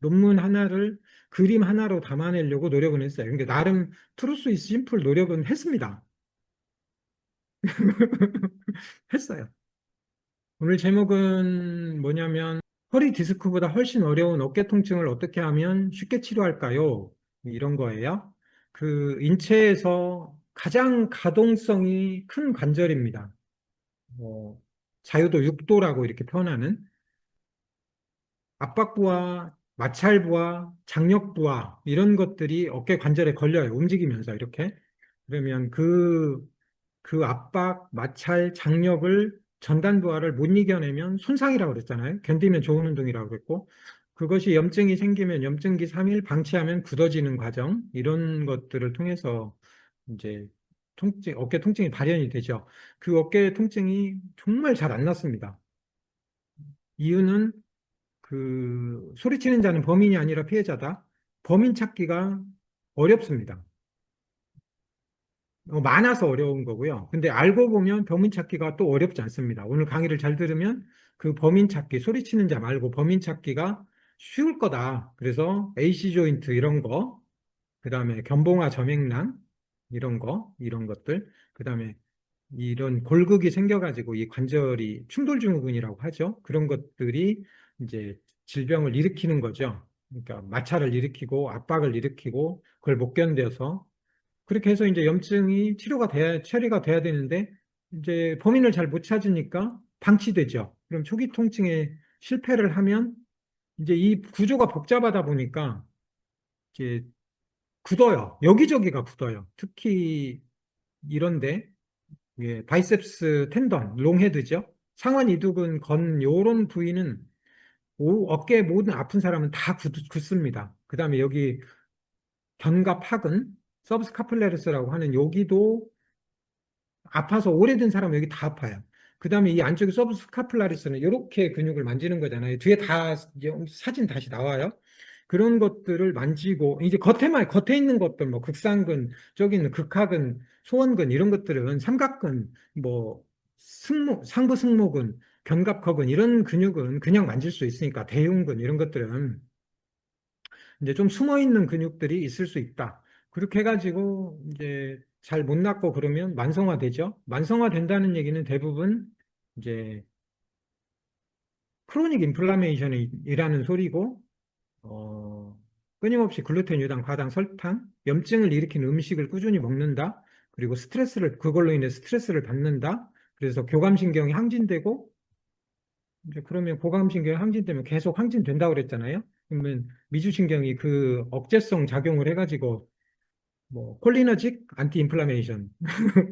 논문 하나를 그림 하나로 담아내려고 노력은 했어요. 근데 나름 트루스 이즈 심플 노력은 했습니다. 했어요. 오늘 제목은 뭐냐면 허리 디스크보다 훨씬 어려운 어깨 통증을 어떻게 하면 쉽게 치료할까요? 이런 거예요. 그 인체에서 가장 가동성이 큰 관절입니다. 뭐 자유도 6도라고 이렇게 표현하는 압박부와 마찰부와 장력부와 이런 것들이 어깨 관절에 걸려요. 움직이면서 이렇게. 그러면 그 압박, 마찰, 장력을 전단부하를 못 이겨내면 손상이라고 그랬잖아요. 견디면 좋은 운동이라고 그랬고 그것이 염증이 생기면 염증기 3일 방치하면 굳어지는 과정 이런 것들을 통해서 이제 어깨 통증이 발현이 되죠. 그 어깨 통증이 정말 잘 안 났습니다. 이유는 그 소리치는 자는 범인이 아니라 피해자다. 범인 찾기가 어렵습니다. 많아서 어려운 거고요. 근데 알고 보면 범인 찾기가 또 어렵지 않습니다. 오늘 강의를 잘 들으면 그 범인 찾기, 소리치는 자 말고 범인 찾기가 쉬울 거다. 그래서 AC 조인트 이런 거, 그 다음에 견봉화 점액낭 이런 것들, 그 다음에 이런 골극이 생겨가지고 이 관절이 충돌 증후군이라고 하죠. 그런 것들이 이제 질병을 일으키는 거죠. 그러니까 마찰을 일으키고 압박을 일으키고 그걸 못 견뎌서 그렇게 해서 이제 염증이 처리가 돼야 되는데 이제 범인을 잘 못 찾으니까 방치되죠. 그럼 초기 통증에 실패를 하면 이제 이 구조가 복잡하다 보니까 이제 굳어요. 여기저기가 굳어요. 특히 이런데 바이셉스 텐던, 롱헤드죠. 상완 이두근 건 요런 부위는 어깨 모든 아픈 사람은 다 굳습니다. 그다음에 여기 견갑하근, 서브스카플레르스라고 하는 여기도 아파서 오래된 사람은 여기 다 아파요. 그 다음에 이 안쪽에 서브스카플라리스는 이렇게 근육을 만지는 거잖아요. 뒤에 다 사진 다시 나와요. 그런 것들을 만지고 이제 겉에 있는 것들 뭐 극상근, 저기 있는 극하근, 소원근 이런 것들은 삼각근, 뭐 상부 승모근, 견갑허근 이런 근육은 그냥 만질 수 있으니까 대흉근 이런 것들은 이제 좀 숨어 있는 근육들이 있을 수 있다. 그렇게 해가지고 이제 잘 못 낫고 그러면 만성화되죠. 만성화된다는 얘기는 대부분 이제 크로닉 인플라메이션이라는 소리고, 어, 끊임없이 글루텐, 유당, 과당, 설탕, 염증을 일으키는 음식을 꾸준히 먹는다. 그리고 그걸로 인해 스트레스를 받는다. 그래서 교감신경이 항진되고, 이제 그러면 고감신경이 항진되면 계속 항진된다고 그랬잖아요. 그러면 미주신경이 그 억제성 작용을 해가지고 뭐 콜리너직 안티 인플라메이션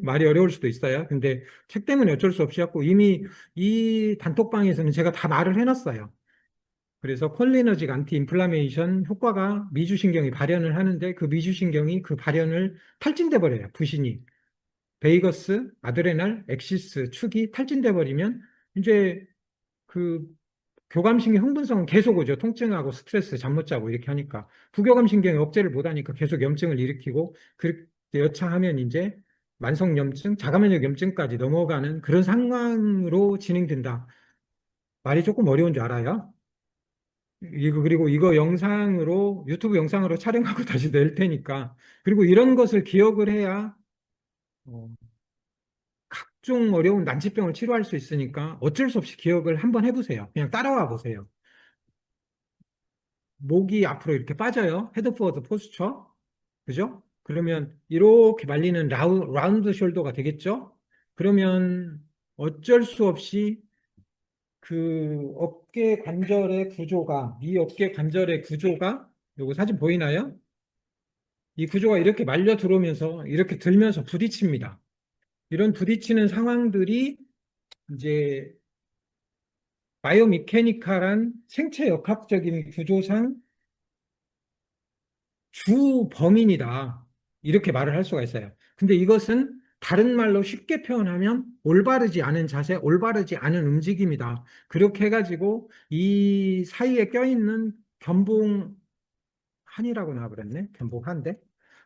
말이 어려울 수도 있어요. 근데 책 때문에 어쩔 수 없이 했고 이미 이 단톡방에서는 제가 다 말을 해놨어요. 그래서 콜리너직 안티 인플라메이션 효과가 미주신경이 발현을 하는데 그 미주신경이 그 발현을 탈진돼 버려요. 부신이 베이거스, 아드레날, 엑시스 축이 탈진돼 버리면 이제 그 교감신경 흥분성은 계속 오죠. 통증하고 스트레스, 잠 못 자고 이렇게 하니까. 부교감신경이 억제를 못 하니까 계속 염증을 일으키고, 그렇게 여차하면 이제 만성염증, 자가면역 염증까지 넘어가는 그런 상황으로 진행된다. 말이 조금 어려운 줄 알아요? 그리고 이거 영상으로, 유튜브 영상으로 촬영하고 다시 낼 테니까. 그리고 이런 것을 기억을 해야, 어, 각종 어려운 난치병을 치료할 수 있으니까 어쩔 수 없이 기억을 한번 해보세요. 그냥 따라와 보세요. 목이 앞으로 이렇게 빠져요. 헤드 포워드 포스처. 그죠? 그러면 이렇게 말리는 라운드 숄더가 되겠죠? 그러면 어쩔 수 없이 그 어깨 관절의 구조가, 이 어깨 관절의 구조가, 요거 사진 보이나요? 이 구조가 이렇게 말려 들어오면서 이렇게 들면서 부딪힙니다. 이런 부딪히는 상황들이 이제 바이오미케니컬한 생체 역학적인 구조상 주 범인이다. 이렇게 말을 할 수가 있어요. 근데 이것은 다른 말로 쉽게 표현하면 올바르지 않은 자세, 올바르지 않은 움직임이다. 그렇게 해가지고 이 사이에 껴있는 견봉한이라고 나와버렸네. 견봉한데.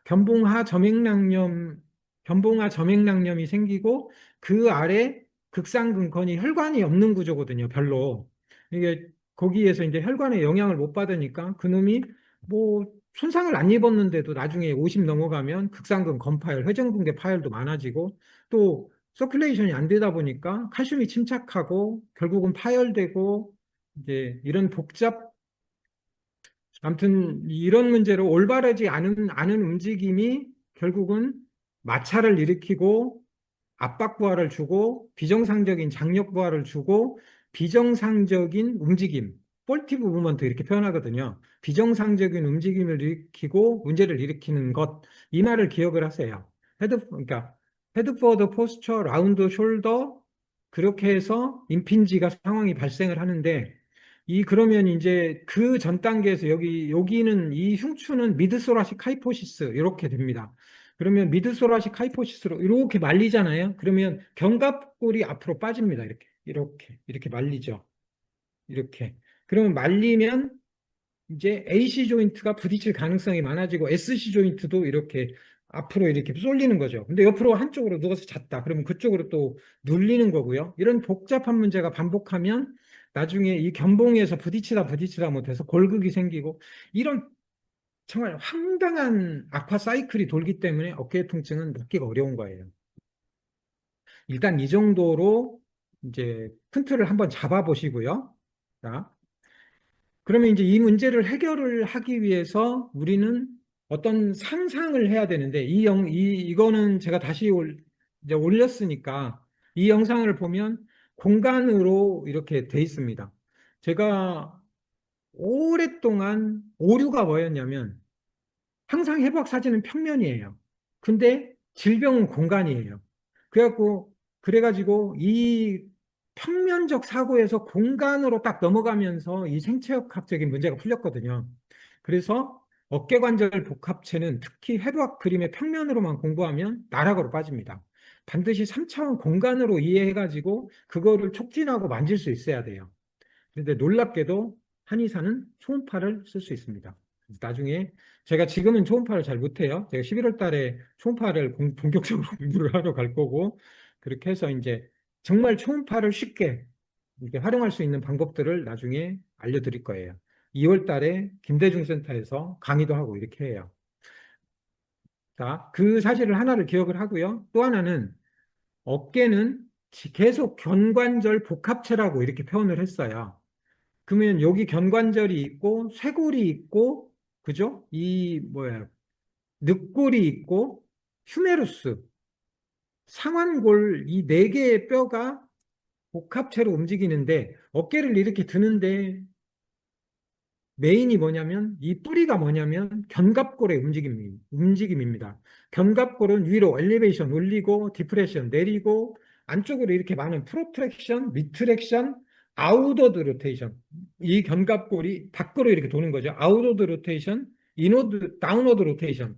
견봉하 점액낭염, 견봉하 점액낭염이 생기고 그 아래 극상근건이 혈관이 없는 구조거든요. 별로. 이게 거기에서 이제 혈관에 영향을 못 받으니까 그놈이 뭐 손상을 안 입었는데도 나중에 50 넘어가면 극상근 건파열, 회전근개 파열도 많아지고 또 서큘레이션이 안 되다 보니까 칼슘이 침착하고 결국은 파열되고 이제 이런 아무튼 이런 문제로 올바르지 않은 움직임이 결국은 마찰을 일으키고 압박 부하를 주고 비정상적인 장력 부하를 주고 비정상적인 움직임, 폴티브 무브먼트 이렇게 표현하거든요. 비정상적인 움직임을 일으키고 문제를 일으키는 것, 이 말을 기억을 하세요. 그러니까 헤드 포워드 포스처, 라운드 숄더 그렇게 해서 임핀지가 상황이 발생을 하는데 그러면 이제 그 전 단계에서 여기는 이 흉추는 미드소라식 하이포시스 이렇게 됩니다. 그러면 미드소라식 하이포시스로 이렇게 말리잖아요. 그러면 견갑골이 앞으로 빠집니다. 이렇게 말리죠. 이렇게. 그러면 말리면 이제 AC 조인트가 부딪힐 가능성이 많아지고 SC 조인트도 이렇게 앞으로 이렇게 쏠리는 거죠. 근데 옆으로 한쪽으로 누워서 잤다. 그러면 그쪽으로 또 눌리는 거고요. 이런 복잡한 문제가 반복하면 나중에 이 견봉에서 부딪히다 못해서 골극이 생기고 이런 정말 황당한 악화 사이클이 돌기 때문에 어깨 통증은 낫기가 어려운 거예요. 일단 이 정도로 이제 큰 틀을 한번 잡아 보시고요. 자, 그러면 이제 이 문제를 해결을 하기 위해서 우리는 어떤 상상을 해야 되는데 이거는 제가 다시 이제 올렸으니까 이 영상을 보면 공간으로 이렇게 돼 있습니다. 제가 오랫동안 오류가 뭐였냐면 항상 해부학 사진은 평면이에요. 근데 질병은 공간이에요. 그래가지고 이 평면적 사고에서 공간으로 딱 넘어가면서 이 생체역학적인 문제가 풀렸거든요. 그래서 어깨관절 복합체는 특히 해부학 그림의 평면으로만 공부하면 나락으로 빠집니다. 반드시 3차원 공간으로 이해해가지고 그거를 촉진하고 만질 수 있어야 돼요. 그런데 놀랍게도 한의사는 초음파를 쓸 수 있습니다. 나중에 제가 지금은 초음파를 잘 못해요. 제가 11월 달에 초음파를 본격적으로 공부를 하러 갈 거고 그렇게 해서 이제 정말 초음파를 쉽게 이렇게 활용할 수 있는 방법들을 나중에 알려드릴 거예요. 2월 달에 김대중 센터에서 강의도 하고 이렇게 해요. 자, 그 사실을 하나를 기억을 하고요. 또 하나는 어깨는 계속 견관절 복합체라고 이렇게 표현을 했어요. 그러면 여기 견관절이 있고 쇄골이 있고 그죠? 늑골이 있고 휴메루스, 상완골 이 네 개의 뼈가 복합체로 움직이는데 어깨를 이렇게 드는데 메인이 뭐냐면 이 뿌리가 뭐냐면 견갑골의 움직임입니다. 견갑골은 위로 엘리베이션 올리고 디프레션 내리고 안쪽으로 이렇게 많은 프로트랙션, 리트랙션, 아웃워드 로테이션. 이 견갑골이 밖으로 이렇게 도는 거죠. 아웃워드 로테이션, 인워드, 다운워드 로테이션.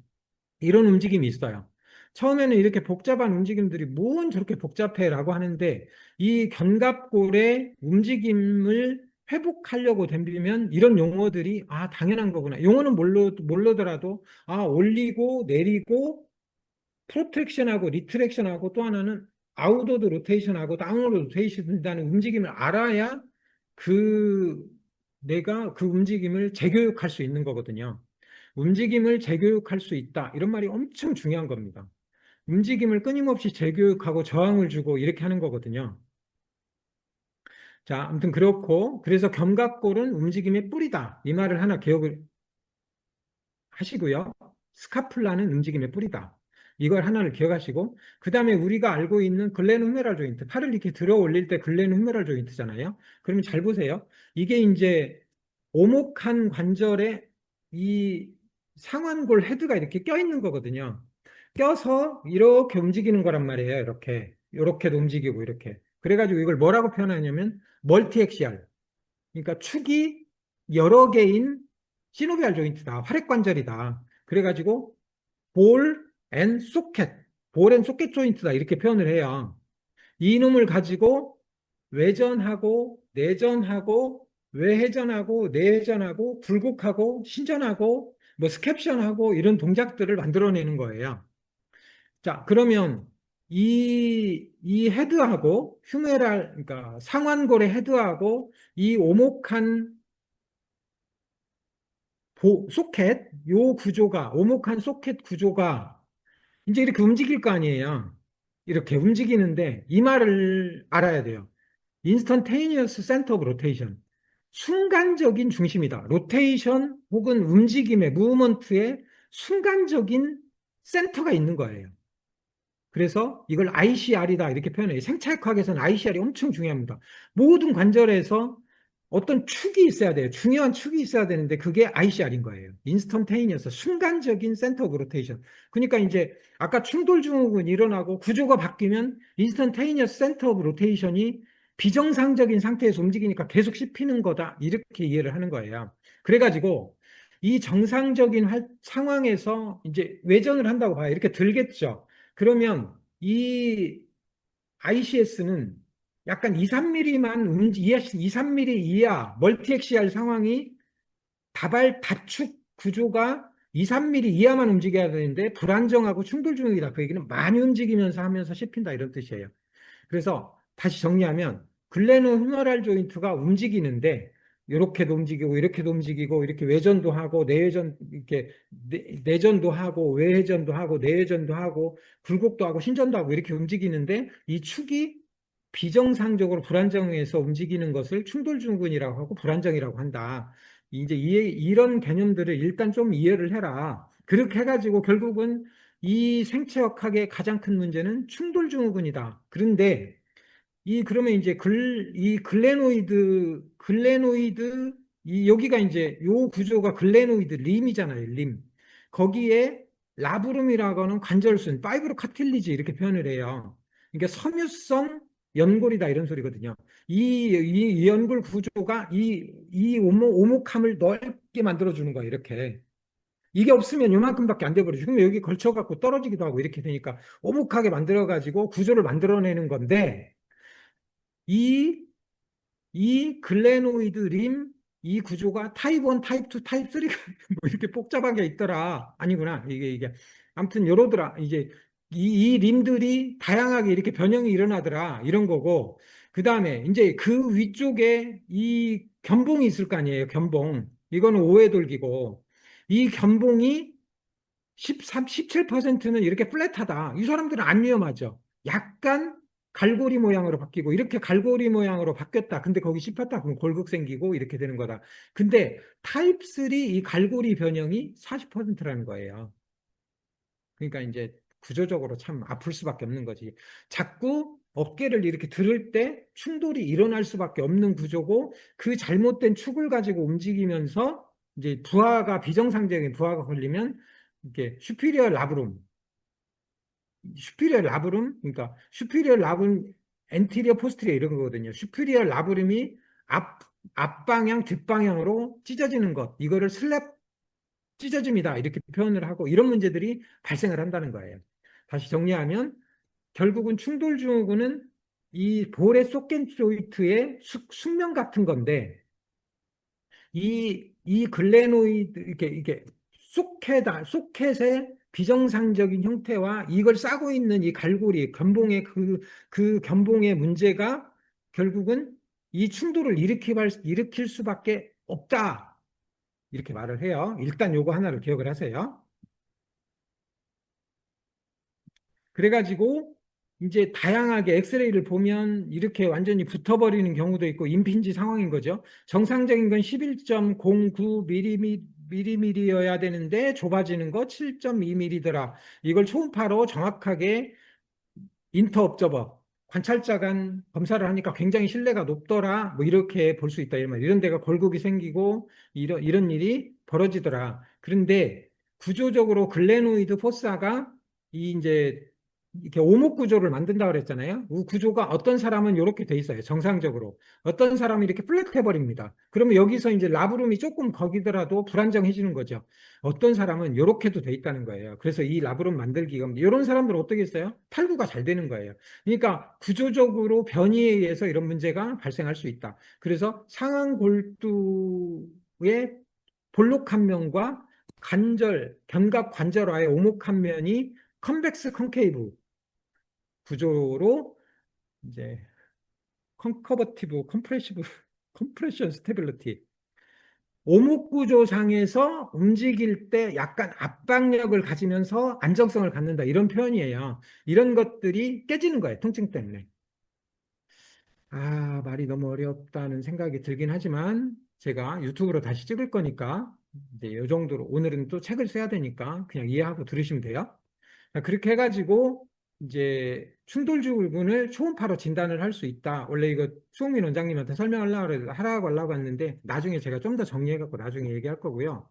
이런 움직임이 있어요. 처음에는 이렇게 복잡한 움직임들이 뭔 저렇게 복잡해라고 하는데 이 견갑골의 움직임을 회복하려고 덤비면 이런 용어들이 당연한 거구나. 용어는 모르더라도 올리고 내리고 프로트랙션하고 리트랙션하고 또 하나는 아웃워드 로테이션하고 다운워드 로테이션이라는 움직임을 알아야 그 내가 그 움직임을 재교육할 수 있는 거거든요. 움직임을 재교육할 수 있다. 이런 말이 엄청 중요한 겁니다. 움직임을 끊임없이 재교육하고 저항을 주고 이렇게 하는 거거든요. 자, 아무튼 그렇고, 그래서 견갑골은 움직임의 뿌리다. 이 말을 하나 기억을 하시고요. 스카플라는 움직임의 뿌리다. 이걸 하나를 기억하시고, 그 다음에 우리가 알고 있는 글레누 후메랄 조인트, 팔을 이렇게 들어 올릴 때 글레누 후메랄 조인트잖아요. 그러면 잘 보세요. 이게 이제 오목한 관절에 이 상완골 헤드가 이렇게 껴 있는 거거든요. 껴서 이렇게 움직이는 거란 말이에요. 이렇게도 움직이고 이렇게. 그래가지고 이걸 뭐라고 표현하냐면 멀티액시알. 그러니까 축이 여러 개인 시노비알 조인트다. 활액관절이다. 그래가지고 볼 앤 소켓, 볼 앤 소켓 조인트다. 이렇게 표현을 해요. 이놈을 가지고 외전하고 내전하고 외회전하고 내회전하고 굴곡하고 신전하고 뭐 스캡션하고 이런 동작들을 만들어내는 거예요. 자, 그러면 이 헤드하고 그러니까 상완골의 헤드하고 이 오목한 소켓, 요 구조가, 오목한 소켓 구조가 이제 이렇게 움직일 거 아니에요. 이렇게 움직이는데 이 말을 알아야 돼요. 인스턴테이니어스 센터 오브 로테이션. 순간적인 중심이다. 로테이션 혹은 움직임의, 무브먼트의 순간적인 센터가 있는 거예요. 그래서 이걸 ICR이다 이렇게 표현해요. 생체학에서는 ICR이 엄청 중요합니다. 모든 관절에서 어떤 축이 있어야 돼요. 중요한 축이 있어야 되는데 그게 ICR인 거예요. 인스턴테이니어스 순간적인 센터 오브 로테이션. 그러니까 이제 아까 충돌 증후군 일어나고 구조가 바뀌면 인스턴테이니어스 센터 오브 로테이션이 비정상적인 상태에서 움직이니까 계속 씹히는 거다. 이렇게 이해를 하는 거예요. 그래가지고 이 정상적인 상황에서 이제 외전을 한다고 봐요. 이렇게 들겠죠. 그러면 이 ICS는 약간 2, 3mm만 2, 3mm 이하 멀티액시알 상황이 다축 구조가 2, 3mm 이하만 움직여야 되는데 불안정하고 충돌 중이다. 그 얘기는 많이 움직이면서 하면서 씹힌다 이런 뜻이에요. 그래서 다시 정리하면 글레노 휴머랄 조인트가 움직이는데 이렇게도 움직이고 이렇게도 움직이고 이렇게 외전도 하고 내외전 이렇게 내전도 하고 외회전도 하고 내외전도 하고 굴곡도 하고 신전도 하고 이렇게 움직이는데 이 축이 비정상적으로 불안정해서 움직이는 것을 충돌증후군이라고 하고 불안정이라고 한다. 이제 이런 개념들을 일단 좀 이해를 해라. 그렇게 해가지고 결국은 이 생체역학의 가장 큰 문제는 충돌증후군이다. 그런데 그러면 이제 이 글레노이드, 여기가 이제 요 구조가 글레노이드 림이잖아요, 림. 거기에 라브룸이라고 하는 관절순, 파이브로 카틸리지 이렇게 표현을 해요. 그러니까 섬유성 연골이다 이런 소리거든요. 이 연골 구조가 이 오목함을 넓게 만들어주는 거예요, 이렇게. 이게 없으면 요만큼밖에 안 돼버리죠. 그러면 여기 걸쳐갖고 떨어지기도 하고 이렇게 되니까 오목하게 만들어가지고 구조를 만들어내는 건데, 이, 이 글레노이드 림, 이 구조가 타입 1, 타입 2, 타입 3가 뭐 이렇게 복잡하게 있더라. 아니구나. 이게. 아무튼 요러더라. 이제 이 림들이 다양하게 이렇게 변형이 일어나더라. 이런 거고. 그 다음에 이제 그 위쪽에 이 견봉이 있을 거 아니에요. 견봉. 이거는 오해돌기고. 이 견봉이 13, 17%는 이렇게 플랫하다. 이 사람들은 안 위험하죠. 약간 갈고리 모양으로 바뀌고 이렇게 갈고리 모양으로 바뀌었다. 근데 거기 씹혔다. 그럼 골극 생기고 이렇게 되는 거다. 근데 타입 3 이 갈고리 변형이 40%라는 거예요. 그러니까 이제 구조적으로 참 아플 수밖에 없는 거지. 자꾸 어깨를 이렇게 들을 때 충돌이 일어날 수밖에 없는 구조고 그 잘못된 축을 가지고 움직이면서 이제 비정상적인 부하가 걸리면 이렇게 슈피리어 라브룸, 그러니까 슈피리어 라브룸, 엔티리어 포스티리어 이런 거거든요. 슈피리어 라브룸이 앞방향, 뒷방향으로 찢어지는 것, 이거를 슬랩 찢어짐이다 이렇게 표현을 하고 이런 문제들이 발생을 한다는 거예요. 다시 정리하면 결국은 충돌증후군은 이 볼의 소켓 조이트의 숙명 같은 건데 이 글레노이드 이게 소켓의 비정상적인 형태와 이걸 싸고 있는 이 갈고리 견봉의 그 견봉의 문제가 결국은 이 충돌을 일으킬 수밖에 없다 이렇게 말을 해요. 일단 요거 하나를 기억을 하세요. 그래가지고 이제 다양하게 엑스레이를 보면 이렇게 완전히 붙어버리는 경우도 있고 임핀지 상황인 거죠. 정상적인 건 11.09mm여야 되는데 좁아지는 거 7.2mm더라. 이걸 초음파로 정확하게 인터옵저버 관찰자 간 검사를 하니까 굉장히 신뢰가 높더라. 뭐 이렇게 볼 수 있다. 이런 데가 골국이 생기고 이런 일이 벌어지더라. 그런데 구조적으로 글레노이드 포사가 이제 이렇게 오목 구조를 만든다 그랬잖아요. 이 구조가 어떤 사람은 이렇게 돼 있어요. 정상적으로. 어떤 사람은 이렇게 플랫해 버립니다. 그러면 여기서 이제 라브룸이 조금 거기더라도 불안정해지는 거죠. 어떤 사람은 이렇게도 돼 있다는 거예요. 그래서 이 라브룸 만들기가 이런 사람들은 어떻게 했어요? 탈구가 잘 되는 거예요. 그러니까 구조적으로 변이에 의해서 이런 문제가 발생할 수 있다. 그래서 상완 골두의 볼록 한 면과 견갑 관절화의 오목 한 면이 컨벡스 컨케이브 구조로 이제 컨커버티브 컴프레시브 컴프레션 스테빌리티 오목 구조상에서 움직일 때 약간 압박력을 가지면서 안정성을 갖는다 이런 표현이에요. 이런 것들이 깨지는 거예요. 통증 때문에. 아, 말이 너무 어렵다는 생각이 들긴 하지만 제가 유튜브로 다시 찍을 거니까 이제 이 정도로 오늘은 또 책을 써야 되니까 그냥 이해하고 들으시면 돼요. 그렇게 해가지고 이제 충돌증후군을 초음파로 진단을 할 수 있다. 원래 이거 수홍민 원장님한테 하라고 하려고 했는데 나중에 제가 좀 더 정리해갖고 나중에 얘기할 거고요.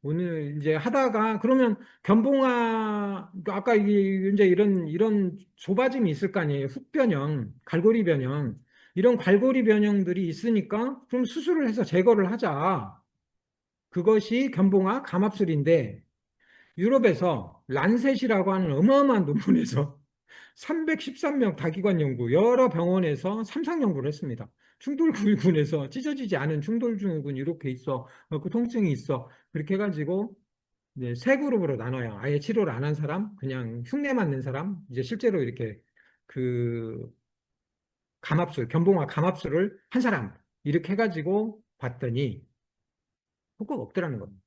오늘 이제 하다가 그러면 견봉아 아까 이제 이런 좁아짐이 있을 거 아니에요. 훅변형, 갈고리 변형 이런 갈고리 변형들이 있으니까 그럼 수술을 해서 제거를 하자. 그것이 견봉아 감압술인데 유럽에서 란셋이라고 하는 어마어마한 논문에서 313명 다기관 연구 여러 병원에서 삼상 연구를 했습니다. 충돌구이군에서 찢어지지 않은 충돌증후군 이렇게 있어. 그 통증이 있어. 그렇게 해가지고 이제 세 그룹으로 나눠요. 아예 치료를 안 한 사람, 그냥 흉내 맞는 사람, 이제 실제로 이렇게 그 감압술, 견봉화 감압술을 한 사람 이렇게 해가지고 봤더니 효과가 없더라는 겁니다.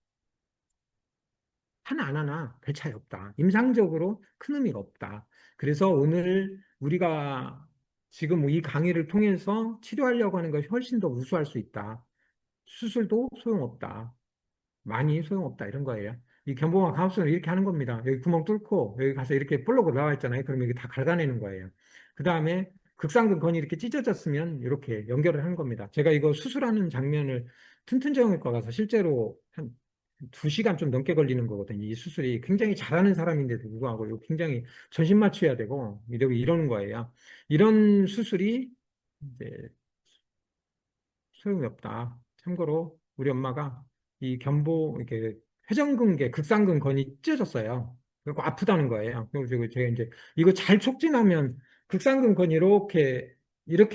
하나 안 하나 별 차이 없다. 임상적으로 큰 의미가 없다. 그래서 오늘 우리가 지금 이 강의를 통해서 치료하려고 하는 것이 훨씬 더 우수할 수 있다. 수술도 소용없다. 많이 소용없다. 이런 거예요. 이 견봉화 감압술은 이렇게 하는 겁니다. 여기 구멍 뚫고 여기 가서 이렇게 볼록 나와 있잖아요. 그러면 이게 다 갉아내는 거예요. 그 다음에 극상근 건이 이렇게 찢어졌으면 이렇게 연결을 하는 겁니다. 제가 이거 수술하는 장면을 튼튼정형외과 가서 실제로 한 2시간 좀 넘게 걸리는 거거든요. 이 수술이 굉장히 잘하는 사람인데도 불구하고 이거 굉장히 전신 맞춰야 되고 이러는 거예요. 이런 수술이 이제 소용이 없다. 참고로 우리 엄마가 이 이렇게 회전근개, 극상근 건이 찢어졌어요. 그리고 아프다는 거예요. 그리고 제가 이제 이거 잘 촉진하면 극상근 건이 이렇게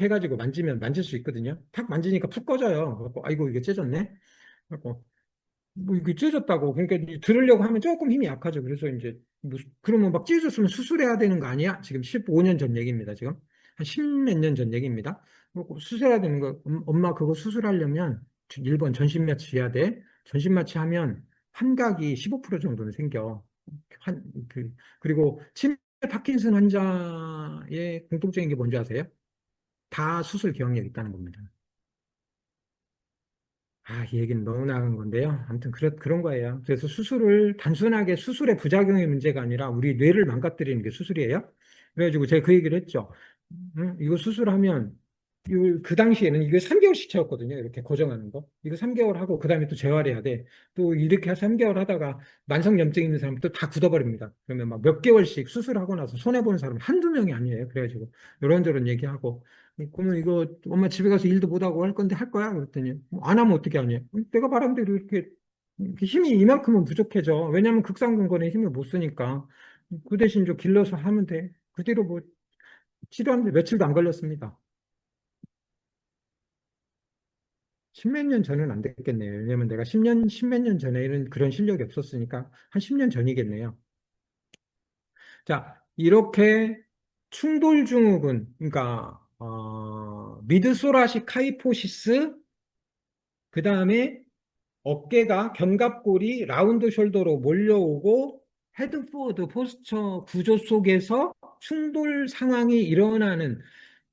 해가지고 만질 수 있거든요. 탁 만지니까 푹 꺼져요. 그래서 아이고 이게 찢어졌네. 그래서 뭐 이게 찢어졌다고 그러니까 이제 들으려고 하면 조금 힘이 약하죠. 그래서 이제 그러면 막 찢어졌으면 수술해야 되는 거 아니야? 지금 15년 전 얘기입니다. 지금 한 10몇 년 전 얘기입니다. 뭐 수술해야 되는 거 엄마 그거 수술하려면 1번 전신 마취해야 돼. 전신 마취하면 환각이 15% 정도는 생겨. 그리고 치매 파킨슨 환자의 공통적인 게 뭔지 아세요? 다 수술 기억력이 있다는 겁니다. 아, 이 얘기는 너무 나간 건데요. 아무튼 그런 거예요. 그래서 수술을 단순하게 수술의 부작용의 문제가 아니라 우리 뇌를 망가뜨리는 게 수술이에요. 그래가지고 제가 그 얘기를 했죠. 이거 수술하면 그 당시에는 이거 3개월씩 채웠거든요. 이렇게 고정하는 거. 이거 3개월 하고 그다음에 또 재활해야 돼. 또 이렇게 3개월 하다가 만성염증 있는 사람 또 다 굳어버립니다. 그러면 막 몇 개월씩 수술하고 나서 손해보는 사람 한두 명이 아니에요. 그래가지고 이런저런 얘기하고 그러면 이거 엄마 집에 가서 일도 못하고 할 건데 할 거야? 그랬더니 안 하면 어떻게 하냐? 내가 말한 대로 이렇게 힘이 이만큼은 부족해져. 왜냐하면 극상근건에 힘을 못 쓰니까 그 대신 좀 길러서 하면 돼. 그 뒤로 뭐 치료하는데 며칠도 안 걸렸습니다. 십몇 년 전은 안 됐겠네요. 왜냐면 내가 10몇 년 전에는 그런 실력이 없었으니까 한 10년 전이겠네요. 자, 이렇게 충돌증후군, 그러니까 미드소라식 카이포시스, 그 다음에 어깨가 견갑골이 라운드 숄더로 몰려오고 헤드포워드 포스처 구조 속에서 충돌 상황이 일어나는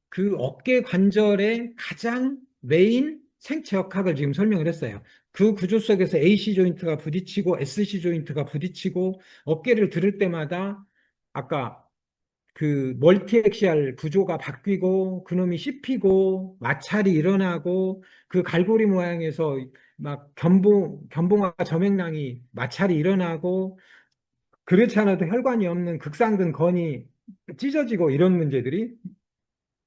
그 어깨 관절의 가장 메인 생체 역학을 지금 설명을 했어요. 그 구조 속에서 AC 조인트가 부딪히고 SC 조인트가 부딪히고 어깨를 들을 때마다 아까 그 멀티액시알 구조가 바뀌고 그놈이 씹히고 마찰이 일어나고 그 갈고리 모양에서 막 견봉화 점액낭이 마찰이 일어나고 그렇지 않아도 혈관이 없는 극상근 건이 찢어지고 이런 문제들이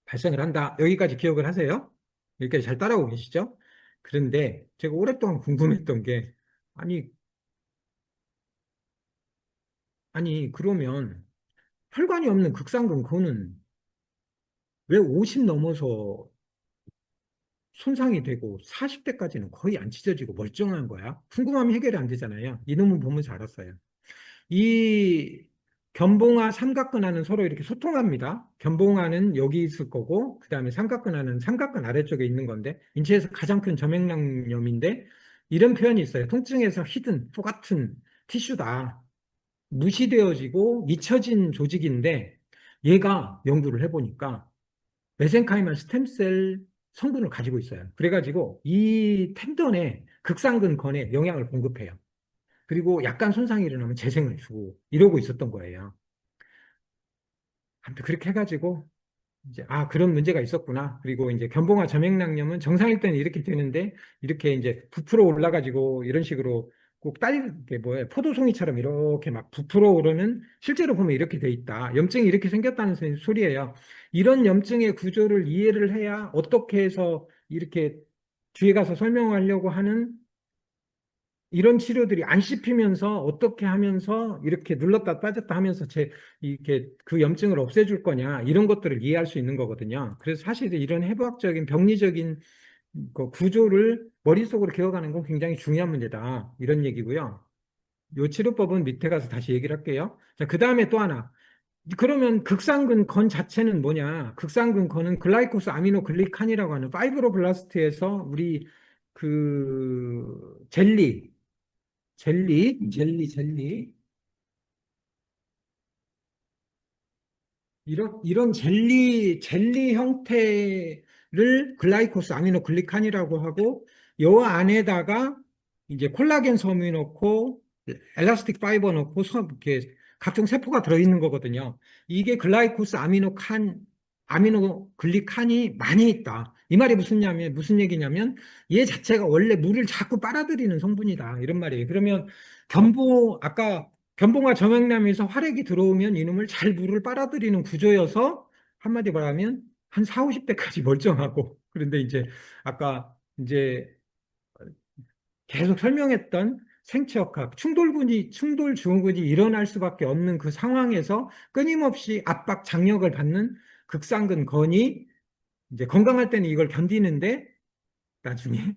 발생을 한다. 여기까지 기억을 하세요. 여기까지 잘 따라오고 계시죠? 그런데 제가 오랫동안 궁금했던 게 아니 그러면 혈관이 없는 극상근 건은 왜 50 넘어서 손상이 되고 40대까지는 거의 안 찢어지고 멀쩡한 거야? 궁금하면 해결이 안 되잖아요. 이놈은 보면서 알았어요. 이 견봉화, 삼각근화는 서로 이렇게 소통합니다. 견봉화는 여기 있을 거고, 그 다음에 삼각근화는 삼각근 아래쪽에 있는 건데, 인체에서 가장 큰 점액낭염인데, 이런 표현이 있어요. 통증에서 히든, 똑같은 티슈다. 무시되어지고 잊혀진 조직인데, 얘가 연구를 해보니까, 메센카이말 스템셀 성분을 가지고 있어요. 그래가지고, 이 텐던에, 극상근건에 영향을 공급해요. 그리고 약간 손상이 일어나면 재생을 주고, 이러고 있었던 거예요. 아무튼 그렇게 해가지고 이제 아 그런 문제가 있었구나. 그리고 이제 견봉화 점액낭염은 정상일 때는 이렇게 되는데 이렇게 이제 부풀어 올라가지고 이런 식으로 꼭 딸게 뭐야 포도송이처럼 이렇게 막 부풀어 오르는 실제로 보면 이렇게 돼 있다. 염증이 이렇게 생겼다는 소리예요. 이런 염증의 구조를 이해를 해야 어떻게 해서 이렇게 뒤에 가서 설명하려고 하는 이런 치료들이 안 씹히면서 어떻게 하면서 이렇게 눌렀다 빠졌다 하면서 이렇게 그 염증을 없애줄 거냐 이런 것들을 이해할 수 있는 거거든요. 그래서 사실 이런 해부학적인 병리적인 그 구조를 머릿속으로 기억하는 건 굉장히 중요한 문제다. 이런 얘기고요. 요 치료법은 밑에 가서 다시 얘기를 할게요. 자, 그 다음에 또 하나. 그러면 극상근 건 자체는 뭐냐? 극상근 건은 글라이코스 아미노글리칸이라고 하는 파이브로블라스트에서 우리 그 젤리. 이런 젤리 형태를 글라이코스 아미노글리칸이라고 하고, 요 안에다가 이제 콜라겐 섬유 넣고, 엘라스틱 파이버 넣고, 이렇게 각종 세포가 들어있는 거거든요. 이게 글라이코스 아미노글리칸이 많이 있다. 이 말이 무슨 얘기냐면, 얘 자체가 원래 물을 자꾸 빨아들이는 성분이다. 이런 말이에요. 그러면 아까 견봉화 점액남에서 활액이 들어오면 이놈을 잘 물을 빨아들이는 구조여서 한마디 말하면 한 4, 50대까지 멀쩡하고 그런데 이제 아까 이제 계속 설명했던 생체역학, 충돌 증후군이 일어날 수밖에 없는 그 상황에서 끊임없이 압박, 장력을 받는 극상근 건이 이제 건강할 때는 이걸 견디는데 나중에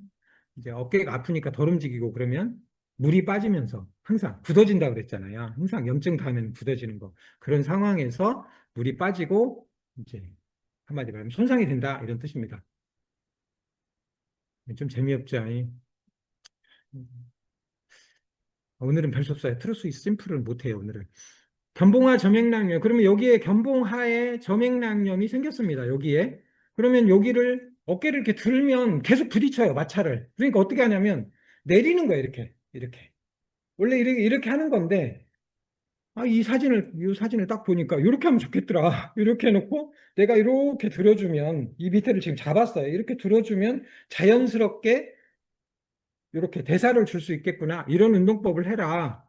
이제 어깨가 아프니까 덜 움직이고 그러면 물이 빠지면서 항상 굳어진다 그랬잖아요. 항상 염증 다음에는 굳어지는 거. 그런 상황에서 물이 빠지고 이제 한마디 말하면 손상이 된다 이런 뜻입니다. 좀 재미없죠. 오늘은 별 수 없어요. 트루스 이즈 심플을 못해요. 오늘은. 견봉화 점액낭염. 그러면 여기에 견봉하에 점액낭염이 생겼습니다. 여기에. 그러면 여기를 어깨를 이렇게 들면 계속 부딪혀요. 마찰을. 그러니까 어떻게 하냐면 내리는 거예요. 이렇게. 원래 이렇게 하는 건데, 아, 이 사진을 딱 보니까, 이렇게 하면 좋겠더라. 이렇게 해놓고, 내가 이렇게 들어주면, 이 밑에를 지금 잡았어요. 이렇게 들어주면 자연스럽게 이렇게 대사를 줄 수 있겠구나. 이런 운동법을 해라.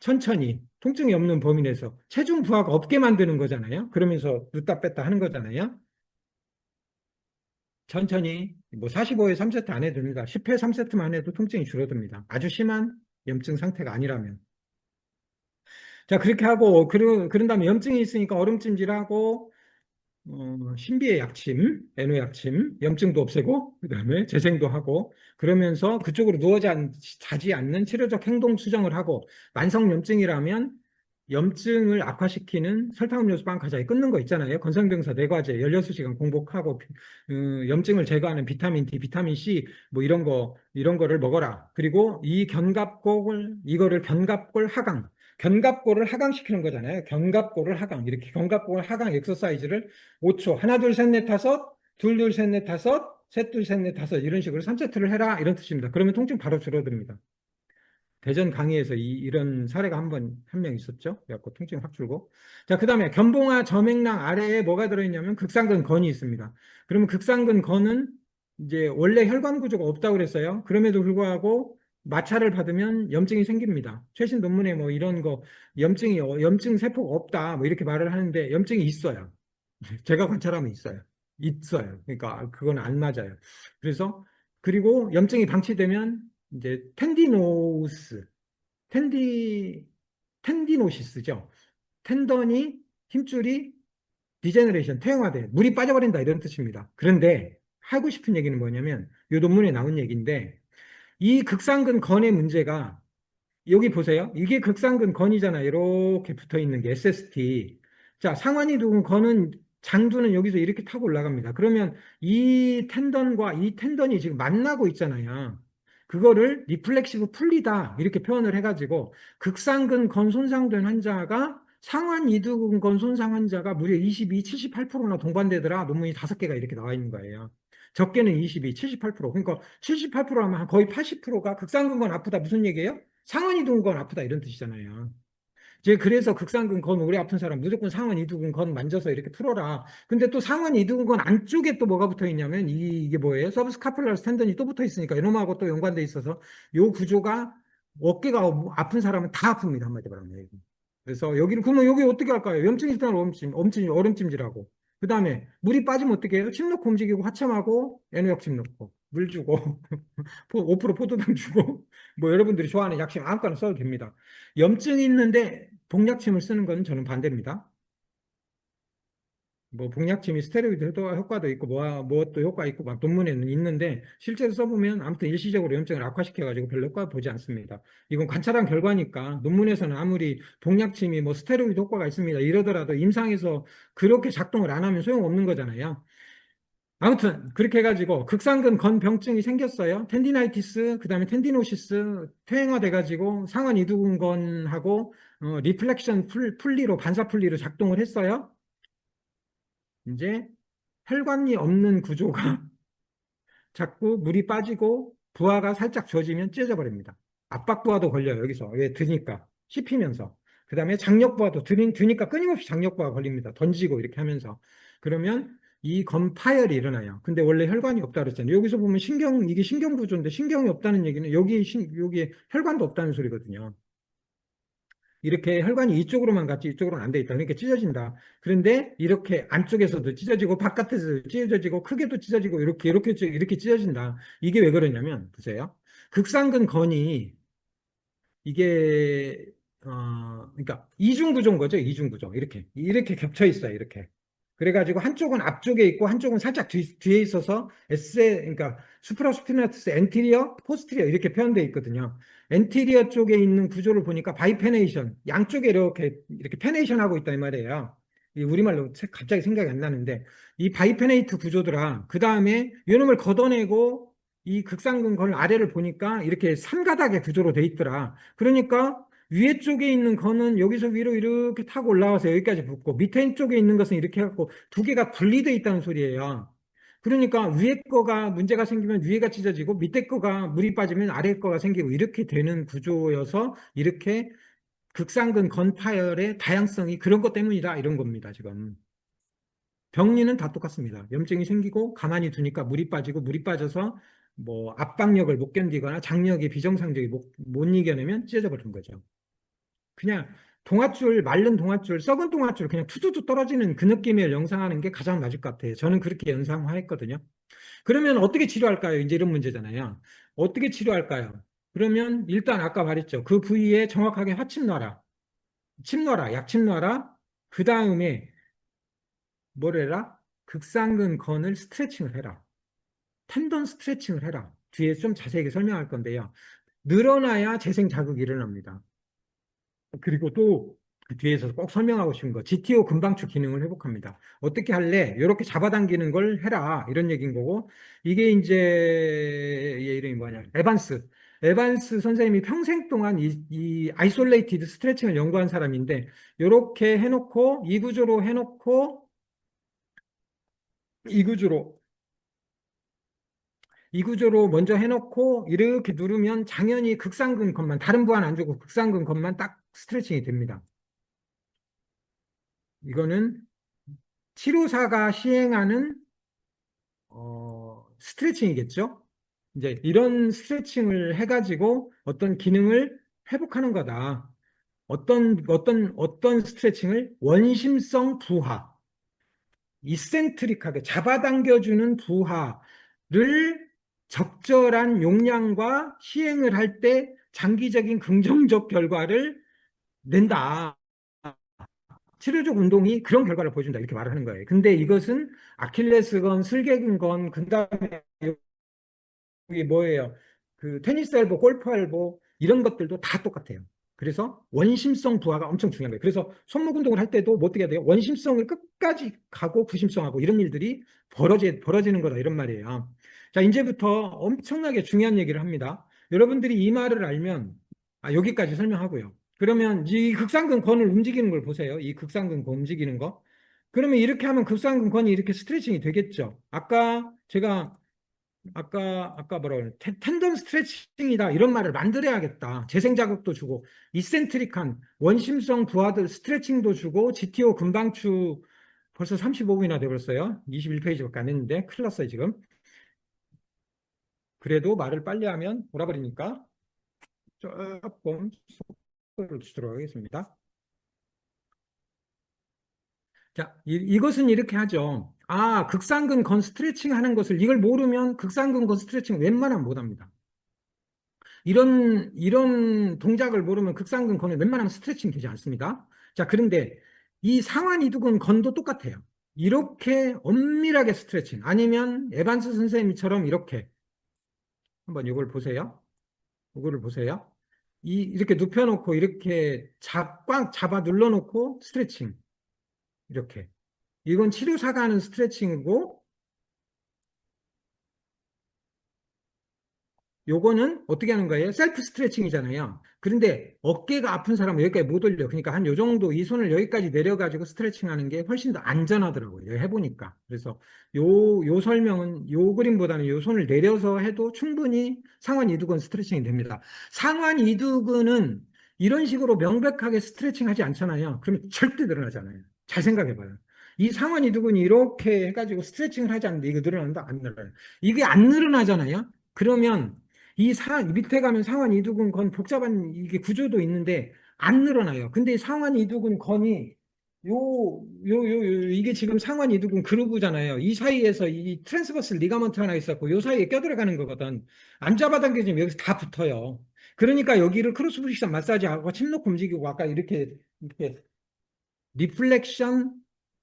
천천히. 통증이 없는 범위 내에서. 체중 부하가 없게 만드는 거잖아요. 그러면서 눕다 뺐다 하는 거잖아요. 천천히. 뭐 45회 3세트 안 해도 됩니다. 10회 3세트만 해도 통증이 줄어듭니다. 아주 심한 염증 상태가 아니라면. 자, 그렇게 하고, 그런 다음에 염증이 있으니까 얼음찜질하고, 신비의 약침, 애노 약침, 염증도 없애고, 그 다음에 재생도 하고, 그러면서 그쪽으로 자지 않는 치료적 행동 수정을 하고, 만성 염증이라면 염증을 악화시키는 설탕음료수 빵카자에 끊는 거 있잖아요. 건성병사 네과제 16시간 공복하고, 염증을 제거하는 비타민 D, 비타민 C, 뭐 이런 거를 먹어라. 그리고 이거를 견갑골 하강. 견갑골을 하강시키는 거잖아요. 견갑골을 하강. 이렇게 견갑골 하강 엑서사이즈를 5초. 하나, 둘, 셋, 넷, 다섯. 둘, 둘, 셋, 넷, 다섯. 셋, 둘, 셋, 넷, 다섯. 이런 식으로 3세트를 해라. 이런 뜻입니다. 그러면 통증 바로 줄어듭니다. 대전 강의에서 이런 사례가 한 명 있었죠. 그래갖고 통증이 확 줄고. 자, 그 다음에 견봉화 점액낭 아래에 뭐가 들어있냐면 극상근 건이 있습니다. 그러면 극상근 건은 이제 원래 혈관 구조가 없다고 그랬어요. 그럼에도 불구하고 마찰을 받으면 염증이 생깁니다. 최신 논문에 뭐 이런 거 염증 세포가 없다 뭐 이렇게 말을 하는데 염증이 있어요. 제가 관찰하면 있어요. 있어요. 그러니까 그건 안 맞아요. 그래서 그리고 염증이 방치되면 이제 텐디 텐디노시스죠. 텐던이 힘줄이 디제너레이션 퇴행화돼 물이 빠져버린다 이런 뜻입니다. 그런데 하고 싶은 얘기는 뭐냐면 이 논문에 나온 얘기인데 이 극상근 건의 문제가 여기 보세요. 이게 극상근 건이잖아요. 이렇게 붙어 있는 게 SST. 자, 상완이 두근 건은 장두는 여기서 이렇게 타고 올라갑니다. 그러면 이 텐던과 이 텐던이 지금 만나고 있잖아요. 그거를 리플렉시브 풀리다 이렇게 표현을 해가지고 극상근 건 손상된 환자가 상완 이두근 건 손상 환자가 무려 22, 78%나 동반되더라. 논문이 5개가 이렇게 나와 있는 거예요. 적게는 22, 78%. 그러니까 78%하면 거의 80%가 극상근 건 아프다. 무슨 얘기예요? 상원 이두근 건 아프다 이런 뜻이잖아요. 이제 그래서 극상근 건 오래 아픈 사람 무조건 상원 이두근 건 만져서 이렇게 풀어라. 근데 또 상원 이두근 건 안쪽에 또 뭐가 붙어 있냐면 이게 뭐예요? 서브스카플라스 텐던이 또 붙어 있으니까 이놈하고 또 연관돼 있어서 요 구조가 어깨가 아픈 사람은 다 아픕니다. 한마디 말하면. 그래서 여기를 그러면 여기 어떻게 할까요? 염증이 있다면 얼음찜질하고 그다음에 물이 빠지면 어떻게 해요? 침 넣고 움직이고 하참하고 애누역침 넣고 물 주고 5% 포도당 주고 뭐 여러분들이 좋아하는 약침 아무거나 써도 됩니다. 염증이 있는데 복약침을 쓰는 건 저는 반대입니다. 뭐 복약침이 스테로이드 효과도 있고 뭐또 효과 있고 막 논문에는 있는데 실제로 써보면 아무튼 일시적으로 염증을 악화시켜가지고 별로 효과 보지 않습니다. 이건 관찰한 결과니까 논문에서는 아무리 복약침이 뭐 스테로이드 효과가 있습니다 이러더라도 임상에서 그렇게 작동을 안 하면 소용없는 거잖아요. 아무튼 그렇게 해가지고 극상근 건병증이 생겼어요. 텐디나이티스, 그다음에 텐디노시스 퇴행화돼가지고 상완 이두근건하고 리플렉션 풀리로 반사 풀리로 작동을 했어요. 이제 혈관이 없는 구조가 자꾸 물이 빠지고 부하가 살짝 젖으면 찢어져 버립니다. 압박 부하도 걸려요. 여기서 왜 드니까 씹히면서 그다음에 장력 부하도 드니까 끊임없이 장력 부하가 걸립니다. 던지고 이렇게 하면서 그러면 이 건파열이 일어나요. 근데 원래 혈관이 없다 그랬잖아요. 여기서 보면 이게 신경 구조인데 신경이 없다는 얘기는 여기에 혈관도 없다는 소리거든요. 이렇게 혈관이 이쪽으로만 갔지 이쪽으로는 안 돼 있다. 그러니까 찢어진다. 그런데 이렇게 안쪽에서도 찢어지고 바깥에서도 찢어지고 크게도 찢어지고 이렇게 찢어진다. 이게 왜 그러냐면 보세요. 극상근 건이 이게 그러니까 이중 구조인 거죠. 이중 구조. 이렇게 겹쳐 있어요. 이렇게. 그래가지고 한쪽은 앞쪽에 있고 한쪽은 살짝 뒤에 있어서 그러니까 수프라스피나투스 엔티리어, 포스티리어 이렇게 표현되어 있거든요. 엔티리어 쪽에 있는 구조를 보니까 바이페네이션, 양쪽에 이렇게 페네이션 하고 있다 이 말이에요. 이 우리말로 갑자기 생각이 안 나는데 이 바이페네이트 구조더라. 그 다음에 이놈을 걷어내고 이 극상근건 아래를 보니까 이렇게 삼가닥의 구조로 돼 있더라. 그러니까 위에 쪽에 있는 건은 여기서 위로 이렇게 타고 올라와서 여기까지 붙고 밑에 쪽에 있는 것은 이렇게 해갖고 두 개가 분리되어 있다는 소리예요. 그러니까 위에 거가 문제가 생기면 위에가 찢어지고 밑에 거가 물이 빠지면 아래 거가 생기고 이렇게 되는 구조여서 이렇게 극상근 건파열의 다양성이 그런 것 때문이다 이런 겁니다 지금. 병리는 다 똑같습니다. 염증이 생기고 가만히 두니까 물이 빠지고 물이 빠져서 뭐 압박력을 못 견디거나 장력이 비정상적이 못 이겨내면 찢어져 버리는 거죠. 그냥 동아줄, 마른 동아줄, 썩은 동아줄 그냥 투두두 떨어지는 그 느낌을 영상하는 게 가장 맞을 것 같아요. 저는 그렇게 영상화했거든요. 그러면 어떻게 치료할까요? 이제 이런 문제잖아요. 어떻게 치료할까요? 그러면 일단 아까 말했죠. 그 부위에 정확하게 화침 놔라. 침 놔라. 약침 놔라. 그 다음에 뭘 해라? 극상근 건을 스트레칭을 해라. 텐던 스트레칭을 해라. 뒤에 좀 자세하게 설명할 건데요. 늘어나야 재생 자극이 일어납니다. 그리고 또그 뒤에서 꼭 설명하고 싶은 거, GTO 근방축 기능을 회복합니다. 어떻게 할래? 이렇게 잡아당기는 걸 해라. 이런 얘기인 거고, 이게 이제, 얘 이름이 뭐냐? 에반스. 에반스 선생님이 평생 동안 이 아이솔레이티드 스트레칭을 연구한 사람인데, 이렇게 해놓고, 이 구조로 해놓고, 이 구조로 이 구조로 먼저 해놓고 이렇게 누르면 당연히 극상근 건만 다른 부하는 안 주고 극상근 건만 딱 스트레칭이 됩니다. 이거는 치료사가 시행하는 스트레칭이겠죠. 이제 이런 스트레칭을 해가지고 어떤 기능을 회복하는 거다. 어떤 스트레칭을 원심성 부하, 이센트릭하게 잡아당겨주는 부하를 적절한 용량과 시행을 할 때 장기적인 긍정적 결과를 낸다. 치료적 운동이 그런 결과를 보여준다. 이렇게 말을 하는 거예요. 근데 이것은 아킬레스건, 슬개근건, 그다음에 여기 뭐예요? 그 테니스 엘보, 골프 엘보, 이런 것들도 다 똑같아요. 그래서 원심성 부하가 엄청 중요한 거예요. 그래서 손목 운동을 할 때도 뭐 어떻게 해야 돼요? 원심성을 끝까지 가고 구심성하고 이런 일들이 벌어지는 거다 이런 말이에요. 자, 이제부터 엄청나게 중요한 얘기를 합니다. 여러분들이 이 말을 알면 여기까지 설명하고요. 그러면 이 극상근권을 움직이는 걸 보세요. 이 극상근권 움직이는 거. 그러면 이렇게 하면 극상근권이 이렇게 스트레칭이 되겠죠. 아까 뭐라 그래? 텐던 스트레칭이다 이런 말을 만들어야겠다. 재생자극도 주고 이센트릭한 원심성 부하들 스트레칭도 주고 GTO 근방추 벌써 35분이나 돼버렸어요. 21페이지밖에 안 했는데 큰일 났어요 지금. 그래도 말을 빨리 하면 돌아버리니까 조금 속도를 주도록 하겠습니다. 자, 이것은 이렇게 하죠. 극상근 건 스트레칭 하는 것을 이걸 모르면 극상근 건 스트레칭 웬만하면 못합니다. 이런 동작을 모르면 극상근 건은 웬만하면 스트레칭 되지 않습니다. 자, 그런데 이 상완 이두근 건도 똑같아요. 이렇게 엄밀하게 스트레칭 아니면 에반스 선생님처럼 이렇게 한번 이걸 보세요. 이거를 보세요. 이렇게 눕혀놓고 이렇게 꽉 잡아 눌러놓고 스트레칭 이렇게 이건 치료사가 하는 스트레칭이고 요거는 어떻게 하는 거예요? 셀프 스트레칭이잖아요. 그런데 어깨가 아픈 사람은 여기까지 못 올려. 그러니까 한 요 정도 이 손을 여기까지 내려가지고 스트레칭 하는 게 훨씬 더 안전하더라고요. 해보니까. 그래서 요 설명은 요 그림보다는 요 손을 내려서 해도 충분히 상완 이두근 스트레칭이 됩니다. 상완 이두근은 이런 식으로 명백하게 스트레칭 하지 않잖아요. 그러면 절대 늘어나잖아요. 잘 생각해봐요. 이 상완 이두근이 이렇게 해가지고 스트레칭을 하지 않는데 이거 늘어난다? 안 늘어나요. 이게 안 늘어나잖아요. 그러면 밑에 가면 상완 이두근 건 복잡한 이게 구조도 있는데 안 늘어나요. 근데 상완 이두근 건이 이게 지금 상완 이두근 그루브잖아요. 이 사이에서 이 트랜스버스 리가먼트 하나 있었고 요 사이에 껴들어가는 거거든. 안 잡아당겨지면 여기서 다 붙어요. 그러니까 여기를 크로스 프릭션 마사지하고 침 놓고 움직이고 아까 이렇게 리플렉션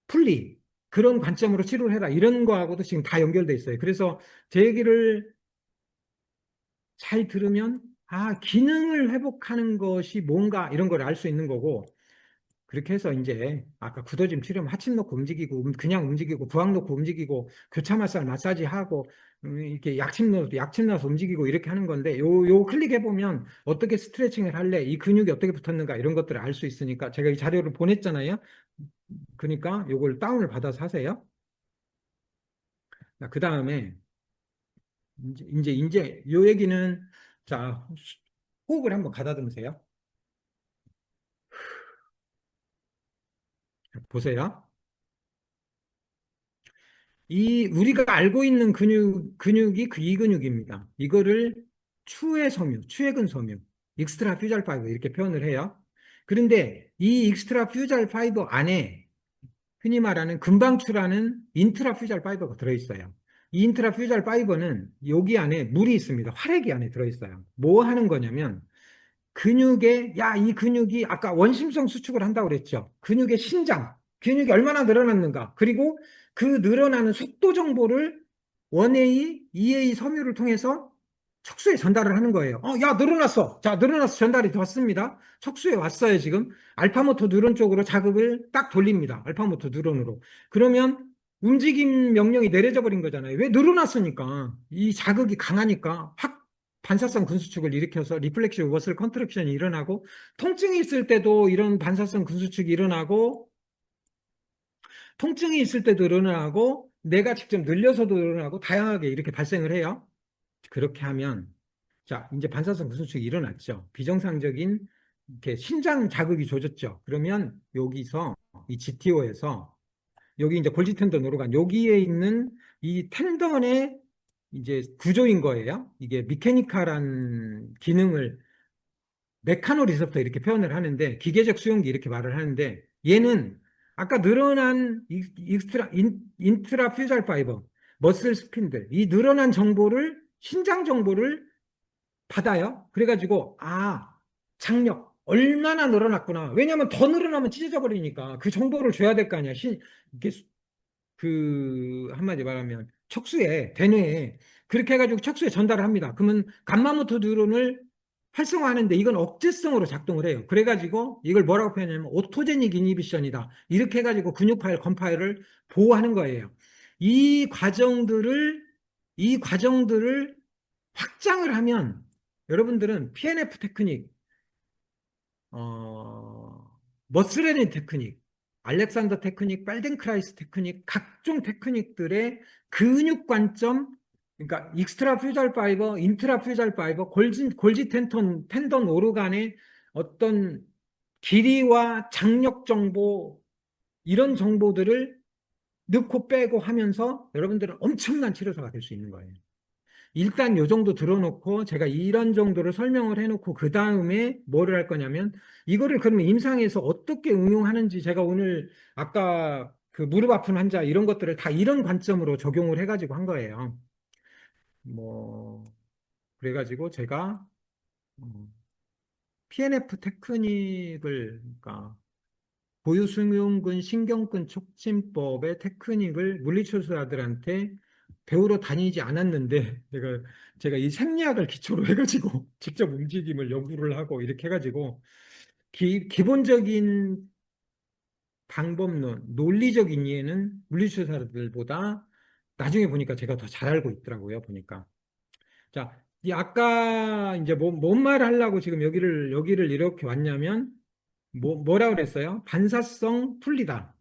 풀리 그런 관점으로 치료를 해라 이런 거하고도 지금 다 연결돼 있어요. 그래서 제 얘기를 잘 들으면 기능을 회복하는 것이 뭔가 이런 걸 알 수 있는 거고 그렇게 해서 이제 아까 굳어짐 치료면 하침 놓고 움직이고 그냥 움직이고 부항 놓고 움직이고 교차 마사지 하고 이렇게 약침 넣어서 움직이고 이렇게 하는 건데 요 클릭해 보면 어떻게 스트레칭을 할래 이 근육이 어떻게 붙었는가 이런 것들을 알 수 있으니까 제가 이 자료를 보냈잖아요. 그러니까 요걸 다운을 받아서 하세요. 그 다음에 이제 요 얘기는 자 호흡을 한번 가다듬으세요. 보세요. 우리가 알고 있는 근육이 이 근육입니다. 이거를 추의 섬유, 추액은 섬유, 익스트라 퓨잘 파이버 이렇게 표현을 해요. 그런데 이 익스트라 퓨잘 파이버 안에 흔히 말하는 금방추라는 인트라 퓨잘 파이버가 들어있어요. 이 인트라 퓨잘 파이버는 여기 안에 물이 있습니다. 활액이 안에 들어있어요. 뭐 하는 거냐면 이 근육이 아까 원심성 수축을 한다고 그랬죠. 근육의 신장, 근육이 얼마나 늘어났는가. 그리고 그 늘어나는 속도 정보를 1A, 2A 섬유를 통해서 척수에 전달을 하는 거예요. 야, 늘어났어. 자, 늘어나서 전달이 왔습니다. 척수에 왔어요, 지금. 알파모터 뉴런 쪽으로 자극을 딱 돌립니다. 알파모터 뉴런으로. 그러면 움직임 명령이 내려져 버린 거잖아요. 왜 늘어났으니까. 이 자극이 강하니까 확 반사성 근수축을 일으켜서 리플렉시브 머슬 컨트랙션이 일어나고 통증이 있을 때도 이런 반사성 근수축이 일어나고 통증이 있을 때도 일어나고 내가 직접 늘려서도 일어나고 다양하게 이렇게 발생을 해요. 그렇게 하면 자 이제 반사성 근수축이 일어났죠. 비정상적인 이렇게 신장 자극이 조졌죠. 그러면 여기서 이 GTO에서 여기 이제 골지 텐던으로 간 여기에 있는 이 텐던의 이제 구조인 거예요. 이게 미케니컬한 기능을 메카노 리셉터 이렇게 표현을 하는데 기계적 수용기 이렇게 말을 하는데 얘는 아까 늘어난 인트라 퓨잘 파이버 머슬 스핀들 이 늘어난 정보를 신장 정보를 받아요. 그래가지고 장력 얼마나 늘어났구나. 왜냐하면 더 늘어나면 찢어져 버리니까 그 정보를 줘야 될 거 아니야. 이게 한마디 말하면 척수에 대뇌에 그렇게 해가지고 척수에 전달을 합니다. 그러면 감마모토 뉴런을 활성화하는데 이건 억제성으로 작동을 해요. 그래가지고 이걸 뭐라고 표현하냐면 오토제닉 이니비션이다. 이렇게 해가지고 근육 파일, 건 파일을 보호하는 거예요. 이 과정들을 이 과정들을 확장을 하면 여러분들은 PNF 테크닉, 머스레닌 테크닉, 알렉산더 테크닉, 빨덴크라이스 테크닉, 각종 테크닉들의 근육 관점, 그러니까 익스트라 퓨잘 파이버, 인트라 퓨잘 파이버, 골지 텐던 오르간의 어떤 길이와 장력 정보, 이런 정보들을 넣고 빼고 하면서 여러분들은 엄청난 치료사가 될 수 있는 거예요. 일단 요 정도 들어놓고 제가 이런 정도를 설명을 해놓고 그 다음에 뭐를 할 거냐면 이거를 그러면 임상에서 어떻게 응용하는지 제가 오늘 아까 그 무릎 아픈 환자 이런 것들을 다 이런 관점으로 적용을 해가지고 한 거예요. 뭐 그래가지고 제가 PNF 테크닉을 그러니까 보유승용근 신경근 촉진법의 테크닉을 물리치료사들한테 배우러 다니지 않았는데 제가 이 생리학을 기초로 해가지고 직접 움직임을 연구를 하고 이렇게 해가지고 기본적인 방법론, 논리적인 이해는 물리치료사들보다 나중에 보니까 제가 더 잘 알고 있더라고요. 보니까 자, 이 아까 이제 뭔 말을 하려고 지금 여기를 이렇게 왔냐면 뭐라 그랬어요? 반사성 풀리다.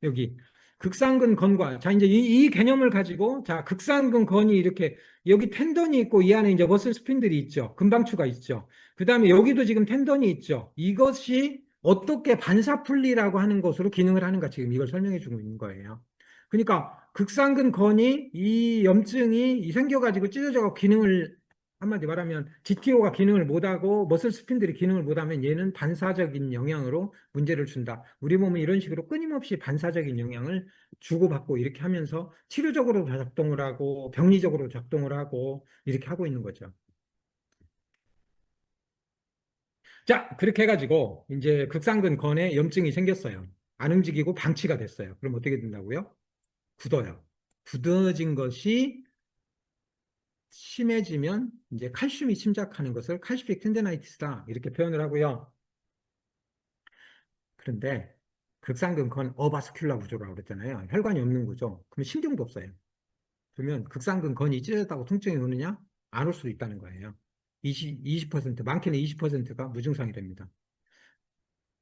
여기 극상근 건과 자 이제 이 개념을 가지고 자 극상근 건이 이렇게 여기 텐던이 있고 이 안에 이제 머슬 스핀들이 있죠. 금방추가 있죠. 그 다음에 여기도 지금 텐던이 있죠. 이것이 어떻게 반사풀리라고 하는 것으로 기능을 하는가 지금 이걸 설명해 주고 있는 거예요. 그러니까 극상근 건이 이 염증이 생겨가지고 찢어져서 기능을 한마디 말하면 GTO가 기능을 못하고 머슬 스핀들이 기능을 못하면 얘는 반사적인 영향으로 문제를 준다. 우리 몸은 이런 식으로 끊임없이 반사적인 영향을 주고받고 이렇게 하면서 치료적으로 작동을 하고 병리적으로 작동을 하고 이렇게 하고 있는 거죠. 자, 그렇게 해가지고 이제 극상근 건에 염증이 생겼어요. 안 움직이고 방치가 됐어요. 그럼 어떻게 된다고요? 굳어요. 굳어진 것이 심해지면 이제 칼슘이 침착하는 것을 칼슘릭 텐데나이티스다 이렇게 표현을 하고요. 그런데 극상근건 어바스큘라 구조라고 그랬잖아요. 혈관이 없는 구조. 그러면 신경도 없어요. 그러면 극상근건이 찢어졌다고 통증이 오느냐? 안 올 수도 있다는 거예요. 20% 많게는 20%가 무증상이 됩니다.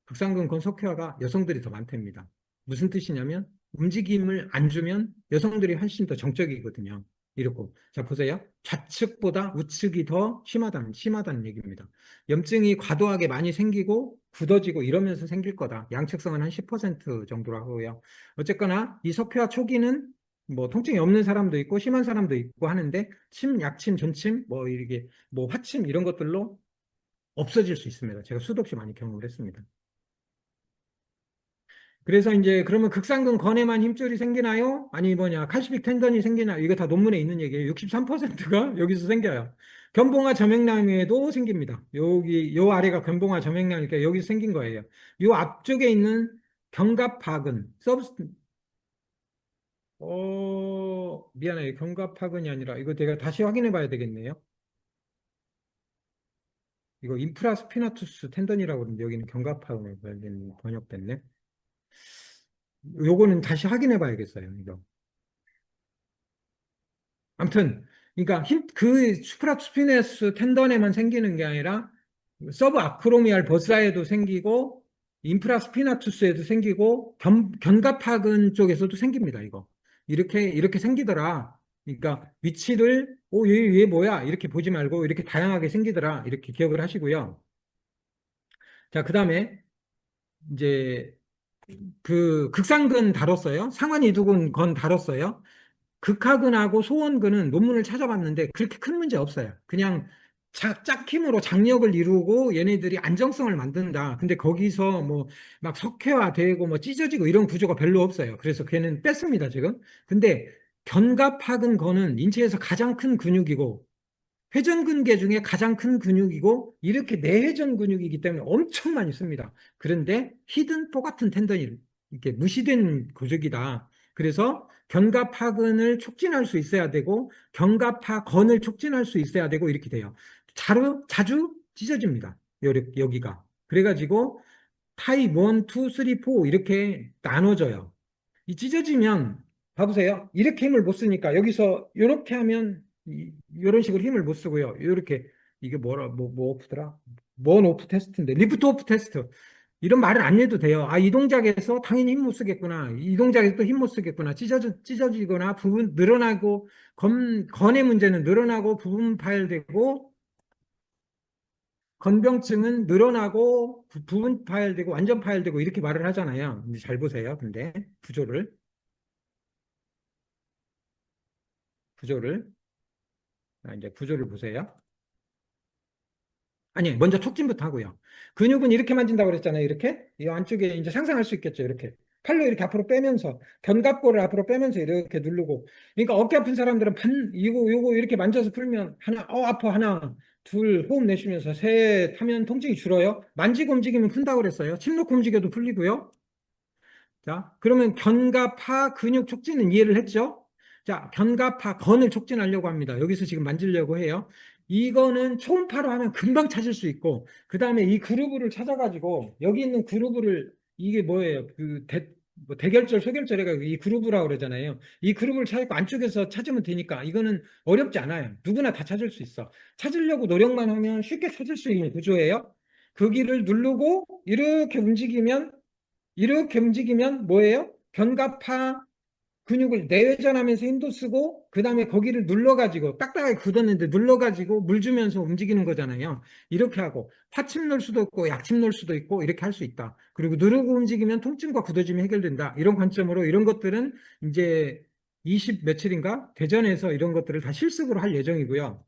극상근건 석회화가 여성들이 더 많답니다. 무슨 뜻이냐면 움직임을 안 주면 여성들이 훨씬 더 정적이거든요. 이렇고 자 보세요. 좌측보다 우측이 더 심하다는 얘기입니다. 염증이 과도하게 많이 생기고 굳어지고 이러면서 생길 거다. 양측성은 한 10% 정도로 하고요. 어쨌거나 이 석회화 초기는 뭐 통증이 없는 사람도 있고 심한 사람도 있고 하는데 침, 약침, 전침, 뭐 이게 뭐 화침 이런 것들로 없어질 수 있습니다. 제가 수도 없이 많이 경험을 했습니다. 그래서 이제 그러면 극상근 건에만 힘줄이 생기나요? 아니 뭐냐 칼시픽 텐던이 생기나요? 이거 다 논문에 있는 얘기예요. 63%가 여기서 생겨요. 견봉화 점액낭에도 생깁니다. 여기 요 아래가 견봉화 점액낭이니까 여기서 생긴 거예요. 요 앞쪽에 있는 견갑하근 미안해요. 견갑하근이 아니라 이거 내가 다시 확인해 봐야 되겠네요. 이거 인프라스피나투스 텐던이라고 그러는데 여기는 견갑하근으로 번역됐네. 요거는 다시 확인해 봐야겠어요. 이거. 아무튼 그러니까 그 수프라투스피네스 텐던에만 생기는 게 아니라 서브 아크로미알 버사에도 생기고 인프라스피나투스에도 생기고 견갑하근 쪽에서도 생깁니다. 이거 이렇게 생기더라. 그러니까 위치를 얘 뭐야 이렇게 보지 말고 이렇게 다양하게 생기더라 이렇게 기억을 하시고요. 자, 그다음에 이제 그 극상근 다뤘어요. 상완이두근 건 다뤘어요. 극하근하고 소원근은 논문을 찾아봤는데 그렇게 큰 문제 없어요. 그냥 짝힘으로 장력을 이루고 얘네들이 안정성을 만든다. 근데 거기서 뭐 막 석회화되고 뭐 찢어지고 이런 구조가 별로 없어요. 그래서 걔는 뺐습니다, 지금. 근데 견갑하근 거는 인체에서 가장 큰 근육이고 회전근개 중에 가장 큰 근육이고 이렇게 내회전 근육이기 때문에 엄청 많이 씁니다. 그런데 히든 또 같은 텐던이 이렇게 무시된 구조이다. 그래서 견갑하근을 촉진할 수 있어야 되고 견갑하건을 촉진할 수 있어야 되고 이렇게 돼요. 자주 찢어집니다. 여기가. 그래가지고 타입 1, 2, 3, 4 이렇게 나눠져요. 이 찢어지면 봐보세요. 이렇게 힘을 못 쓰니까 여기서 이렇게 하면 이런 식으로 힘을 못 쓰고요. 이렇게 이게 뭐 오프더라? 뭔 오프 테스트인데 리프트 오프 테스트 이런 말을 안 해도 돼요. 아, 이 동작에서 당연히 힘 못 쓰겠구나. 이 동작에서 또 힘 못 쓰겠구나. 찢어지거나 부분 늘어나고 건의 문제는 늘어나고 부분 파열되고 건병증은 늘어나고 부분 파열되고 완전 파열되고 이렇게 말을 하잖아요. 근데 잘 보세요. 근데 구조를 이제 구조를 보세요. 아니, 먼저 촉진부터 하고요. 근육은 이렇게 만진다고 그랬잖아요. 이렇게. 이 안쪽에 이제 상상할 수 있겠죠. 이렇게. 팔로 이렇게 앞으로 빼면서, 견갑골을 앞으로 빼면서 이렇게 누르고. 그러니까 어깨 아픈 사람들은 요거 이렇게 만져서 풀면 하나, 아파. 하나, 둘, 호흡 내쉬면서 셋 하면 통증이 줄어요. 만지고 움직이면 푼다고 그랬어요. 침 놓고 움직여도 풀리고요. 자, 그러면 견갑하 근육 촉진은 이해를 했죠? 자, 견갑하 건을 촉진하려고 합니다. 여기서 지금 만지려고 해요. 이거는 초음파로 하면 금방 찾을 수 있고, 그 다음에 이 그루브를 찾아가지고, 여기 있는 그루브를, 이게 뭐예요? 뭐 대결절, 소결절 해가지고 이 그루브라고 그러잖아요. 이 그루브를 찾고 안쪽에서 찾으면 되니까, 이거는 어렵지 않아요. 누구나 다 찾을 수 있어. 찾으려고 노력만 하면 쉽게 찾을 수 있는 구조예요. 그 길을 누르고, 이렇게 움직이면 뭐예요? 견갑하 근육을 내외전하면서 힘도 쓰고 그 다음에 거기를 눌러가지고 딱딱하게 굳었는데 눌러가지고 물 주면서 움직이는 거잖아요. 이렇게 하고 파침 넣을 수도 있고 약침 넣을 수도 있고 이렇게 할 수 있다. 그리고 누르고 움직이면 통증과 굳어짐이 해결된다. 이런 관점으로 이런 것들은 이제 20 며칠인가 대전에서 이런 것들을 다 실습으로 할 예정이고요.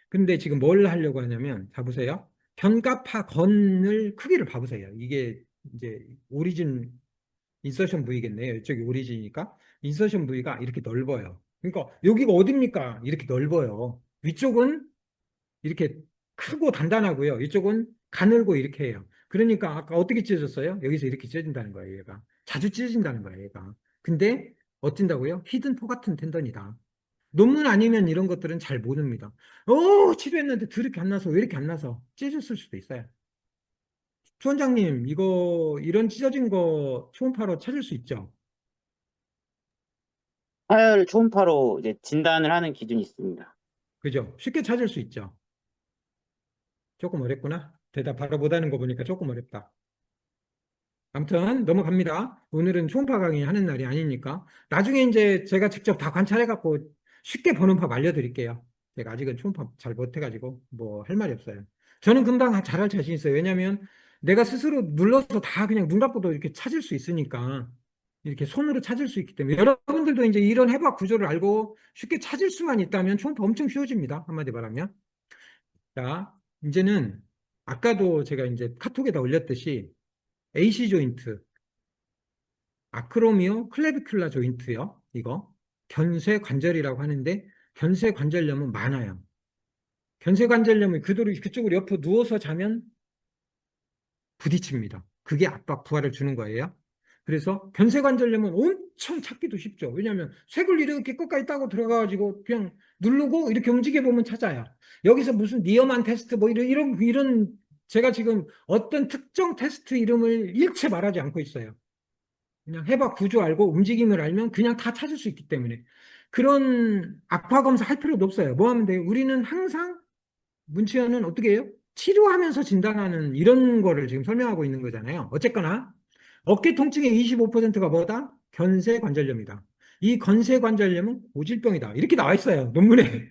근데 지금 뭘 하려고 하냐면, 자 보세요. 견갑하 건을 크기를 봐보세요. 이게 이제 오리진 인서션 부위겠네요. 이쪽이 오리진이니까. 인서션 부위가 이렇게 넓어요. 그러니까 여기가 어딥니까? 이렇게 넓어요. 위쪽은 이렇게 크고 단단하고요. 이쪽은 가늘고 이렇게 해요. 그러니까 아까 어떻게 찢어졌어요? 여기서 이렇게 찢어진다는 거예요, 얘가. 자주 찢어진다는 거예요, 얘가. 근데 어쩐다고요? 히든포 같은 텐던이다. 논문 아니면 이런 것들은 잘 모릅니다. 치료했는데 드럽게 안 나서 왜 이렇게 안 나서 찢어졌을 수도 있어요. 추원장님, 이런 찢어진 거 초음파로 찾을 수 있죠? 파열 초음파로 이제 진단을 하는 기준이 있습니다. 그죠? 쉽게 찾을 수 있죠? 조금 어렵구나. 대답 바로 못하는 거 보니까 조금 어렵다. 아무튼 넘어갑니다. 오늘은 초음파 강의 하는 날이 아니니까. 나중에 이제 제가 직접 다 관찰해갖고 쉽게 보는 법 알려드릴게요. 제가 아직은 초음파 잘 못해가지고 뭐 할 말이 없어요. 저는 금방 잘할 자신 있어요. 왜냐면 내가 스스로 눌러서 다 그냥 눈 감고도 이렇게 찾을 수 있으니까. 이렇게 손으로 찾을 수 있기 때문에 여러분들도 이제 이런 해부학 구조를 알고 쉽게 찾을 수만 있다면 초음파 엄청 쉬워집니다. 한마디 말하면. 자, 이제는 아까도 제가 이제 카톡에다 올렸듯이 AC 조인트, 아크로미오 클레비큘라 조인트요. 이거 견쇄 관절이라고 하는데 견쇄 관절염은 많아요. 견쇄 관절염은 그쪽으로 옆으로 누워서 자면 부딪힙니다. 그게 압박 부하를 주는 거예요. 그래서 견쇄관절염은 엄청 찾기도 쉽죠. 왜냐하면 쇠굴 이렇게 끝까지 따고 들어가가지고 그냥 누르고 이렇게 움직여 보면 찾아요. 여기서 무슨 니어만 테스트 뭐 이런 제가 지금 어떤 특정 테스트 이름을 일체 말하지 않고 있어요. 그냥 해봐 구조 알고 움직임을 알면 그냥 다 찾을 수 있기 때문에 그런 악화 검사 할 필요도 없어요. 뭐 하면 돼요? 우리는 항상 문치현은 어떻게 해요? 치료하면서 진단하는 이런 거를 지금 설명하고 있는 거잖아요. 어쨌거나 어깨 통증의 25%가 뭐다? 견쇄관절염이다. 이 견쇄관절염은 고질병이다. 이렇게 나와 있어요. 논문에.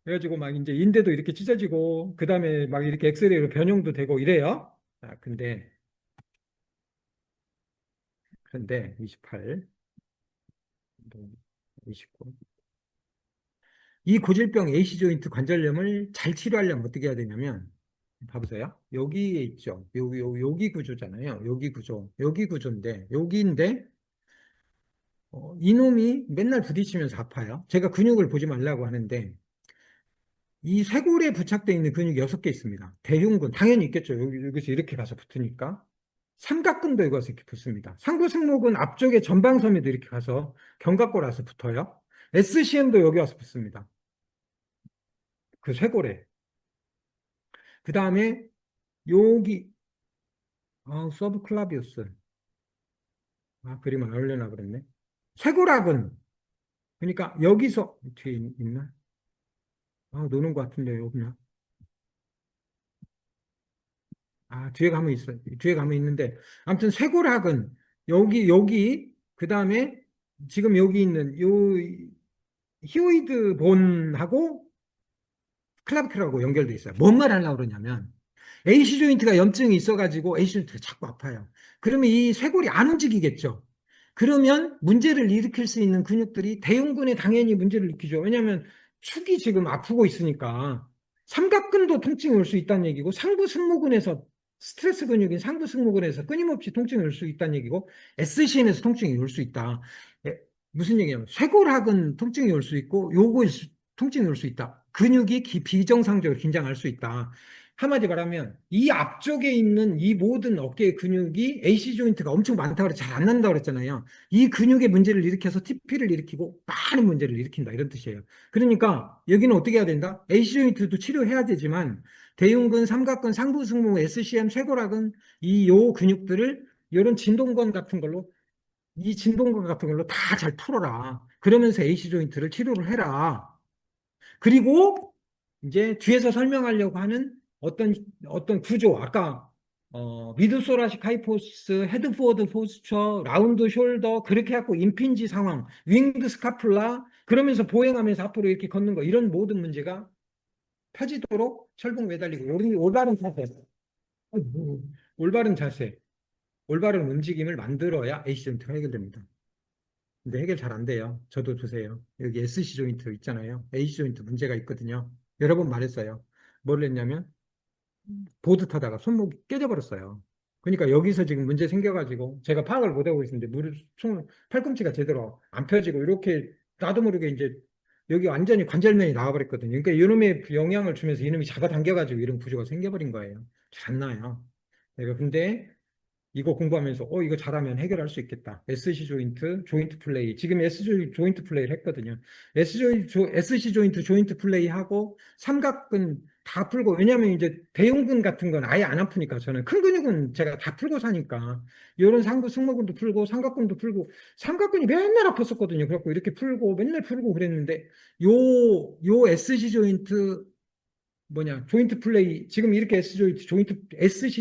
그래가지고 막 이제 인대도 이렇게 찢어지고 그다음에 막 이렇게 엑스레이로 변형도 되고 이래요. 자, 그런데 28, 29. 이 고질병 AC 조인트 관절염을 잘 치료하려면 어떻게 해야 되냐면 봐보세요. 여기에 있죠. 여기 구조잖아요. 여기 구조인데 여기인데 이놈이 맨날 부딪히면서 아파요. 제가 근육을 보지 말라고 하는데 이 쇄골에 부착되어 있는 근육이 6개 있습니다. 대흉근 당연히 있겠죠. 여기서 이렇게 가서 붙으니까 삼각근도 이것을 이렇게 붙습니다. 상부 승모근 앞쪽에 전방섬에도 이렇게 가서 견갑골 와서 붙어요. SCM도 여기 와서 붙습니다. 그 쇄골에. 그 다음에 여기 서브클라비우스. 그림 안 올려놔 그랬네. 쇄골학은 그러니까 여기서 뒤에 있나? 노는 것 같은데 없나? 뒤에 가면 있어. 뒤에 가면 있는데 아무튼 쇄골학은 여기 그 다음에 지금 여기 있는 요 히오이드 본하고 클라비클하고 연결돼 있어요. 뭔 말 하려고 그러냐면 AC 조인트가 염증이 있어가지고 AC 조인트가 자꾸 아파요. 그러면 이 쇄골이 안 움직이겠죠. 그러면 문제를 일으킬 수 있는 근육들이 대흉근에 당연히 문제를 일으키죠. 왜냐하면 축이 지금 아프고 있으니까 삼각근도 통증이 올 수 있다는 얘기고 상부 승모근에서 스트레스 근육인 상부 승모근에서 끊임없이 통증이 올 수 있다는 얘기고 SCN에서 통증이 올 수 있다. 예, 무슨 얘기냐면 쇄골학은 통증이 올 수 있고 요거 통증이 올 수 있다. 근육이 비정상적으로 긴장할 수 있다. 한마디 말하면 이 앞쪽에 있는 이 모든 어깨의 근육이 AC 조인트가 엄청 많다고 그래서 잘 안 난다고 그랬잖아요. 이 근육의 문제를 일으켜서 TP를 일으키고 많은 문제를 일으킨다 이런 뜻이에요. 그러니까 여기는 어떻게 해야 된다? AC 조인트도 치료해야 되지만 대흉근, 삼각근, 상부승모, SCM, 쇄골학은 이 요 근육들을 이런 진동건 같은 걸로 이 진동건 같은 걸로 다 잘 풀어라. 그러면서 AC 조인트를 치료를 해라. 그리고 이제 뒤에서 설명하려고 하는 어떤 구조, 아까 미드소라식 하이포스, 헤드포워드 포스처, 라운드 숄더 그렇게 해갖고 임핀지 상황, 윙드 스카플라 그러면서 보행하면서 앞으로 이렇게 걷는 거 이런 모든 문제가 펴지도록 철봉 매달리고 올바른 자세, 올바른 자세, 올바른 움직임을 만들어야 AC 조인트가 해결됩니다. 근데 해결 잘 안 돼요. 저도 보세요. 여기 SC 조인트 있잖아요. AC 조인트 문제가 있거든요. 여러 번 말했어요. 뭘 했냐면 보드 타다가 손목이 깨져버렸어요. 그러니까 여기서 지금 문제 생겨가지고 제가 파악을 못하고 있는데 팔꿈치가 제대로 안 펴지고 이렇게 나도 모르게 이제 여기 완전히 관절면이 나와버렸거든요. 그러니까 이놈의 영향을 주면서 이놈이 잡아당겨가지고 이런 구조가 생겨버린 거예요. 잘 안 나요. 내가 근데 이거 공부하면서 이거 잘하면 해결할 수 있겠다. SC 조인트, 조인트 플레이. 지금 SC 조인트 플레이를 했거든요. SC 조인트, 조인트 플레이 하고 삼각근 다 풀고 왜냐하면 이제 대흉근 같은 건 아예 안 아프니까 저는 큰 근육은 제가 다 풀고 사니까 이런 상부 승모근도 풀고 삼각근도 풀고 삼각근이 맨날 아팠었거든요. 그래갖고 이렇게 풀고 맨날 풀고 그랬는데 요 SC 조인트 조인트 플레이, 지금 이렇게 SC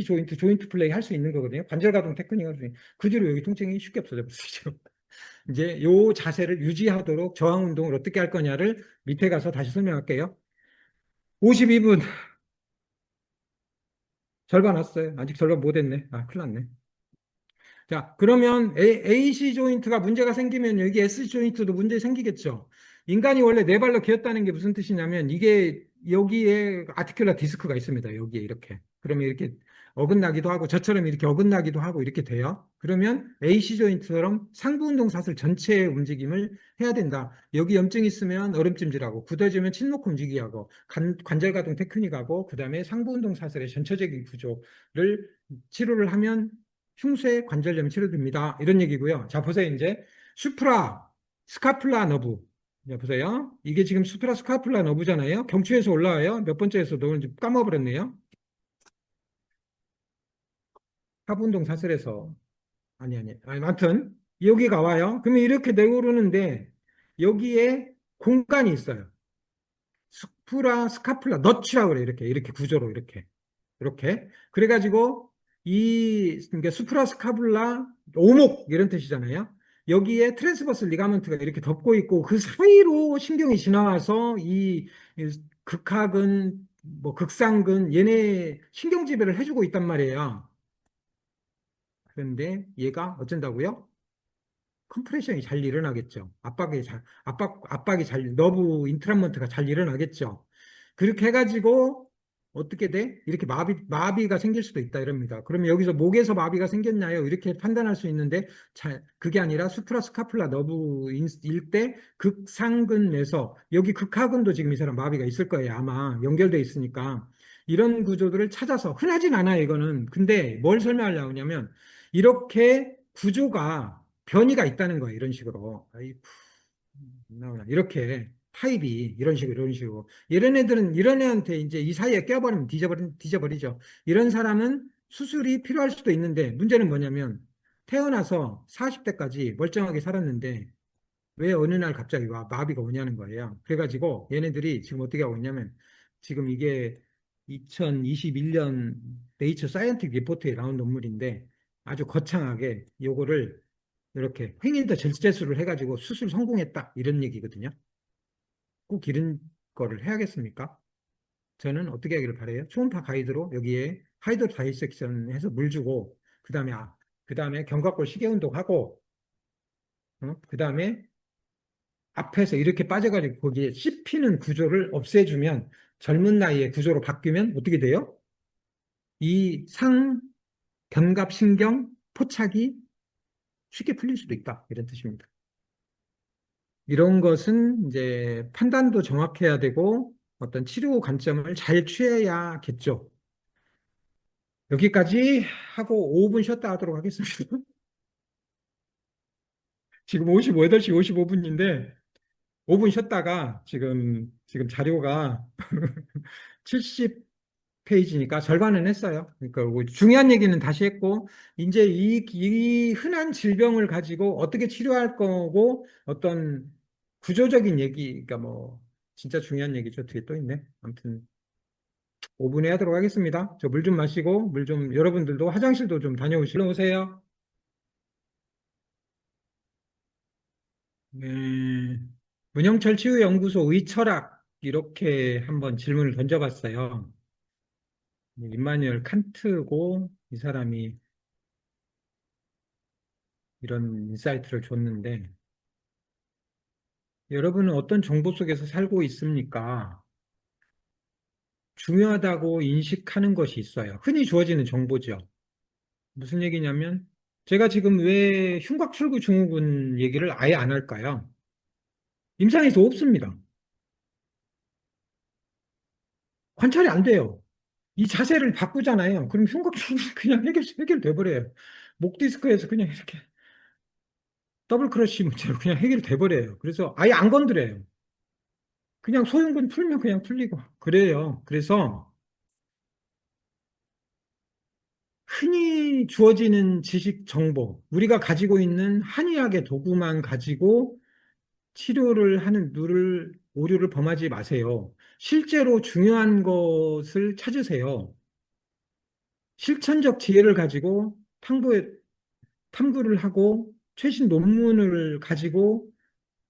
조인트, 조인트 플레이 할 수 있는 거거든요. 관절 가동 테크닉 할 수 있는. 그 뒤로 여기 통증이 쉽게 없어져 버리죠. 이제 요 자세를 유지하도록 저항 운동을 어떻게 할 거냐를 밑에 가서 다시 설명할게요. 52분. 절반 왔어요. 아직 절반 못 했네. 큰일 났네. 자, 그러면 AC 조인트가 문제가 생기면 여기 SC 조인트도 문제 생기겠죠. 인간이 원래 네 발로 기었다는 게 무슨 뜻이냐면 이게 여기에 아티큘라 디스크가 있습니다. 여기에 이렇게. 그러면 이렇게 어긋나기도 하고 저처럼 이렇게 어긋나기도 하고 이렇게 돼요. 그러면 AC 조인트처럼 상부 운동 사슬 전체의 움직임을 해야 된다. 여기 염증이 있으면 얼음찜질하고 굳어지면 침묵 움직이기 하고 관절 가동 테크닉하고 그다음에 상부 운동 사슬의 전체적인 구조를 치료를 하면 흉쇄 관절염이 치료됩니다. 이런 얘기고요. 자, 보세요. 이제 수프라 스카플라 너브. 자, 보세요. 이게 지금 수프라 스카플라 너브잖아요. 경추에서 올라와요. 몇 번째에서 너무 까먹어버렸네요. 하부운동 사슬에서 아니, 아무튼 여기가 와요. 그러면 이렇게 내오르는데 여기에 공간이 있어요. 수프라 스카플라 너치라고 그래. 이렇게 구조로 이렇게 그래가지고 그러니까 수프라스카블라 오목 이런 뜻이잖아요. 여기에 트랜스버스 리가먼트가 이렇게 덮고 있고 그 사이로 신경이 지나와서 이 극하근 극상근 얘네 신경 지배를 해주고 있단 말이에요. 그런데 얘가 어쩐다고요? 컴프레션이 잘 일어나겠죠. 압박이 잘, 너브 인트란먼트가 잘 일어나겠죠. 그렇게 해가지고 어떻게 돼? 이렇게 마비가 생길 수도 있다 이럽니다. 그러면 여기서 목에서 마비가 생겼나요? 이렇게 판단할 수 있는데 그게 아니라 수프라스카플라 너브일 때 극상근에서 여기 극하근도 지금 이 사람 마비가 있을 거예요. 아마 연결돼 있으니까 이런 구조들을 찾아서 흔하진 않아요, 이거는. 근데 뭘 설명하려고 하냐면 이렇게 구조가 변이가 있다는 거예요, 이런 식으로. 아이, 나오나. 이렇게 타입이 이런 식으로. 이런 애들은 이런 애한테 이제 이 사이에 껴버리면 뒤져버리죠. 이런 사람은 수술이 필요할 수도 있는데 문제는 뭐냐면 태어나서 40대까지 멀쩡하게 살았는데 왜 어느 날 갑자기 마비가 오냐는 거예요. 그래가지고 얘네들이 지금 어떻게 하고 있냐면 지금 이게 2021년 네이처 사이언티픽 리포트에 나온 논문인데 아주 거창하게 요거를 이렇게 횡일더 절제술을 해가지고 수술 성공했다 이런 얘기거든요. 꼭 이런 거를 해야겠습니까? 저는 어떻게 하기를 바래요? 초음파 가이드로 여기에 하이드 다이섹션 해서 물 주고 그다음에 견갑골 시계 운동하고 그다음에 앞에서 이렇게 빠져가지고 거기에 씹히는 구조를 없애주면 젊은 나이에 구조로 바뀌면 어떻게 돼요? 이 견갑신경 포착이 쉽게 풀릴 수도 있다 이런 뜻입니다. 이런 것은 이제 판단도 정확해야 되고 어떤 치료 관점을 잘 취해야겠죠. 여기까지 하고 5분 쉬었다 하도록 하겠습니다. 지금 8시 55분인데 5분 쉬었다가 지금 자료가 70페이지니까 절반은 했어요. 그러니까 뭐 중요한 얘기는 다시 했고 이제 이 흔한 질병을 가지고 어떻게 치료할 거고 어떤 구조적인 얘기, 그러니까 뭐 진짜 중요한 얘기죠. 뒤에 또 있네. 아무튼 5분에 하도록 하겠습니다. 저 물 좀 마시고 물 좀 여러분들도 화장실도 좀 다녀오시러 오세요. 네. 문영철 치유연구소 의철학 이렇게 한번 질문을 던져봤어요. 임마누엘 칸트고 이 사람이 이런 인사이트를 줬는데 여러분은 어떤 정보 속에서 살고 있습니까? 중요하다고 인식하는 것이 있어요. 흔히 주어지는 정보죠. 무슨 얘기냐면 제가 지금 왜 흉곽출구 증후군 얘기를 아예 안 할까요? 임상에서 없습니다. 관찰이 안 돼요. 이 자세를 바꾸잖아요. 그럼 흉곽출구 그냥 해결돼 버려요. 목 디스크에서 그냥 이렇게 더블 크러쉬 문제로 그냥 해결돼 버려요. 그래서 아예 안 건드려요. 그냥 소형근 풀면 그냥 풀리고 그래요. 그래서 흔히 주어지는 지식 정보, 우리가 가지고 있는 한의학의 도구만 가지고 치료를 하는 오류를 범하지 마세요. 실제로 중요한 것을 찾으세요. 실천적 지혜를 가지고 탐구를 하고 최신 논문을 가지고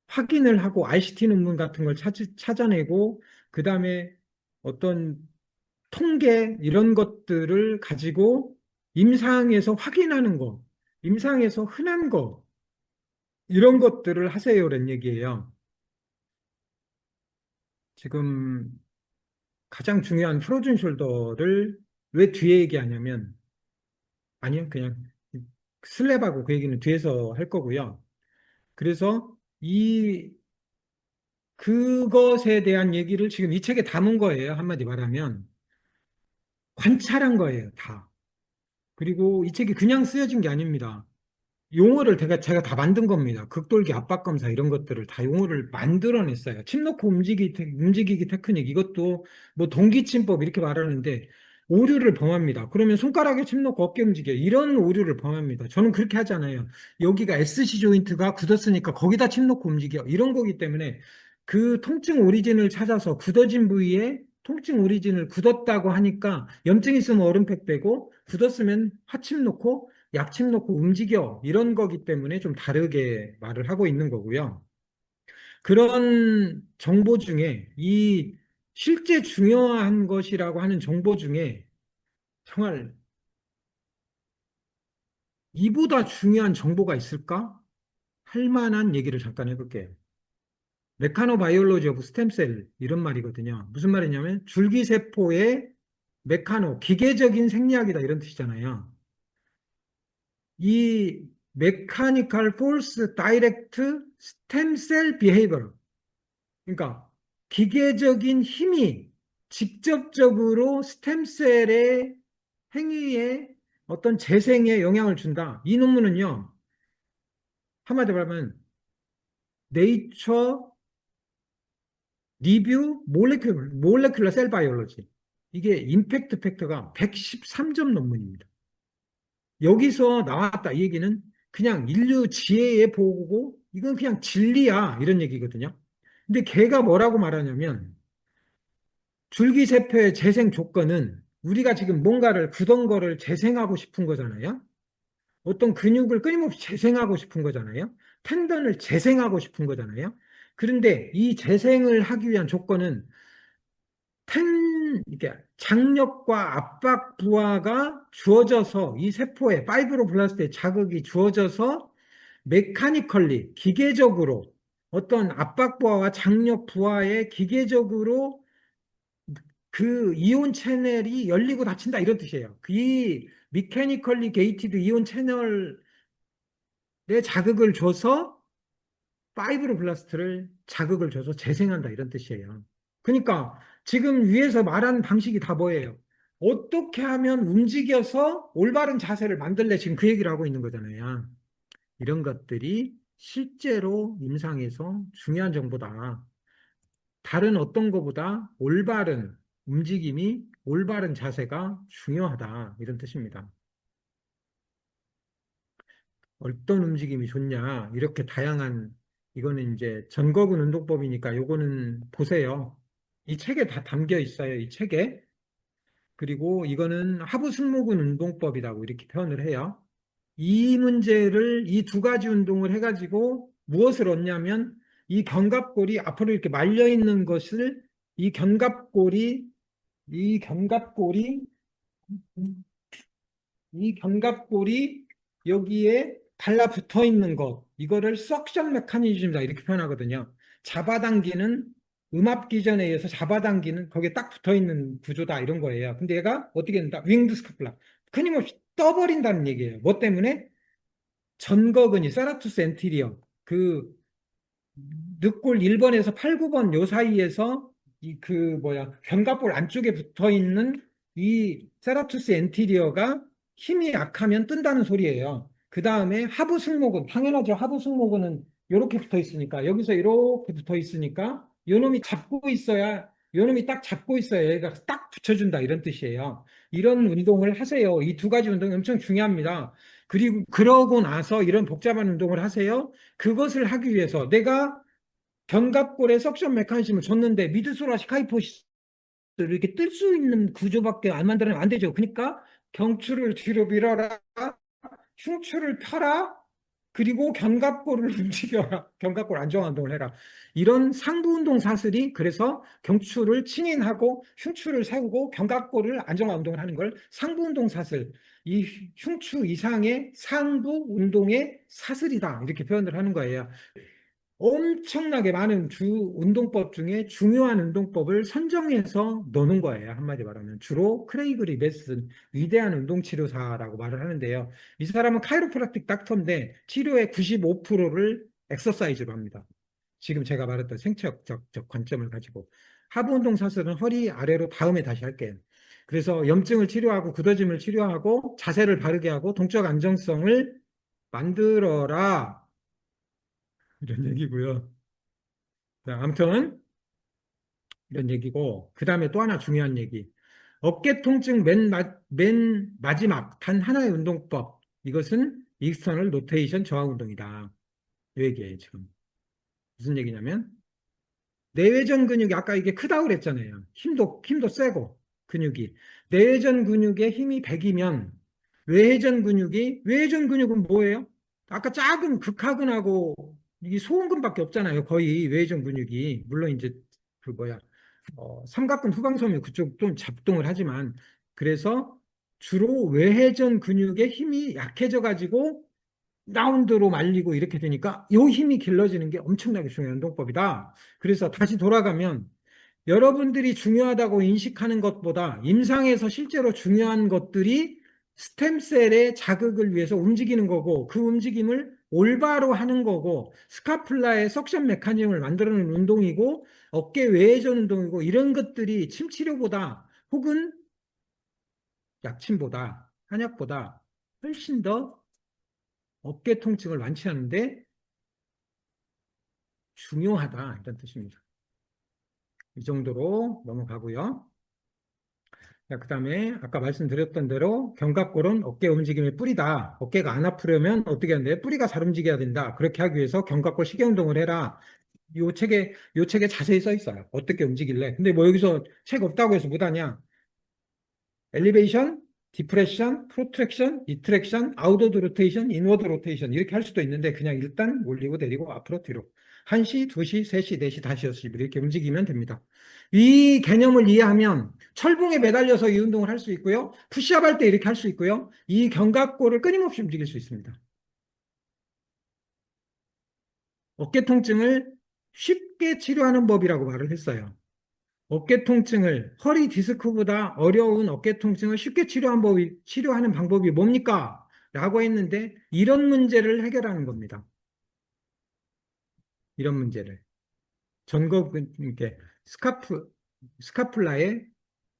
확인을 하고 RCT 논문 같은 걸 찾아내고 그다음에 어떤 통계 이런 것들을 가지고 임상에서 확인하는 거, 임상에서 흔한 거 이런 것들을 하세요라는 얘기예요. 지금 가장 중요한 프로즌 숄더를 왜 뒤에 얘기하냐면 아니요 그냥 슬랩하고 그 얘기는 뒤에서 할 거고요. 그래서 이 그것에 대한 얘기를 지금 이 책에 담은 거예요. 한마디 말하면 관찰한 거예요. 다. 그리고 이 책이 그냥 쓰여진 게 아닙니다. 용어를 제가 다 만든 겁니다. 극돌기 압박 검사 이런 것들을 다 용어를 만들어냈어요. 침 놓고 움직이기 테크닉 이것도 뭐 동기침법 이렇게 말하는데 오류를 범합니다. 그러면 손가락에 침 놓고 어깨 움직여 이런 오류를 범합니다. 저는 그렇게 하잖아요. 여기가 SC 조인트가 굳었으니까 거기다 침 놓고 움직여 이런 거기 때문에 그 통증 오리진을 찾아서 굳어진 부위에 통증 오리진을 굳었다고 하니까 염증 있으면 얼음팩 빼고 굳었으면 화침 놓고 약침 놓고 움직여 이런 거기 때문에 좀 다르게 말을 하고 있는 거고요. 그런 정보 중에 이 실제 중요한 것이라고 하는 정보 중에 정말 이보다 중요한 정보가 있을까? 할 만한 얘기를 잠깐 해볼게요. 메카노바이올로지 오브 스템셀 이런 말이거든요. 무슨 말이냐면 줄기세포의 기계적인 생리학이다 이런 뜻이잖아요. 이 메카니컬 폴스 다이렉트 스템셀 비헤이버 그러니까 기계적인 힘이 직접적으로 스템셀의 행위에 어떤 재생에 영향을 준다. 이 논문은요, 한마디로 말하면 네이처 리뷰 몰레큘러 셀 바이올로지. 이게 임팩트 팩터가 113점 논문입니다. 여기서 나왔다. 이 얘기는 그냥 인류 지혜의 보고고 이건 그냥 진리야. 이런 얘기거든요. 근데 걔가 뭐라고 말하냐면 줄기세포의 재생 조건은 우리가 지금 뭔가를 굳은 거를 재생하고 싶은 거잖아요. 어떤 근육을 끊임없이 재생하고 싶은 거잖아요. 텐던을 재생하고 싶은 거잖아요. 그런데 이 재생을 하기 위한 조건은 이게 장력과 압박 부하가 주어져서 이 세포에 파이브로블라스트에 자극이 주어져서 메카니컬리 기계적으로 어떤 압박 부하와 장력 부하에 기계적으로 그 이온 채널이 열리고 닫힌다 이런 뜻이에요. 이 미케니컬리 게이티드 이온 채널에 자극을 줘서 파이브로블라스트를 자극을 줘서 재생한다 이런 뜻이에요. 그러니까 지금 위에서 말한 방식이 다 뭐예요? 어떻게 하면 움직여서 올바른 자세를 만들래 지금 그 얘기를 하고 있는 거잖아요. 이런 것들이 실제로 임상에서 중요한 정보다. 다른 어떤 것보다 올바른 움직임이 올바른 자세가 중요하다 이런 뜻입니다. 어떤 움직임이 좋냐 이렇게 다양한 이거는 이제 전거근 운동법이니까 요거는 보세요. 이 책에 다 담겨 있어요. 이 책에. 그리고 이거는 하부 승모근 운동법이라고 이렇게 표현을 해요. 이 문제를 이 두 가지 운동을 해가지고 무엇을 얻냐면 이 견갑골이 앞으로 이렇게 말려 있는 것을 이 견갑골이 이 견갑골이 이 견갑골이 여기에 달라붙어 있는 것, 이거를 석션 메커니즘이다 이렇게 표현하거든요. 잡아당기는 음압기전에 의해서 잡아당기는 거기에 딱 붙어 있는 구조다 이런 거예요. 근데 얘가 어떻게 된다? 윙드 스카플라. 끊임없이 떠버린다는 얘기예요. 뭐 때문에? 전거근이 세라투스 엔티리어 그 늑골 1번에서 8, 9번 요 사이에서 이 그 뭐야 견갑골 안쪽에 붙어 있는 이 세라투스 엔티리어가 힘이 약하면 뜬다는 소리예요. 그 다음에 하부 승모근 당연하죠. 하부 승모근은 이렇게 붙어 있으니까 여기서 이렇게 붙어 있으니까 요 놈이 잡고 있어야 요 놈이 딱 잡고 있어야 얘가 딱 붙여준다 이런 뜻이에요. 이런 운동을 하세요. 이 두 가지 운동이 엄청 중요합니다. 그리고 그러고 나서 이런 복잡한 운동을 하세요. 그것을 하기 위해서 내가 견갑골에 석션 메커니즘을 줬는데 미드소라식 하이포시스를 이렇게 뜰 수 있는 구조밖에 안 만들면 안 되죠. 그러니까 경추를 뒤로 밀어라, 흉추를 펴라, 그리고 견갑골을 움직여라. 견갑골 안정화 운동을 해라. 이런 상부 운동 사슬이 그래서 경추를 친인하고 흉추를 세우고 견갑골을 안정화 운동을 하는 걸 상부 운동 사슬, 이 흉추 이상의 상부 운동의 사슬이다. 이렇게 표현을 하는 거예요. 엄청나게 많은 운동법 중에 중요한 운동법을 선정해서 넣는 거예요. 한마디 말하면. 주로 크레이그 리베슨 위대한 운동치료사라고 말을 하는데요. 이 사람은 카이로프락틱 닥터인데 치료의 95%를 엑서사이즈로 합니다. 지금 제가 말했던 생체학적 관점을 가지고. 하부 운동 사슬은 허리 아래로 다음에 다시 할게요. 그래서 염증을 치료하고 굳어짐을 치료하고 자세를 바르게 하고 동적 안정성을 만들어라. 이런 얘기고요. 자, 아무튼 이런 얘기고 그 다음에 또 하나 중요한 얘기. 어깨 통증 맨 마지막 단 하나의 운동법. 이것은 익스터널 로테이션 저하 운동이다. 이 얘기예요, 지금. 무슨 얘기냐면 내외전 근육이 아까 이게 크다고 그랬잖아요. 힘도 세고 근육이. 내외전 근육의 힘이 100이면 외회전 근육은 뭐예요? 아까 작은 극하근하고 이게 소음근밖에 없잖아요. 거의 외회전 근육이. 물론 이제 그 뭐야 삼각근 후방섬유 그쪽 좀 작동을 하지만 그래서 주로 외회전 근육의 힘이 약해져 가지고 라운드로 말리고 이렇게 되니까 이 힘이 길러지는 게 엄청나게 중요한 운동법이다. 그래서 다시 돌아가면 여러분들이 중요하다고 인식하는 것보다 임상에서 실제로 중요한 것들이 스템셀의 자극을 위해서 움직이는 거고 그 움직임을 올바로 하는 거고 스카플라의 석션 메커니즘을 만들어내는 운동이고 어깨 외회전 운동이고 이런 것들이 침치료보다 혹은 약침보다 한약보다 훨씬 더 어깨 통증을 완치하는데 중요하다 이런 뜻입니다. 이 정도로 넘어가고요. 자, 그다음에 아까 말씀드렸던 대로 견갑골은 어깨 움직임의 뿌리다. 어깨가 안 아프려면 어떻게 하는데 뿌리가 잘 움직여야 된다. 그렇게 하기 위해서 견갑골 시계 운동을 해라. 요 책에 자세히 써 있어요. 어떻게 움직일래? 근데 뭐 여기서 책 없다고 해서 못하냐? 엘리베이션, 디프레션, 프로트랙션, 리트랙션, 아웃워드 로테이션, 인워드 로테이션 이렇게 할 수도 있는데 그냥 일단 올리고 내리고 앞으로 뒤로 1시, 2시, 3시, 4시, 5시, 6시 이렇게 움직이면 됩니다. 이 개념을 이해하면 철봉에 매달려서 이 운동을 할 수 있고요. 푸시업 할 때 이렇게 할 수 있고요. 이 견갑골을 끊임없이 움직일 수 있습니다. 어깨 통증을 쉽게 치료하는 법이라고 말을 했어요. 어깨 통증을 허리 디스크보다 어려운 어깨 통증을 쉽게 치료하는 방법이 뭡니까? 라고 했는데 이런 문제를 해결하는 겁니다. 이런 문제를. 이렇게 스카플라의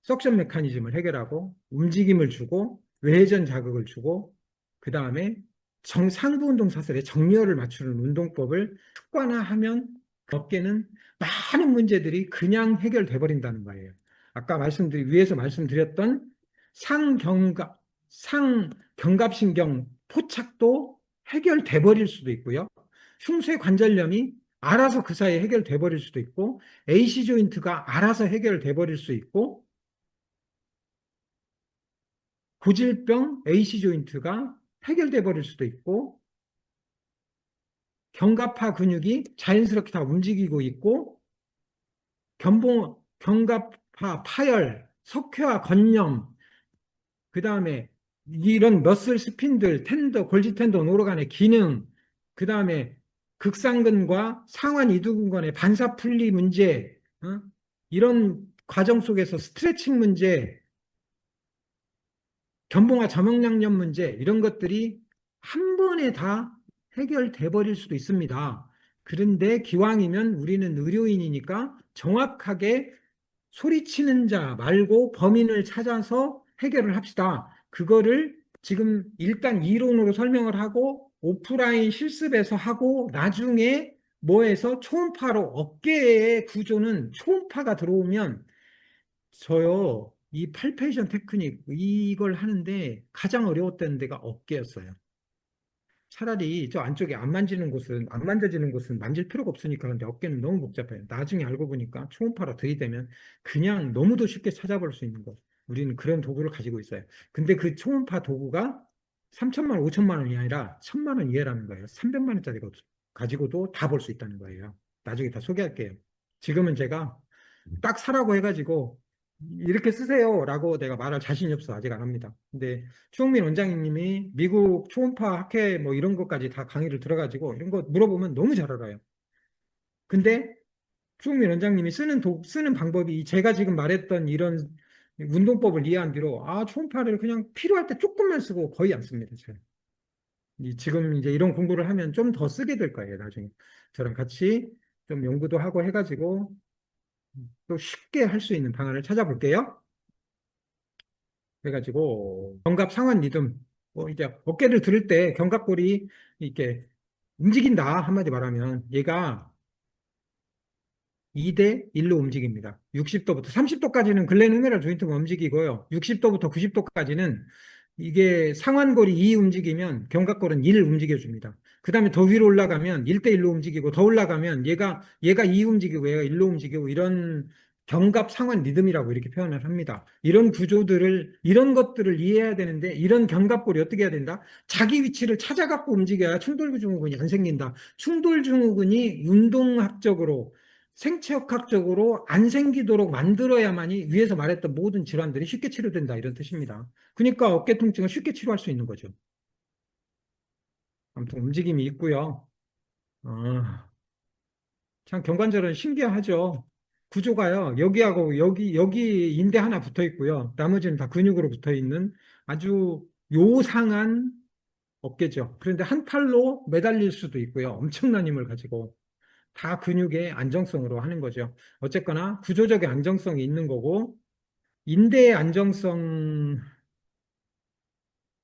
석션 메커니즘을 해결하고 움직임을 주고 외회전 자극을 주고 그 다음에 상부 운동 사슬의 정렬을 맞추는 운동법을 습관화하면 어깨는 많은 문제들이 그냥 해결돼 버린다는 거예요. 아까 위에서 말씀드렸던 상경갑 상경갑신경 포착도 해결돼 버릴 수도 있고요. 흉쇄 관절염이 알아서 그 사이에 해결돼 버릴 수도 있고 AC 조인트가 알아서 해결돼 버릴 수 있고 고질병 AC 조인트가 해결돼 버릴 수도 있고 견갑하 근육이 자연스럽게 다 움직이고 있고 견갑하 파열, 석회화 건염, 그 다음에 이런 머슬 스핀들, 골지 텐돈, 오르간의 기능, 그 다음에 극상근과 상완 이두근간의 반사 분리 문제, 어? 이런 과정 속에서 스트레칭 문제, 견봉화 저명량염 문제 이런 것들이 한 번에 다 해결돼 버릴 수도 있습니다. 그런데 기왕이면 우리는 의료인이니까 정확하게 소리치는 자 말고 범인을 찾아서 해결을 합시다. 그거를 지금 일단 이론으로 설명을 하고 오프라인 실습에서 하고 나중에 뭐해서 초음파로 어깨의 구조는 초음파가 들어오면 저요, 이 팔페이션 테크닉, 이걸 하는데 가장 어려웠던 데가 어깨였어요. 차라리 저 안쪽에 안 만져지는 곳은 만질 필요가 없으니까 근데 어깨는 너무 복잡해요. 나중에 알고 보니까 초음파로 들이대면 그냥 너무도 쉽게 찾아볼 수 있는 거. 우리는 그런 도구를 가지고 있어요. 근데 그 초음파 도구가 3천만 원, 5천만 원이 아니라 1천만 원 이하라는 거예요. 300만 원짜리 가지고도 다 볼 수 있다는 거예요. 나중에 다 소개할게요. 지금은 제가 딱 사라고 해가지고 이렇게 쓰세요라고 내가 말할 자신이 없어. 아직 안 합니다. 근데 추홍민 원장님이 미국 초음파 학회 뭐 이런 것까지 다 강의를 들어가지고 이런 거 물어보면 너무 잘 알아요. 근데 추홍민 원장님이 쓰는 방법이 제가 지금 말했던 이런 운동법을 이해한 뒤로 초음파를 그냥 필요할 때 조금만 쓰고 거의 안 씁니다. 제가. 지금 이제 이런 공부를 하면 좀 더 쓰게 될 거예요. 나중에 저랑 같이 좀 연구도 하고 해가지고 또 쉽게 할 수 있는 방안을 찾아볼게요. 그래가지고 견갑 상완 리듬, 이제 어깨를 들을 때 견갑골이 이렇게 움직인다 한마디 말하면 얘가 2대 1로 움직입니다. 60도부터 30도까지는 글렌후메랄 조인트가 움직이고요. 60도부터 90도까지는 이게 상완골이 2 움직이면 견갑골은 1 움직여줍니다. 그 다음에 더 위로 올라가면 1대1로 움직이고 더 올라가면 얘가 2 움직이고 얘가 1로 움직이고 이런 견갑 상완 리듬이라고 이렇게 표현을 합니다. 이런 것들을 이해해야 되는데 이런 견갑골이 어떻게 해야 된다? 자기 위치를 찾아갖고 움직여야 충돌증후군이 안 생긴다. 충돌증후군이 운동학적으로 생체역학적으로 안 생기도록 만들어야만이 위에서 말했던 모든 질환들이 쉽게 치료된다 이런 뜻입니다. 그러니까 어깨 통증을 쉽게 치료할 수 있는 거죠. 아무튼 움직임이 있고요. 어, 참 경관절은 신기하죠. 구조가요. 여기하고 여기 인대 하나 붙어 있고요. 나머지는 다 근육으로 붙어 있는 아주 요상한 어깨죠. 그런데 한 팔로 매달릴 수도 있고요. 엄청난 힘을 가지고 다 근육의 안정성으로 하는 거죠. 어쨌거나 구조적인 안정성이 있는 거고 인대의 안정성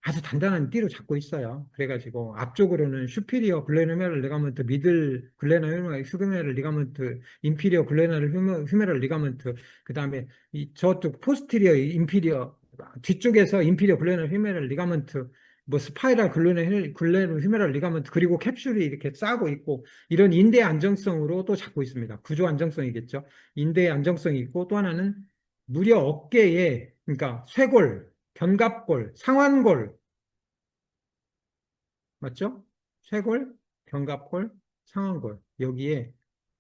아주 단단한 띠로 잡고 있어요. 그래가지고 앞쪽으로는 슈피리어 글레노메럴 리가먼트, 미들 글레노 휴메럴 리가먼트, 인피리어 글레노 휴메럴 리가먼트, 그 다음에 이 저쪽 포스티리어 인피리어 뒤쪽에서 인피리어 글레노 휴메럴 리가먼트, 뭐 스파이럴 글레노 휴메럴 리가먼트, 그리고 캡슐이 이렇게 싸고 있고 이런 인대 안정성으로 또 잡고 있습니다. 구조 안정성이겠죠. 인대의 안정성이 있고 또 하나는 무려 어깨에 그러니까 쇄골 견갑골, 상완골, 맞죠? 쇄골, 견갑골, 상완골. 여기에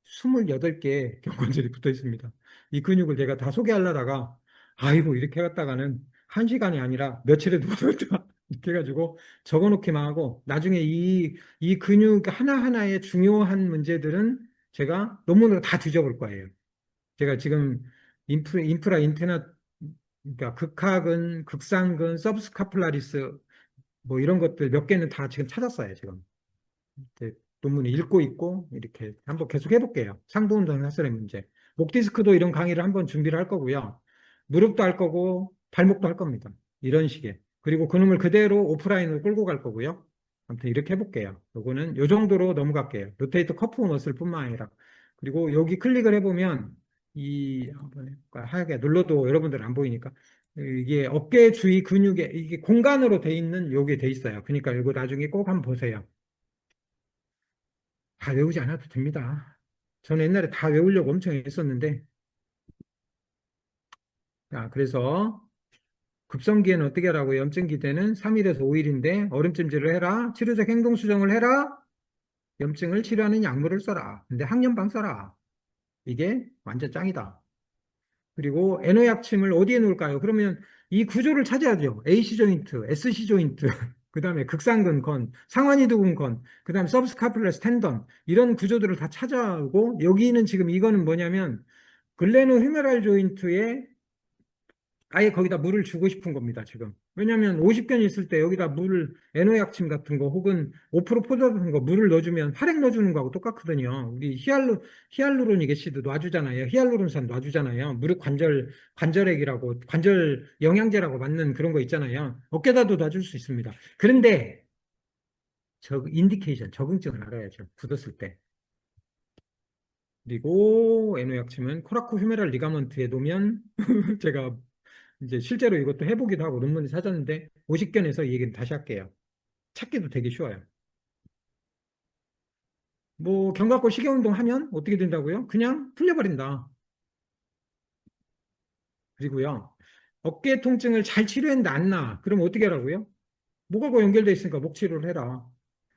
28개의 경관절이 붙어 있습니다. 이 근육을 제가 다 소개하려다가, 아이고, 이렇게 갔다가는 1시간이 아니라 며칠에도 못하겠다. 이렇게 해가지고 적어 놓기만 하고, 나중에 이 근육 하나하나의 중요한 문제들은 제가 논문으로 다 뒤져볼 거예요. 제가 지금 인프라, 그러니까 극하근, 극상근, 서브스카플라리스 뭐 이런 것들 몇 개는 다 지금 찾았어요, 지금. 이제 논문을 읽고 있고, 이렇게 한번 계속 해볼게요. 상부운동 사슬의 문제. 목 디스크도 이런 강의를 한번 준비를 할 거고요. 무릎도 할 거고, 발목도 할 겁니다. 이런 식의. 그리고 그놈을 그대로 오프라인으로 끌고 갈 거고요. 아무튼 이렇게 해볼게요. 요거는 요 정도로 넘어갈게요. 로테이터 커프 머슬 뿐만 아니라. 그리고 여기 클릭을 해보면, 한번 해볼까요? 하얗게 눌러도 여러분들 안 보이니까. 이게 어깨 주위 근육에, 이게 공간으로 돼 있는 요게 돼 있어요. 그러니까 이거 나중에 꼭 한번 보세요. 다 외우지 않아도 됩니다. 저는 옛날에 다 외우려고 엄청 했었는데, 그래서 급성기에는 어떻게 하라고요? 염증기 때는 3일에서 5일인데 얼음찜질을 해라. 치료적 행동 수정을 해라. 염증을 치료하는 약물을 써라. 근데 항염방 써라. 이게 완전 짱이다. 그리고 애노약침을 어디에 놓을까요? 그러면 이 구조를 찾아야죠. AC 조인트, SC 조인트, 그 다음에 극상근 건, 상완이두근 건, 그 다음에 서브스카플러스 텐던 이런 구조들을 다 찾아오고 여기는 지금 이거는 뭐냐면 글레노 휴메랄 조인트에 아예 거기다 물을 주고 싶은 겁니다, 지금. 왜냐하면 50견 있을 때 여기다 물을 에노약침 같은 거 혹은 5% 포도 같은 거 물을 넣어주면 활액 넣어주는 거하고 똑같거든요. 우리 히알루로닉 애시드 놔주잖아요. 히알루론산 놔주잖아요. 무릎 관절액이라고 관절 영양제라고 맞는 그런 거 있잖아요. 어깨다도 놔줄 수 있습니다. 그런데 인디케이션 적응증을 알아야죠. 굳었을 때. 그리고 에노약침은 코라코 휴메랄 리가먼트에 놓으면 제가 이제 실제로 이것도 해보기도 하고 논문을 찾았는데 50견에서 이 얘기는 다시 할게요. 찾기도 되게 쉬워요. 뭐 견갑골 시계운동 하면 어떻게 된다고요? 그냥 풀려버린다. 그리고요. 어깨 통증을 잘 치료했는데 안 나. 그럼 어떻게 하라고요? 목하고 연결돼 있으니까 목 치료를 해라.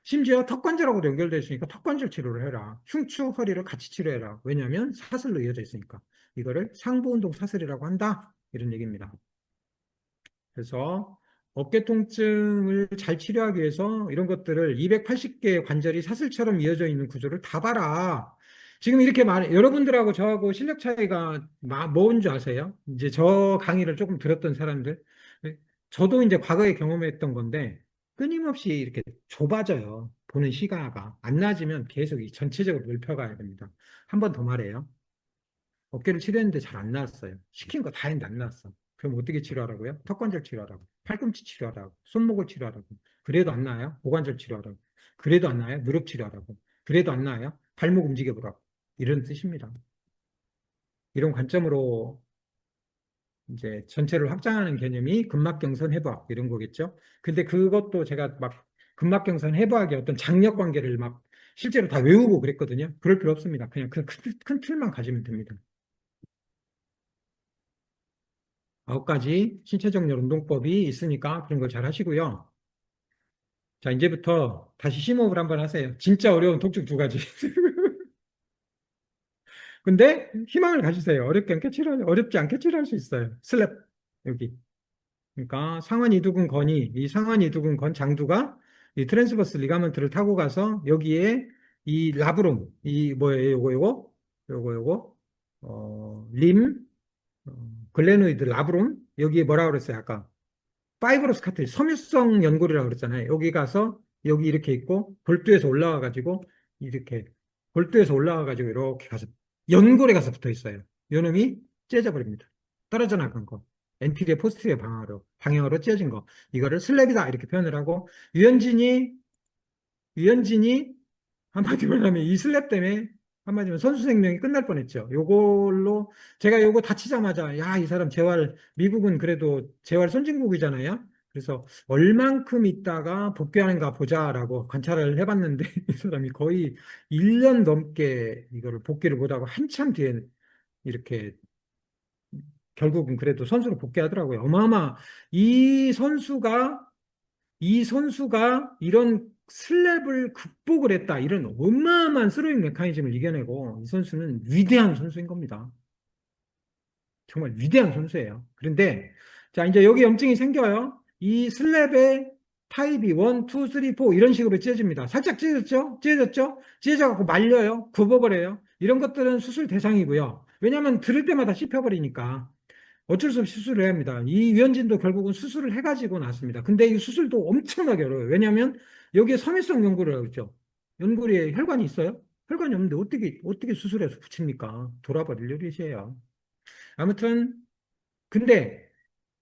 심지어 턱관절하고도 연결돼 있으니까 턱관절 치료를 해라. 흉추, 허리를 같이 치료해라. 왜냐하면 사슬로 이어져 있으니까. 이거를 상부운동 사슬이라고 한다. 이런 얘기입니다. 그래서 어깨 통증을 잘 치료하기 위해서 이런 것들을 280개의 관절이 사슬처럼 이어져 있는 구조를 다 봐라. 지금 이렇게 여러분들하고 저하고 실력 차이가 뭔 줄 아세요? 이제 저 강의를 조금 들었던 사람들. 저도 이제 과거에 경험했던 건데 끊임없이 이렇게 좁아져요. 보는 시야가. 안 나아지면 계속 이 전체적으로 넓혀가야 됩니다. 한 번 더 말해요. 어깨를 치료했는데 잘 안 나았어요. 시킨 거 다 했는데 안 나았어. 그럼 어떻게 치료하라고요? 턱관절 치료하라고. 팔꿈치 치료하라고. 손목을 치료하라고. 그래도 안 나아요? 고관절 치료하라고. 그래도 안 나아요? 무릎 치료하라고. 그래도 안 나아요? 발목 움직여보라고. 이런 뜻입니다. 이런 관점으로 이제 전체를 확장하는 개념이 근막경선 해부학 이런 거겠죠. 근데 그것도 제가 막 근막경선 해부학의 어떤 장력 관계를 막 실제로 다 외우고 그랬거든요. 그럴 필요 없습니다. 그냥 큰 틀만 가지면 됩니다. 9가지 신체적 운동법이 있으니까 그런 걸 잘 하시고요. 자, 이제부터 다시 심호흡을 한번 하세요. 진짜 어려운 독중 2가지. 근데 희망을 가지세요. 어렵지 않게 치료할 수 있어요. 슬랩, 여기. 그러니까 상완 이두근 건이, 이 상완 이두근 건 장두가 이 트랜스버스 리가먼트를 타고 가서 여기에 이 라브롬, 이 뭐예요? 요거, 림, 글레노이드 라브롬, 여기에 뭐라 그랬어요? 아까 파이브러스 카트리지, 섬유성 연골이라고 그랬잖아요. 여기 가서 여기 이렇게 있고 볼트에서 올라와 가지고 이렇게 볼트에서 올라와 가지고 이렇게 가서 연골에 가서 붙어 있어요. 요놈이 째져 버립니다. 떨어져 나간 거. 엔티리어 포스티리어 방향으로 찢어진 거. 이거를 슬랩이다 이렇게 표현을 하고 유현진이 한마디로 하면 이 슬랩 때문에 한마디로 선수 생명이 끝날 뻔했죠. 요걸로 제가 요거 다치자마자 야, 이 사람 재활 미국은 그래도 재활 선진국이잖아요. 그래서 얼만큼 있다가 복귀하는가 보자라고 관찰을 해봤는데 이 사람이 거의 1년 넘게 이거를 복귀를 못하고 한참 뒤에 이렇게 결국은 그래도 선수로 복귀하더라고요. 이 선수가 이 선수가 이런 슬랩을 극복을 했다. 이런 어마어마한 스로잉 메커니즘을 이겨내고 이 선수는 위대한 선수인 겁니다. 정말 위대한 선수예요. 그런데 자, 이제 여기 염증이 생겨요. 이 슬랩의 타입이 1, 2, 3, 4 이런 식으로 찢어집니다. 살짝 찢어졌죠? 찢어졌죠? 찢어져갖고 말려요. 굽어버려요. 이런 것들은 수술 대상이고요. 왜냐하면 들을 때마다 씹혀버리니까. 어쩔 수 없이 수술을 해야 합니다. 이 유현진도 결국은 수술을 해가지고 났습니다. 근데 이 수술도 엄청나게 어려워요. 왜냐하면 여기에 섬유성 연골이라고 했죠. 연골에 혈관이 있어요? 혈관이 없는데 어떻게 수술해서 붙입니까? 돌아버릴 일이에요. 아무튼, 근데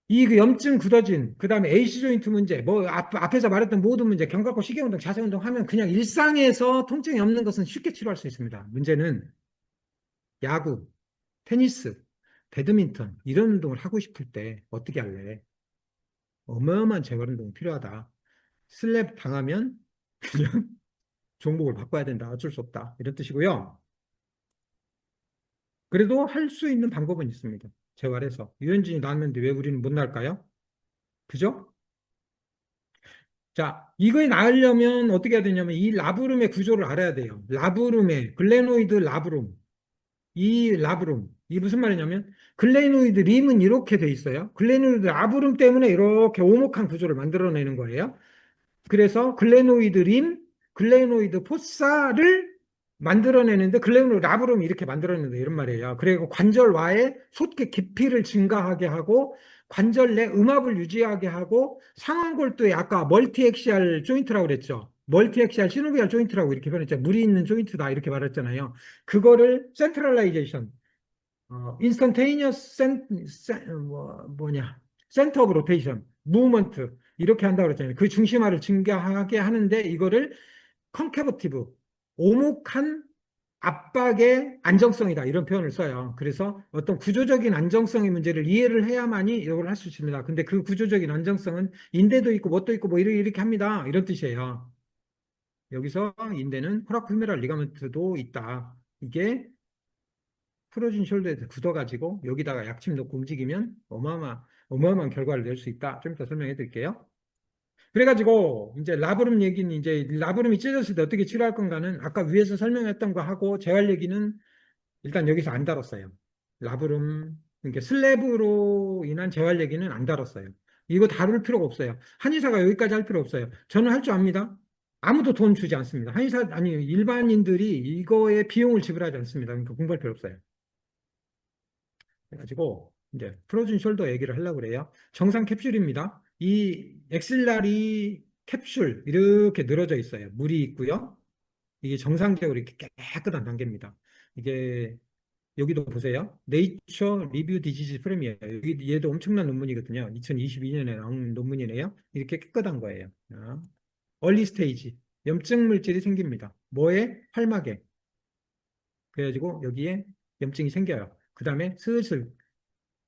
이 그 염증 굳어진, 그 다음에 AC 조인트 문제, 뭐 앞에서 말했던 모든 문제, 견갑골 시계운동, 자세운동 하면 그냥 일상에서 통증이 없는 것은 쉽게 치료할 수 있습니다. 문제는 야구, 테니스, 배드민턴 이런 운동을 하고 싶을 때 어떻게 할래? 어마어마한 재활 운동이 필요하다. 슬랩 당하면 그냥 종목을 바꿔야 된다. 어쩔 수 없다. 이런 뜻이고요. 그래도 할 수 있는 방법은 있습니다. 재활해서. 유현진이 나왔는데 왜 우리는 못 날까요? 그죠? 자, 이거에 나으려면 어떻게 해야 되냐면 이 라브룸의 구조를 알아야 돼요. 라브룸의 글레노이드 라브룸. 이 라브룸. 이게 무슨 말이냐면 글레노이드 림은 이렇게 돼 있어요. 글레노이드 라브룸 때문에 이렇게 오목한 구조를 만들어내는 거예요. 그래서 글레노이드 림, 글레노이드 포사를 만들어내는데 글레노이드 라브룸이 이렇게 만들어낸다 이런 말이에요. 그리고 관절와의 솟게 깊이를 증가하게 하고 관절 내 음압을 유지하게 하고 상완골도에 아까 멀티액시알 조인트라고 그랬죠. 멀티액시알 시노비알 조인트라고 이렇게 표현했죠. 물이 있는 조인트다 이렇게 말했잖아요. 그거를 센트럴라이제이션, 인스턴테이니어스 센터 오브 로테이션, 무브먼트 이렇게 한다고 그랬잖아요. 그 중심화를 증가하게 하는데 이거를 컨케버티브, 오목한 압박의 안정성이다 이런 표현을 써요. 그래서 어떤 구조적인 안정성의 문제를 이해를 해야만이 이걸 할 수 있습니다. 근데 그 구조적인 안정성은 인대도 있고 뭣도 있고 뭐 이렇게 합니다. 이런 뜻이에요. 여기서 인대는 코라쿠메랄 리가멘트도 있다. 이게 풀어진 숄더에 굳어가지고 여기다가 약침 넣고 움직이면 어마어마한 결과를 낼 수 있다. 좀 이따 설명해 드릴게요. 그래가지고 이제 라브룸 얘기는 이제 라브룸이 찢어졌을 때 어떻게 치료할 건가는 아까 위에서 설명했던 거 하고 재활 얘기는 일단 여기서 안 다뤘어요. 라브룸 그러니까 슬랩으로 인한 재활 얘기는 안 다뤘어요. 이거 다룰 필요가 없어요. 한의사가 여기까지 할 필요 없어요. 저는 할 줄 압니다. 아무도 돈 주지 않습니다. 한의사 아니 일반인들이 이거에 비용을 지불하지 않습니다. 그러니까 공부할 필요 없어요. 그래가지고 이제 프로즌 숄더 얘기를 하려고 그래요. 정상 캡슐입니다. 이 엑실라리 캡슐 이렇게 늘어져 있어요. 물이 있고요. 이게 정상적으로 이렇게 깨끗한 단계입니다. 이게 여기도 보세요. 네이처 리뷰 디지즈 프레미어예요. 여기 얘도 엄청난 논문이거든요. 2022년에 나온 논문이네요. 이렇게 깨끗한 거예요. 얼리 스테이지 염증 물질이 생깁니다. 뭐에? 활막에. 그래가지고 여기에 염증이 생겨요. 그 다음에 슬슬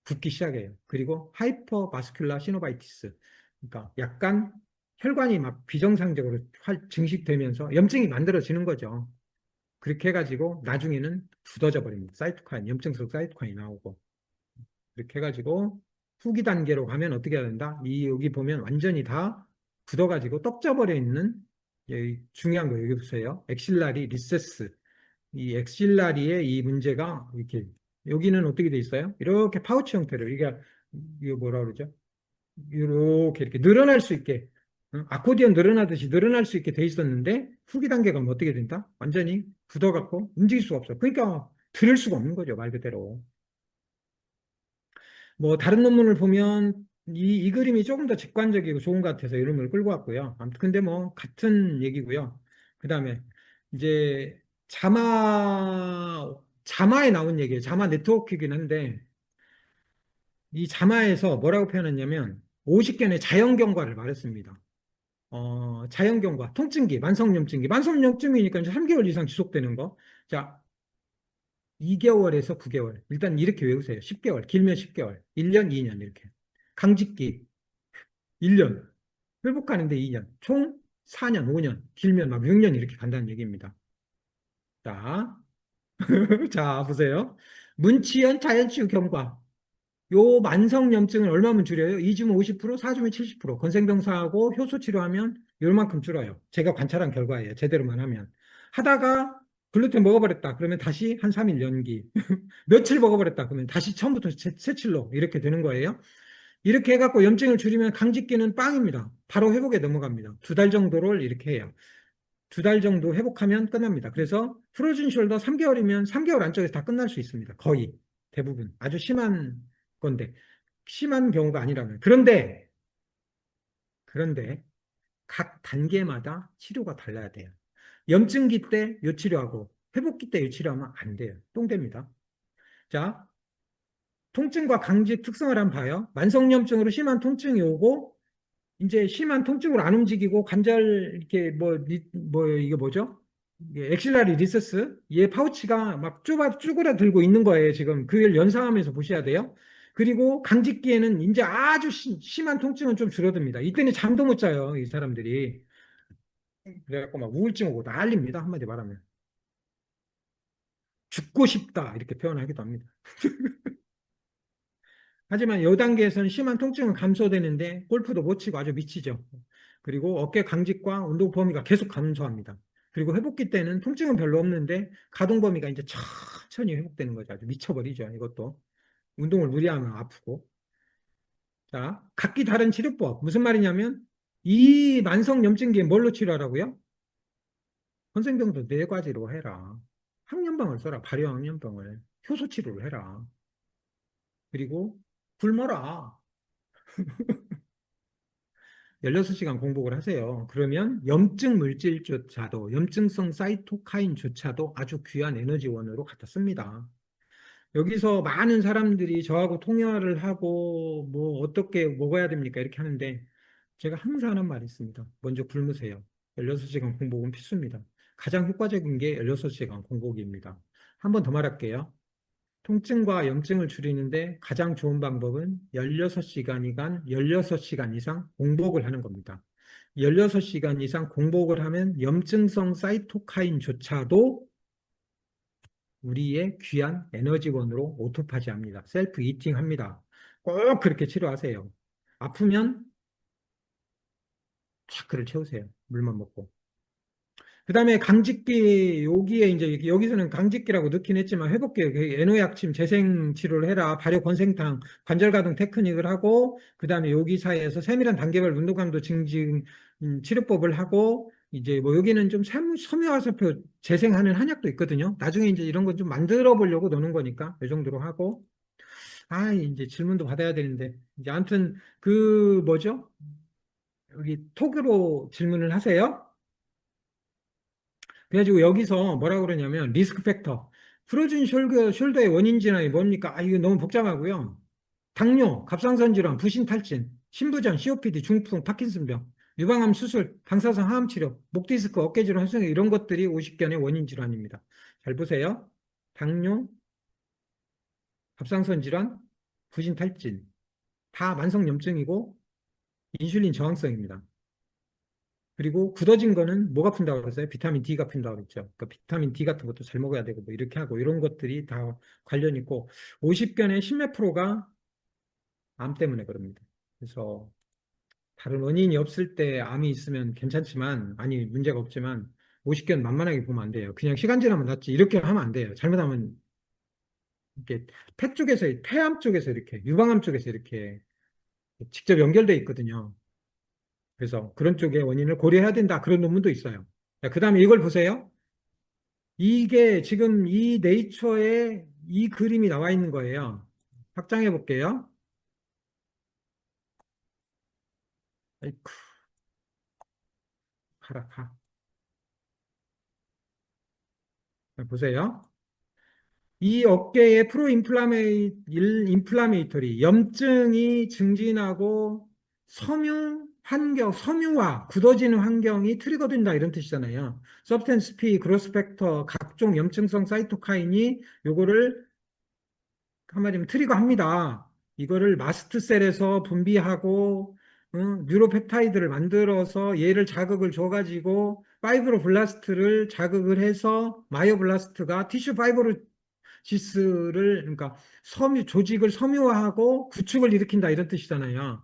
붓기 시작해요. 그리고 하이퍼바스큘라 시노바이티스. 그러니까 약간 혈관이 막 비정상적으로 증식되면서 염증이 만들어지는 거죠. 그렇게 해가지고 나중에는 굳어져 버립니다. 사이토카인, 염증성 사이토카인이 나오고. 그렇게 해가지고 후기 단계로 가면 어떻게 해야 된다? 여기 보면 완전히 다 굳어가지고 떡져버려 있는 중요한 거 여기 보세요. 엑실라리 리세스. 이 엑실라리의 이 문제가 이렇게 여기는 어떻게 돼 있어요? 이렇게 파우치 형태로 이게 뭐라 그러죠? 이렇게 늘어날 수 있게 아코디언 늘어나듯이 늘어날 수 있게 돼 있었는데 후기 단계 가면 어떻게 된다? 완전히 굳어갖고 움직일 수가 없어. 그러니까 들을 수가 없는 거죠 말 그대로. 뭐 다른 논문을 보면 이 그림이 조금 더 직관적이고 좋은 것 같아서 이름을 끌고 왔고요. 아무튼 근데 뭐 같은 얘기고요. 그 다음에 이제 자마에 나온 얘기예요. 자마 네트워크이긴 한데 이 자마에서 뭐라고 표현했냐면 50견의 자연경과를 말했습니다. 자연경과, 통증기, 만성염증기. 만성염증이니까 이제 3개월 이상 지속되는 거. 자, 2개월에서 9개월. 일단 이렇게 외우세요. 10개월, 길면 10개월. 1년, 2년 이렇게. 강직기, 1년. 회복하는데 2년. 총 4년, 5년. 길면 막 6년 이렇게 간다는 얘기입니다. 자, 자, 보세요. 문치연 자연치유 경과. 요 만성염증을 얼마면 줄여요? 2주면 50%, 4주면 70%. 건생병사하고 효소 치료하면 요만큼 줄어요. 제가 관찰한 결과예요. 제대로만 하면. 하다가 글루텐 먹어버렸다. 그러면 다시 한 3일 연기. 며칠 먹어버렸다. 그러면 다시 처음부터 새칠로 이렇게 되는 거예요. 이렇게 해갖고 염증을 줄이면 강직기는 빵입니다. 바로 회복에 넘어갑니다. 2달 정도를 이렇게 해요. 2달 정도 회복하면 끝납니다. 그래서 프로즌 숄더 3개월이면 3개월 안쪽에서 다 끝날 수 있습니다. 거의 대부분 아주 심한 건데 심한 경우가 아니라면 그런데 각 단계마다 치료가 달라야 돼요. 염증기 때 요 치료하고 회복기 때 요 치료하면 안 돼요. 똥됩니다. 자, 통증과 강직 특성을 한번 봐요. 만성염증으로 심한 통증이 오고 이제 심한 통증으로 안 움직이고 관절 이렇게 이게 뭐죠? 이게 엑실라리 리서스 얘 파우치가 막 쭈그라들고 있는 거예요. 지금 그걸 연상하면서 보셔야 돼요. 그리고 강직기에는 이제 아주 심한 통증은 좀 줄어듭니다. 이때는 잠도 못 자요. 이 사람들이. 그래갖고 막 우울증 오고 난립니다. 한마디 말하면. 죽고 싶다. 이렇게 표현하기도 합니다. 하지만 이 단계에서는 심한 통증은 감소되는데 골프도 못 치고 아주 미치죠. 그리고 어깨 강직과 운동 범위가 계속 감소합니다. 그리고 회복기 때는 통증은 별로 없는데 가동 범위가 이제 천천히 회복되는 거죠. 아주 미쳐버리죠. 이것도 운동을 무리하면 아프고. 자, 각기 다른 치료법. 무슨 말이냐면 이 만성 염증기에 뭘로 치료하라고요? 건생병도 4가지로 해라. 항염방을 써라. 발효항염병을. 효소 치료를 해라. 그리고 굶어라. 16시간 공복을 하세요. 그러면 염증 물질조차도, 염증성 사이토카인조차도 아주 귀한 에너지원으로 갖다 씁니다. 여기서 많은 사람들이 저하고 통화를 하고, 뭐, 어떻게 먹어야 됩니까? 이렇게 하는데, 제가 항상 하는 말이 있습니다. 먼저 굶으세요. 16시간 공복은 필수입니다. 가장 효과적인 게 16시간 공복입니다. 한 번 더 말할게요. 통증과 염증을 줄이는데 가장 좋은 방법은 16시간 이상 공복을 하는 겁니다. 16시간 이상 공복을 하면 염증성 사이토카인조차도 우리의 귀한 에너지원으로 오토파지합니다. 셀프 이팅 합니다. 꼭 그렇게 치료하세요. 아프면 차크를 채우세요. 물만 먹고. 그 다음에 강직기, 여기에 이제, 여기서는 강직기라고 넣긴 했지만, 회복기, 애노약침, 재생 치료를 해라, 발효 권생탕, 관절가동 테크닉을 하고, 그 다음에 여기 사이에서 세밀한 단계별 운동강도 증진 치료법을 하고, 이제 뭐 여기는 좀 섬유화살표 재생하는 한약도 있거든요. 나중에 이제 이런 건 좀 만들어 보려고 노는 거니까, 이 정도로 하고, 이제 질문도 받아야 되는데, 이제 아무튼, 뭐죠? 여기 톡으로 질문을 하세요. 그래가지고 여기서 뭐라 그러냐면 리스크 팩터. 프로즌 숄더의 원인 질환이 뭡니까? 이거 너무 복잡하고요. 당뇨, 갑상선 질환, 부신 탈진, 신부전, COPD, 중풍, 파킨슨병, 유방암 수술, 방사선 항암 치료, 목 디스크, 어깨 질환, 혈성 이런 것들이 50견의 원인 질환입니다. 잘 보세요. 당뇨, 갑상선 질환, 부신 탈진 다 만성 염증이고 인슐린 저항성입니다. 그리고 굳어진 거는 뭐가 푼다고 그랬어요? 비타민 D가 푼다고 그랬죠. 그러니까 비타민 D 같은 것도 잘 먹어야 되고 뭐 이렇게 하고 이런 것들이 다 관련 있고 50견의 10몇 프로가 암 때문에 그럽니다. 그래서 다른 원인이 없을 때 암이 있으면 괜찮지만 아니 문제가 없지만 50견 만만하게 보면 안 돼요. 그냥 시간 지나면 낫지 이렇게 하면 안 돼요. 잘못하면 이렇게 폐암 쪽에서 이렇게 유방암 쪽에서 이렇게 직접 연결돼 있거든요. 그래서 그런 쪽의 원인을 고려해야 된다. 그런 논문도 있어요. 그 다음에 이걸 보세요. 이게 지금 이 네이처에 이 그림이 나와 있는 거예요. 확장해 볼게요. 아이쿠, 가라, 가. 자, 보세요. 이 어깨에 인플라메이터리, 염증이 증진하고 섬유화, 굳어지는 환경이 트리거된다 이런 뜻이잖아요. 서브스탄스 P, 그로스 팩터, 각종 염증성 사이토카인이 요거를 한마디면 트리거합니다. 이거를 마스트셀에서 분비하고 뉴로펩타이드를 만들어서 얘를 자극을 줘가지고 파이브로블라스트를 자극을 해서 마이오블라스트가 티슈 파이브로시스를 그러니까 조직을 섬유화하고 구축을 일으킨다 이런 뜻이잖아요.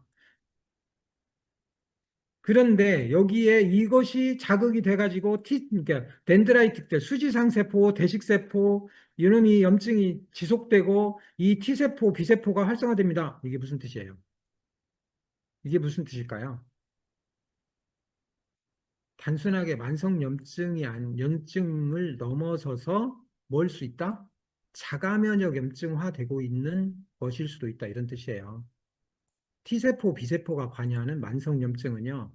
그런데 여기에 이것이 자극이 돼가지고 그러니까 덴드라이틱 수지상세포, 대식세포 이놈이 염증이 지속되고 이 T세포, B세포가 활성화됩니다. 이게 무슨 뜻이에요? 이게 무슨 뜻일까요? 단순하게 만성 염증을 넘어서서 뭘 수 있다? 자가면역 염증화되고 있는 것일 수도 있다 이런 뜻이에요. T세포, B세포가 관여하는 만성염증은요,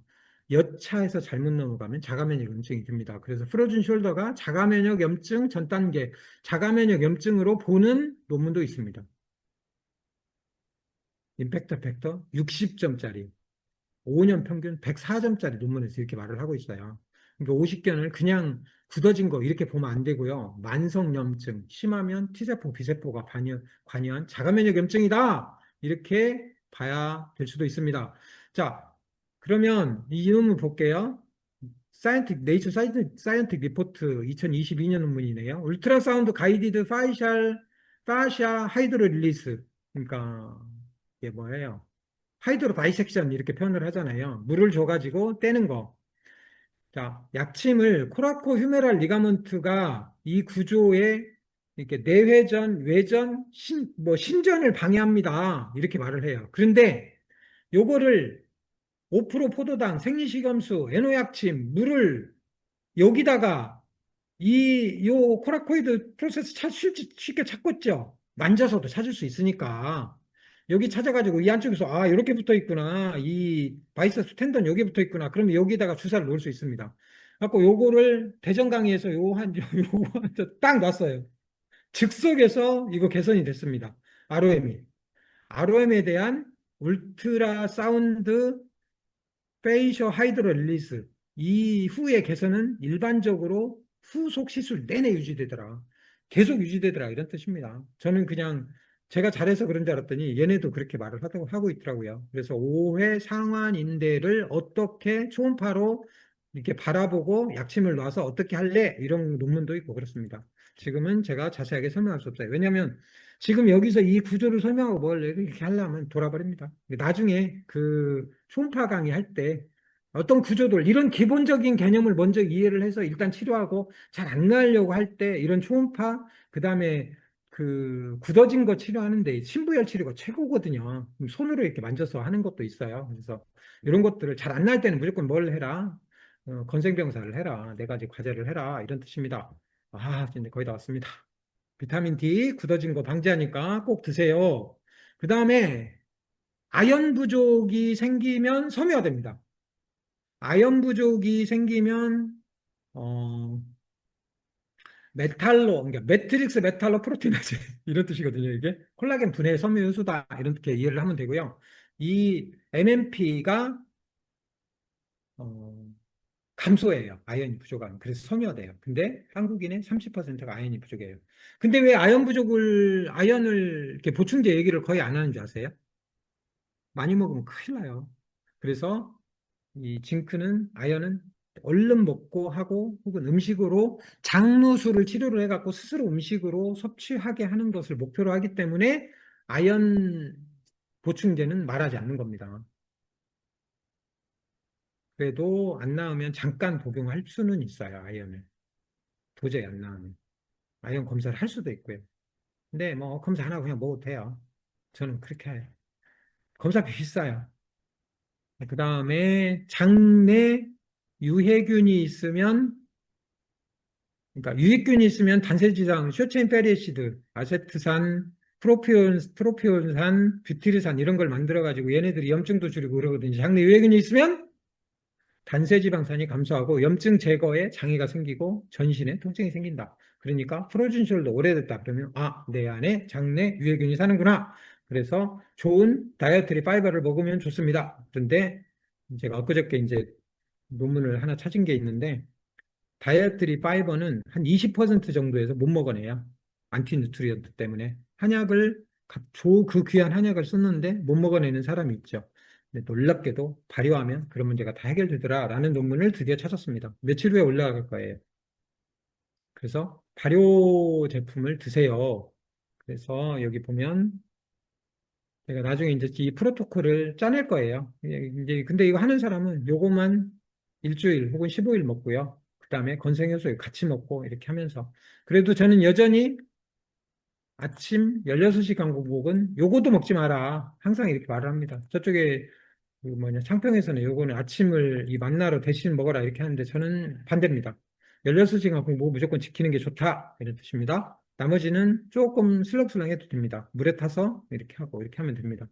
여차에서 잘못 넘어가면 자가면역 염증이 됩니다. 그래서 프로즌 숄더가 자가면역 염증 전 단계, 자가면역 염증으로 보는 논문도 있습니다. 임팩트 팩터 60점짜리, 5년 평균 104점짜리 논문에서 이렇게 말을 하고 있어요. 그러니까 50견을 그냥 굳어진 거 이렇게 보면 안 되고요. 만성염증, 심하면 T세포, B세포가 관여한 자가면역 염증이다. 이렇게 봐야 될 수도 있습니다. 자, 그러면 이 논문 볼게요. 네이처 사이언틱 리포트 2022년 논문이네요. 울트라사운드 가이디드 파샤 하이드로 릴리스. 그러니까 이게 뭐예요? 하이드로 바이섹션 이렇게 표현을 하잖아요. 물을 줘가지고 떼는 거. 자, 약침을 코라코 휴메랄 리가먼트가 이 구조에 이렇게 내회전, 외전, 신전을 방해합니다. 이렇게 말을 해요. 그런데 요거를 5% 포도당, 생리식염수, 애노약침, 물을 여기다가 요 코라코이드 프로세스 쉽게 찾겠죠. 만져서도 찾을 수 있으니까. 여기 찾아가지고 이 안쪽에서 아, 이렇게 붙어 있구나. 이 바이세ፕ스 텐던 여기 붙어 있구나. 그러면 여기다가 주사를 놓을 수 있습니다. 갖고 요거를 대전 강의에서 요거 딱 놨어요. 즉석에서 이거 개선이 됐습니다. ROM이. ROM에 대한 울트라 사운드 페이셔 하이드로 릴리스 이후의 개선은 일반적으로 후속 시술 내내 유지되더라. 계속 유지되더라. 이런 뜻입니다. 저는 그냥 제가 잘해서 그런 줄 알았더니 얘네도 그렇게 말을 하고 있더라고요. 그래서 5회 상완 인대를 어떻게 초음파로 이렇게 바라보고 약침을 놔서 어떻게 할래? 이런 논문도 있고 그렇습니다. 지금은 제가 자세하게 설명할 수 없어요. 왜냐하면 지금 여기서 이 구조를 설명하고 뭘 이렇게 하려면 돌아버립니다. 나중에 그 초음파 강의 할 때 어떤 구조들, 이런 기본적인 개념을 먼저 이해를 해서 일단 치료하고 잘 안 나으려고 할 때 이런 초음파, 그 다음에 그 굳어진 거 치료하는데 신부열 치료가 최고거든요. 손으로 이렇게 만져서 하는 것도 있어요. 그래서 이런 것들을 잘 안 날 때는 무조건 뭘 해라? 건생병사를 해라. 네 가지 과제를 해라. 이런 뜻입니다. 아, 이제 거의 다 왔습니다. 비타민 D 굳어진 거 방지하니까 꼭 드세요. 그 다음에 아연 부족이 생기면 섬유화됩니다. 아연 부족이 생기면 어, 그러니까 매트릭스 메탈로 프로티나제 이런 뜻이거든요. 이게 콜라겐 분해 섬유 효소다 이렇게 이해를 하면 되고요. 이 MMP가 감소해요. 아연이 부족하면. 그래서 섬유화돼요. 근데 한국인의 30%가 아연이 부족해요. 근데 왜 아연을 이렇게 보충제 얘기를 거의 안 하는 줄 아세요? 많이 먹으면 큰일 나요. 그래서 이 징크는 아연은 얼른 먹고 하고 혹은 음식으로 장누수를 치료를 해갖고 스스로 음식으로 섭취하게 하는 것을 목표로 하기 때문에 아연 보충제는 말하지 않는 겁니다. 그래도 안 나오면 잠깐 복용할 수는 있어요, 아연을. 도저히 안 나오면. 아연 검사를 할 수도 있고요. 근데 뭐 검사 안 하고 그냥 먹어도 돼요. 저는 그렇게 해요. 검사 비싸요. 그 다음에 장내 유해균이 있으면, 그러니까 유익균이 있으면 단세지장, 쇼체인 페리시드, 아세트산, 프로피온산, 뷰티르산 이런 걸 만들어가지고 얘네들이 염증도 줄이고 그러거든요. 장내 유해균이 있으면 단세지방산이 감소하고 염증 제거에 장애가 생기고 전신에 통증이 생긴다. 그러니까 프로즌 숄더 오래됐다 그러면 내 안에 장내 유해균이 사는구나. 그래서 좋은 다이어트리 파이버를 먹으면 좋습니다. 그런데 제가 엊그저께 이제 논문을 하나 찾은 게 있는데 다이어트리 파이버는 한 20% 정도에서 못 먹어내요. 안티뉴트리언트 때문에 한약을 그 귀한 한약을 썼는데 못 먹어내는 사람이 있죠. 근데 놀랍게도 발효하면 그런 문제가 다 해결되더라라는 논문을 드디어 찾았습니다. 며칠 후에 올라갈 거예요. 그래서 발효 제품을 드세요. 그래서 여기 보면 제가 나중에 이제 이 프로토콜을 짜낼 거예요. 이제 근데 이거 하는 사람은 요거만 일주일 혹은 15일 먹고요. 그다음에 건생효소 같이 먹고 이렇게 하면서 그래도 저는 여전히 아침 16시간 공복은 요거도 먹지 마라. 항상 이렇게 말을 합니다. 저쪽에 그 뭐냐 창평에서는 요거는 아침을 이 만나로 대신 먹어라 이렇게 하는데 저는 반대입니다. 16시간 공복 무조건 지키는 게 좋다 이런 뜻입니다. 나머지는 조금 슬렁슬렁 해도 됩니다. 물에 타서 이렇게 하고 이렇게 하면 됩니다.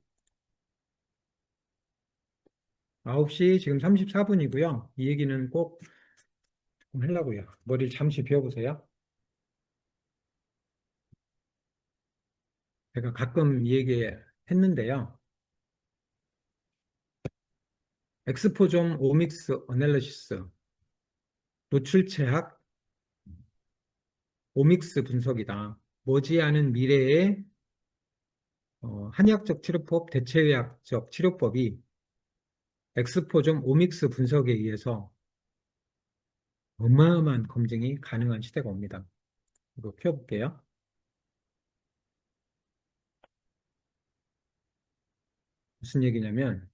9시 지금 34분이고요. 이 얘기는 꼭 하려고요. 머리를 잠시 비워보세요. 제가 가끔 이 얘기 했는데요. 엑스포좀 오믹스 어널리시스, 노출체학 오믹스 분석이다. 머지않은 미래의 한의학적 치료법, 대체의학적 치료법이 엑스포좀 오믹스 분석에 의해서 어마어마한 검증이 가능한 시대가 옵니다. 이거 펴볼게요. 무슨 얘기냐면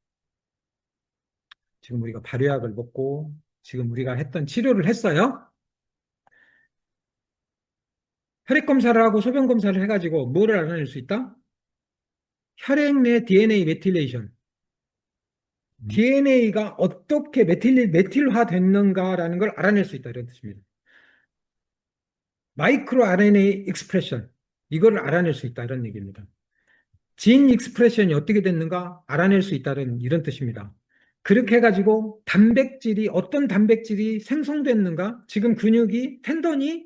지금 우리가 발효약을 먹고 지금 우리가 했던 치료를 했어요. 혈액 검사를 하고 소변 검사를 해가지고 뭐를 알아낼 수 있다? 혈액 내 DNA 메틸레이션. DNA가 어떻게 메틸화 됐는가라는 걸 알아낼 수 있다. 이런 뜻입니다. 마이크로 RNA 익스프레션. 이걸 알아낼 수 있다. 이런 얘기입니다. 진 익스프레션이 어떻게 됐는가 알아낼 수 있다는 이런 뜻입니다. 그렇게 해가지고 어떤 단백질이 생성됐는가, 지금 근육이, 텐던이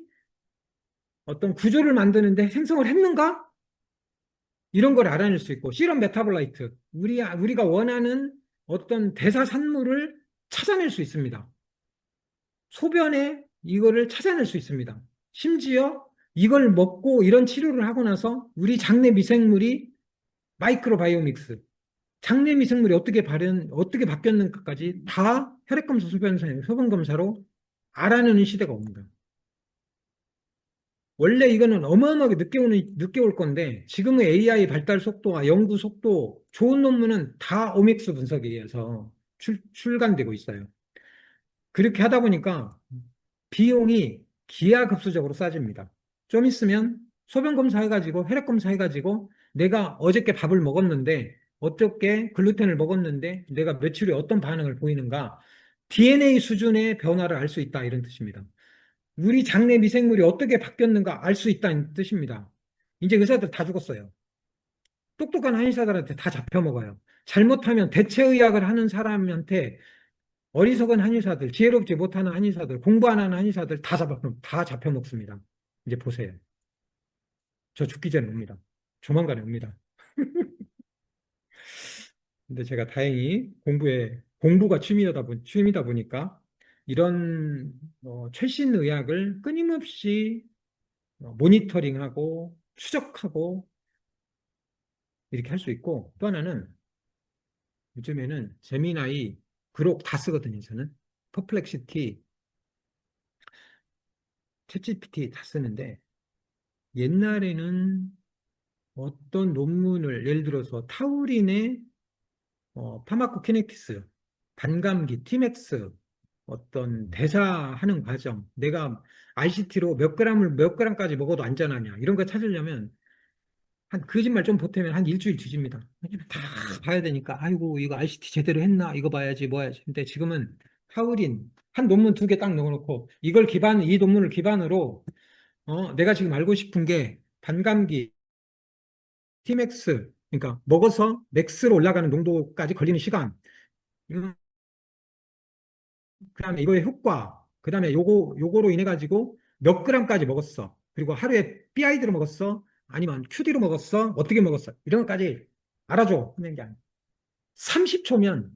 어떤 구조를 만드는데 생성을 했는가? 이런 걸 알아낼 수 있고, 시럼 메타볼라이트, 우리가 원하는 어떤 대사 산물을 찾아낼 수 있습니다. 소변에 이거를 찾아낼 수 있습니다. 심지어 이걸 먹고 이런 치료를 하고 나서 우리 장내 미생물이 마이크로바이오믹스, 장내 미생물이 어떻게 바뀌었는가까지 다 혈액검사, 소변검사로 알아내는 시대가 옵니다. 원래 이거는 어마어마하게 늦게 올 건데, 지금의 AI 발달 속도와 연구 속도, 좋은 논문은 다 오믹스 분석에 의해서 출간되고 있어요. 그렇게 하다 보니까 비용이 기하급수적으로 싸집니다. 좀 있으면 소변 검사해가지고, 혈액 검사해가지고, 내가 어저께 밥을 먹었는데, 어떻게 글루텐을 먹었는데, 내가 며칠 후에 어떤 반응을 보이는가, DNA 수준의 변화를 알 수 있다, 이런 뜻입니다. 우리 장내 미생물이 어떻게 바뀌었는가 알 수 있다는 뜻입니다. 이제 의사들 다 죽었어요. 똑똑한 한의사들한테 다 잡혀먹어요. 잘못하면 대체의학을 하는 사람한테 어리석은 한의사들, 지혜롭지 못하는 한의사들, 공부 안 하는 한의사들 다 잡혀먹습니다. 이제 보세요. 저 죽기 전에 옵니다. 조만간에 옵니다. 근데 제가 다행히 공부가 취미다 보니까 이런 최신 의학을 끊임없이 모니터링하고 추적하고 이렇게 할 수 있고 또 하나는 요즘에는 제미나이 그록 다 쓰거든요. 저는 퍼플렉시티, 챗GPT 다 쓰는데 옛날에는 어떤 논문을 예를 들어서 타우린의 파마코키네틱스, 반감기, 티맥스, 어떤 대사하는 과정, 내가 RCT로 몇 그램까지 먹어도 안전하냐 이런 거 찾으려면 한 거짓말 좀 보태면 한 일주일 뒤집니다. 다 봐야 되니까 아이고 이거 RCT 제대로 했나 이거 봐야지 뭐 해야지. 근데 지금은 타우린 한 논문 2개 딱 넣어놓고 이 논문을 기반으로 내가 지금 알고 싶은 게 반감기 Tmax, 그러니까 먹어서 맥스로 올라가는 농도까지 걸리는 시간, 그다음에 이거의 효과, 그다음에 요거로 인해 가지고 몇 그램까지 먹었어. 그리고 하루에 BID로 먹었어. 아니면 QD로 먹었어. 어떻게 먹었어. 이런 것까지 알아줘. 하는 게 아니야. 30초면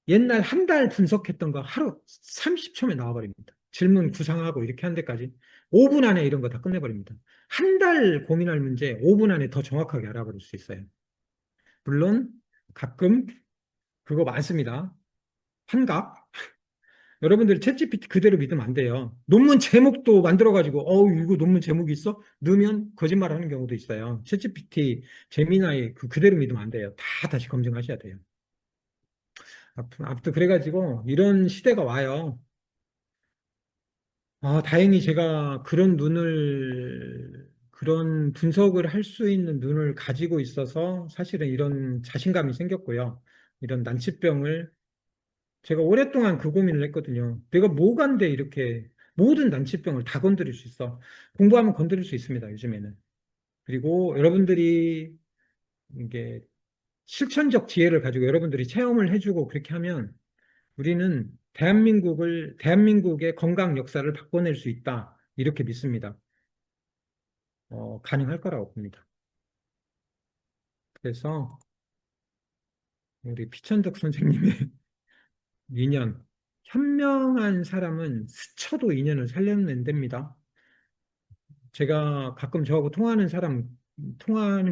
옛날 한 달 분석했던 거 하루 30초면 나와버립니다. 질문 구상하고 이렇게 하는 데까지 5분 안에 이런 거 다 끝내버립니다. 한 달 고민할 문제 5분 안에 더 정확하게 알아버릴 수 있어요. 물론 가끔 그거 많습니다. 환각. 여러분들이 챗GPT 그대로 믿으면 안 돼요. 논문 제목도 만들어가지고, 이거 논문 제목이 있어? 넣으면 거짓말 하는 경우도 있어요. 챗GPT, 제미나이 그대로 믿으면 안 돼요. 다 다시 검증하셔야 돼요. 아무튼 그래가지고 이런 시대가 와요. 다행히 제가 그런 분석을 할 수 있는 눈을 가지고 있어서 사실은 이런 자신감이 생겼고요. 이런 난치병을 제가 오랫동안 그 고민을 했거든요. 내가 뭐간데 이렇게 모든 난치병을 다 건드릴 수 있어. 공부하면 건드릴 수 있습니다, 요즘에는. 그리고 여러분들이 이게 실천적 지혜를 가지고 여러분들이 체험을 해주고 그렇게 하면 우리는 대한민국의 건강 역사를 바꿔낼 수 있다. 이렇게 믿습니다. 가능할 거라고 봅니다. 그래서 우리 피천덕 선생님의 인연, 현명한 사람은 스쳐도 인연을 살려낸답니다. 제가 가끔 저하고 통화하는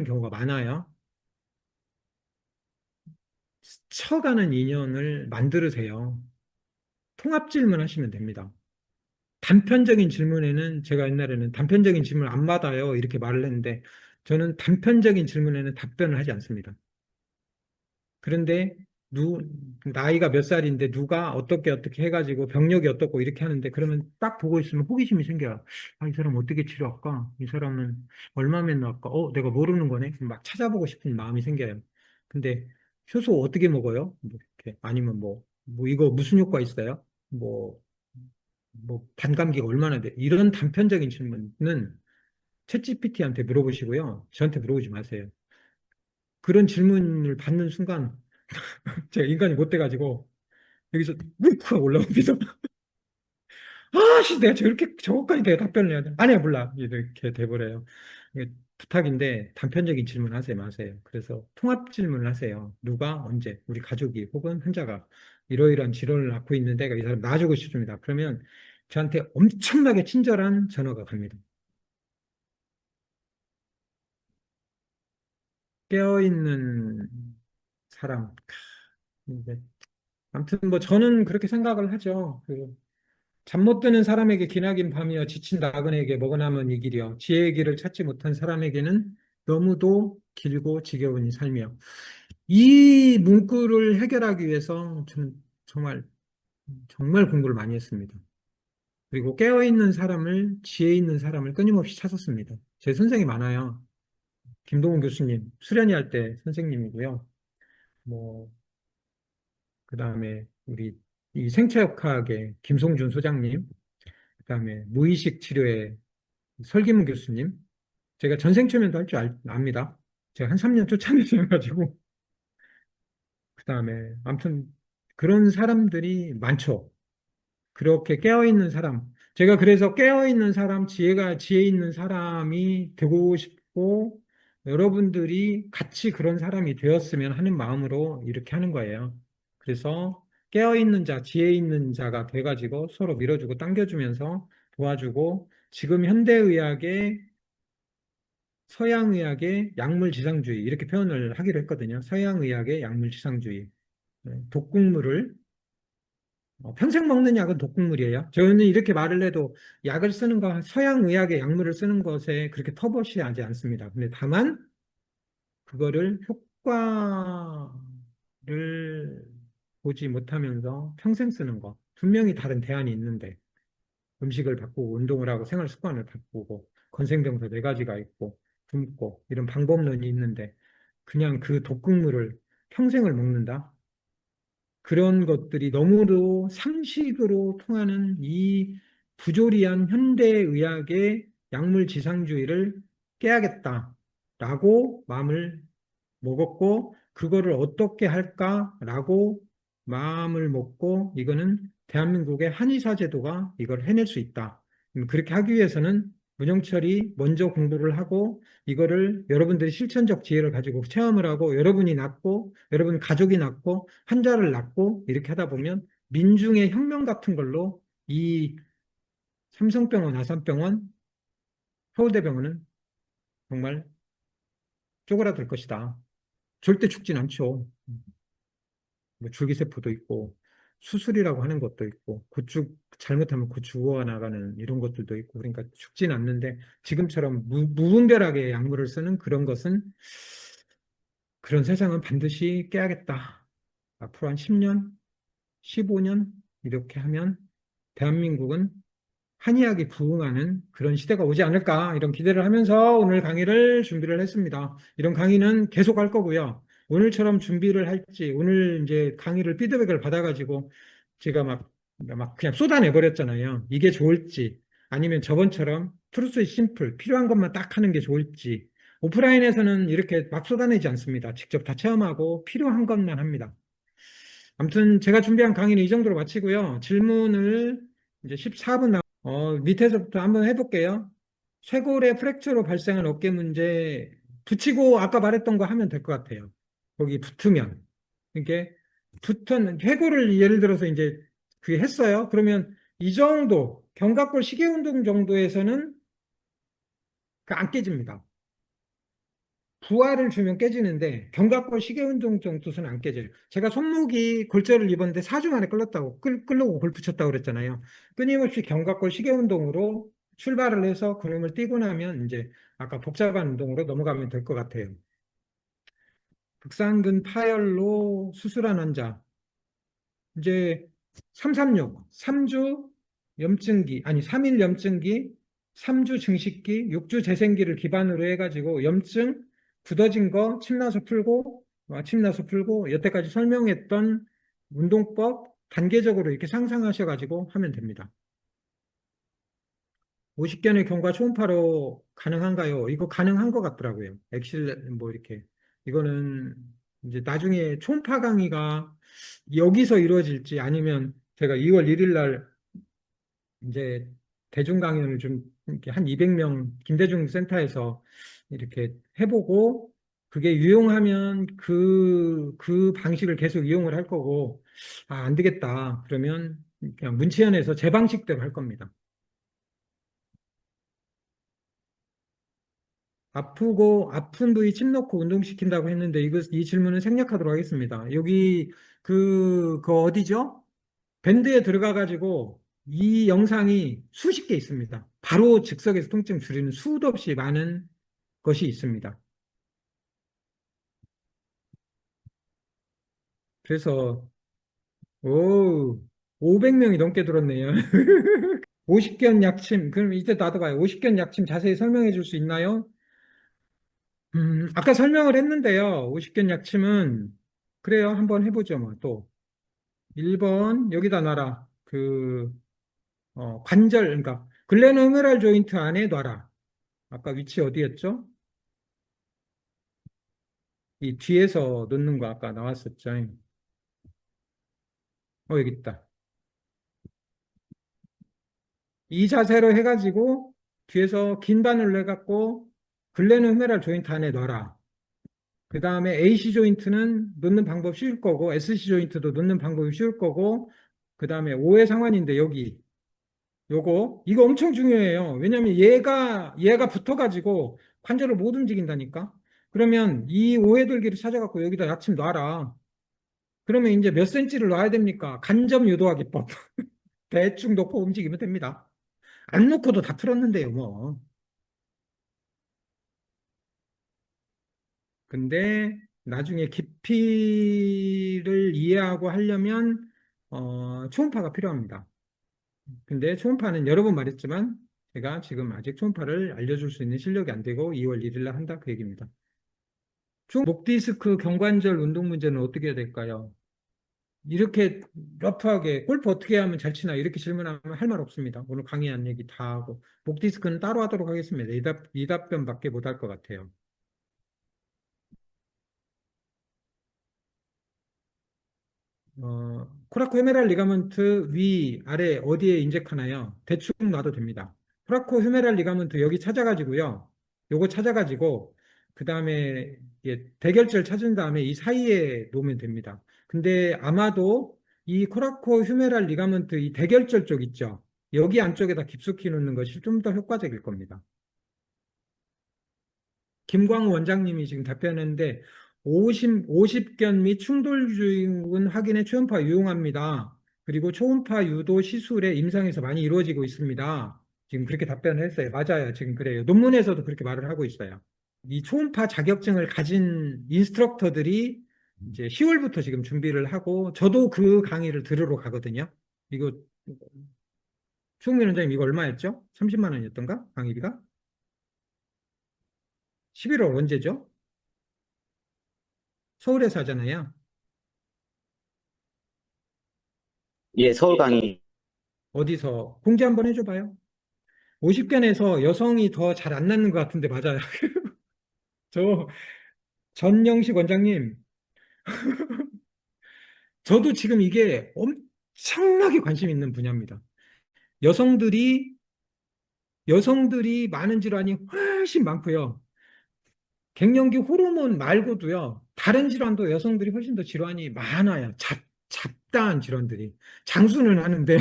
경우가 많아요. 스쳐가는 인연을 만들으세요. 통합 질문 하시면 됩니다. 단편적인 질문에는 제가 옛날에는 단편적인 질문 안 받아요. 이렇게 말을 했는데 저는 단편적인 질문에는 답변을 하지 않습니다. 그런데 누, 나이가 몇 살인데 누가 어떻게 해가지고 병력이 어떻고 이렇게 하는데 그러면 딱 보고 있으면 호기심이 생겨요. 이 사람 어떻게 치료할까? 이 사람은 얼마면 나을까? 내가 모르는 거네? 막 찾아보고 싶은 마음이 생겨요. 근데 효소 어떻게 먹어요? 뭐 이렇게. 아니면 뭐 이거 무슨 효과 있어요? 뭐, 뭐 반감기가 얼마나 돼? 이런 단편적인 질문은 챗GPT한테 물어보시고요. 저한테 물어보지 마세요. 그런 질문을 받는 순간 제가 인간이 못 돼가지고 여기서 묵 올라옵니다. 씨, 내가 저것까지 내가 답변을 해야 돼. 아니야, 몰라. 이렇게 돼버려요. 이게 부탁인데 단편적인 질문 하세요, 마세요. 그래서 통합 질문을 하세요. 누가, 언제, 우리 가족이 혹은 환자가 이러이러한 질환을 앓고 있는데 이 사람 놔주고 싶습니다. 그러면 저한테 엄청나게 친절한 전화가 갑니다. 깨어있는 사람. 네. 아무튼 뭐 저는 그렇게 생각을 하죠. 잠 못 드는 사람에게 기나긴 밤이여 지친 나그네에게 먹어 남은 이 길이여 지혜의 길을 찾지 못한 사람에게는 너무도 길고 지겨운 이 삶이여. 이 문구를 해결하기 위해서 저는 정말 정말 공부를 많이 했습니다. 그리고 깨어있는 사람을 지혜 있는 사람을 끊임없이 찾았습니다. 제 선생이 많아요. 김동훈 교수님 수련회 할 때 선생님이고요. 뭐 그다음에 우리 이 생체역학의 김송준 소장님, 그다음에 무의식 치료의 설기문 교수님, 제가 전생체면도 할 줄 압니다. 제가 한 3년 쫓아내셔가지고, 그 다음에, 아무튼, 그런 사람들이 많죠. 그렇게 깨어있는 사람. 제가 그래서 깨어있는 사람, 지혜 있는 사람이 되고 싶고, 여러분들이 같이 그런 사람이 되었으면 하는 마음으로 이렇게 하는 거예요. 그래서 깨어있는 자, 지혜 있는 자가 돼가지고 서로 밀어주고 당겨주면서 도와주고, 지금 현대의학의 서양의학의 약물지상주의 이렇게 표현을 하기로 했거든요. 서양의학의 약물지상주의. 독극물을 평생 먹는 약은 독극물이에요. 저는 이렇게 말을 해도 약을 쓰는 거 서양의학의 약물을 쓰는 것에 그렇게 터부시하지 않습니다. 근데 다만 그거를 효과를 보지 못하면서 평생 쓰는 거 분명히 다른 대안이 있는데 음식을 바꾸고 운동을 하고 생활 습관을 바꾸고 건생병사 네 가지가 있고 굶고 이런 방법론이 있는데 그냥 그 독극물을 평생을 먹는다? 그런 것들이 너무도 상식으로 통하는 이 부조리한 현대의학의 약물지상주의를 깨야겠다라고 마음을 먹었고 그거를 어떻게 할까라고 마음을 먹고 이거는 대한민국의 한의사 제도가 이걸 해낼 수 있다. 그렇게 하기 위해서는 문영철이 먼저 공부를 하고 이거를 여러분들이 실천적 지혜를 가지고 체험을 하고 여러분이 낳고 여러분 가족이 낳고 환자를 낳고 이렇게 하다 보면 민중의 혁명 같은 걸로 이 삼성병원, 아산병원, 서울대병원은 정말 쪼그라들 것이다. 절대 죽진 않죠. 뭐 줄기세포도 있고 수술이라고 하는 것도 있고 구축 잘못하면 구축우와 나가는 이런 것들도 있고 그러니까 죽진 않는데 지금처럼 무분별하게 약물을 쓰는 그런 것은 그런 세상은 반드시 깨야겠다. 앞으로 한 10년, 15년 이렇게 하면 대한민국은 한의학이 부흥하는 그런 시대가 오지 않을까 이런 기대를 하면서 오늘 강의를 준비를 했습니다. 이런 강의는 계속 할 거고요. 오늘처럼 준비를 할지 오늘 이제 강의를 피드백을 받아가지고 제가 막 그냥 쏟아내버렸잖아요. 이게 좋을지 아니면 저번처럼 트루스 심플 필요한 것만 딱 하는 게 좋을지 오프라인에서는 이렇게 막 쏟아내지 않습니다. 직접 다 체험하고 필요한 것만 합니다. 아무튼 제가 준비한 강의는 이 정도로 마치고요. 질문을 이제 14분 밑에서부터 한번 해볼게요. 쇄골의 프랙처로 발생한 어깨 문제 붙이고 아까 말했던 거 하면 될 것 같아요. 거기 붙으면. 이게 붙은 쇄골을 예를 들어서 이제 그게 했어요. 그러면 이 정도 견갑골 시계 운동 정도에서는 그안 깨집니다. 부하를 주면 깨지는데 견갑골 시계 운동 정도는 안 깨져요. 제가 손목이 골절을 입었는데 4주 만에 끌렸다고 끌려고 골프 쳤다고 그랬잖아요. 끊임없이 견갑골 시계 운동으로 출발을 해서 그놈을 띄고 나면 이제 아까 복잡한 운동으로 넘어가면 될 것 같아요. 극상근 파열로 수술한 환자 이제 336, 3주 염증기, 아니 3일 염증기, 3주 증식기, 6주 재생기를 기반으로 해가지고 염증, 굳어진 거, 침나서 풀고, 침나서 풀고, 여태까지 설명했던 운동법 단계적으로 이렇게 상상하셔가지고 하면 됩니다. 50견의 경과 초음파로 가능한가요? 이거 가능한 것 같더라고요. 엑실, 뭐 이렇게. 이거는 이제 나중에 초음파 강의가 여기서 이루어질지 아니면 제가 2월 1일 날 이제 대중 강연을 좀 이렇게 한 200명 김대중 센터에서 이렇게 해보고 그게 유용하면 그 방식을 계속 이용을 할 거고 안 되겠다. 그러면 그냥 문치현에서 제 방식대로 할 겁니다. 아프고 아픈 부위 침 넣고 운동시킨다고 했는데 이 질문은 생략하도록 하겠습니다. 여기 그 어디죠? 밴드에 들어가 가지고 이 영상이 수십 개 있습니다. 바로 즉석에서 통증 줄이는 수도 없이 많은 것이 있습니다. 그래서 오 500명이 넘게 들었네요. 50견 약침 그럼 이제 나도 봐요. 50견 약침 자세히 설명해 줄 수 있나요? 아까 설명을 했는데요. 50견 약침은 그래요. 한번 해보죠. 뭐 또 1번 여기다 놔라. 관절 그러니까 글레노메랄 조인트 안에 놔라. 아까 위치 어디였죠? 이 뒤에서 놓는 거 아까 나왔었죠. 여기 있다. 이 자세로 해가지고 뒤에서 긴 바늘로 해갖고 글레는 후메랄 조인트 안에 넣어라. 그 다음에 AC 조인트는 놓는 방법 쉬울 거고 SC 조인트도 놓는 방법이 쉬울 거고 그 다음에 오해 상환인데 여기 이거 엄청 중요해요. 왜냐하면 얘가 붙어가지고 관절을 못 움직인다니까. 그러면 이 오해돌기를 찾아갖고 여기다 약침 놔라. 그러면 이제 몇 센치를 놔야 됩니까? 간접 유도하기법. 대충 놓고 움직이면 됩니다. 안 놓고도 다 풀었는데요, 뭐. 근데 나중에 깊이를 이해하고 하려면 초음파가 필요합니다. 근데 초음파는 여러 번 말했지만 제가 지금 아직 초음파를 알려줄 수 있는 실력이 안 되고 2월 1일 날 한다 그 얘기입니다. 목 디스크 경관절 운동 문제는 어떻게 해야 될까요? 이렇게 러프하게 골프 어떻게 하면 잘 치나 이렇게 질문하면 할 말 없습니다. 오늘 강의한 얘기 다 하고 목 디스크는 따로 하도록 하겠습니다. 이 답변밖에 못 할 것 같아요. 코라코 휴메랄 리가먼트 위, 아래 어디에 인젝하나요? 대충 놔도 됩니다. 코라코 휴메랄 리가먼트 여기 찾아가지고요. 요거 찾아가지고 그 다음에 대결절 찾은 다음에 이 사이에 놓으면 됩니다. 근데 아마도 이 코라코 휴메랄 리가먼트 이 대결절 쪽 있죠? 여기 안쪽에다 깊숙이 놓는 것이 좀 더 효과적일 겁니다. 김광우 원장님이 지금 답변했는데 50견 및 충돌증은 확인에 초음파 유용합니다. 그리고 초음파 유도 시술에 임상에서 많이 이루어지고 있습니다. 지금 그렇게 답변을 했어요. 맞아요. 지금 그래요. 논문에서도 그렇게 말을 하고 있어요. 이 초음파 자격증을 가진 인스트럭터들이 이제 10월부터 지금 준비를 하고 저도 그 강의를 들으러 가거든요. 이거 추홍민 원장님 이거 얼마였죠? 30만 원이었던가? 강의비가? 11월 언제죠? 서울에서 하잖아요. 예, 서울 강의. 어디서 공지 한번 해줘봐요. 50견에서 여성이 더 잘 안 낳는 것 같은데 맞아요. 저 전영식 원장님, 저도 지금 이게 엄청나게 관심 있는 분야입니다. 여성들이 많은 질환이 훨씬 많고요. 갱년기 호르몬 말고도요. 다른 질환도 여성들이 훨씬 더 질환이 많아요. 잡다한 질환들이. 장수는 하는데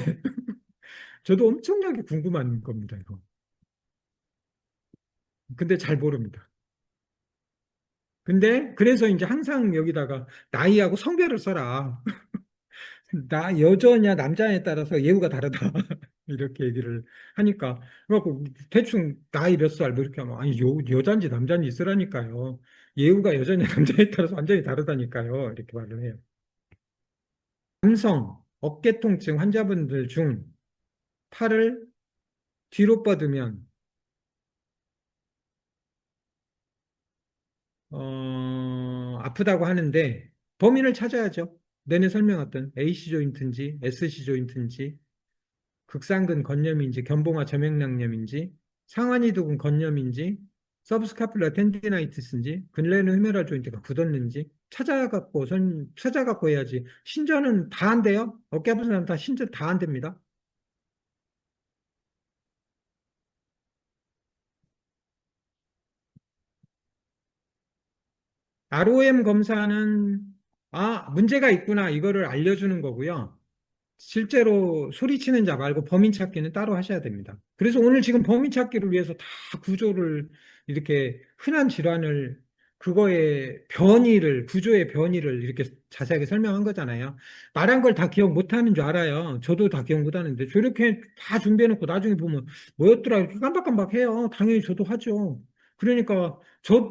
저도 엄청나게 궁금한 겁니다, 이거. 근데 잘 모릅니다. 근데 그래서 이제 항상 여기다가 나이하고 성별을 써라. 나 여자냐 남자냐에 따라서 예우가 다르다. 이렇게 얘기를 하니까 그래갖고 대충 나이 몇 살 뭐 이렇게 하면 아니 여잔지 남잔지 쓰라니까요. 예우가 여자냐 남자에 따라서 완전히 다르다니까요. 이렇게 말을 해요. 남성 어깨 통증 환자분들 중 팔을 뒤로 뻗으면 아프다고 하는데 범인을 찾아야죠. 내내 설명했던 AC 조인트인지 SC 조인트인지 극상근 건염인지 견봉화 점액낭염인지 상완이두근 건염인지 서브스카플라 텐디나이티스인지 근래는 휴메랄 조인트가 굳었는지 찾아갖고 해야지. 신전은 다 안 돼요. 어깨 아픈 사람 다 신전 다 안 됩니다. ROM 검사는 문제가 있구나 이거를 알려주는 거고요. 실제로 소리치는 자 말고 범인 찾기는 따로 하셔야 됩니다. 그래서 오늘 지금 범인 찾기를 위해서 다 구조를 이렇게 흔한 질환을 그거의 변이를 구조의 변이를 이렇게 자세하게 설명한 거잖아요. 말한 걸 다 기억 못하는 줄 알아요. 저도 다 기억 못하는데 저렇게 다 준비해놓고 나중에 보면 뭐였더라 이렇게 깜박깜박해요. 당연히 저도 하죠. 그러니까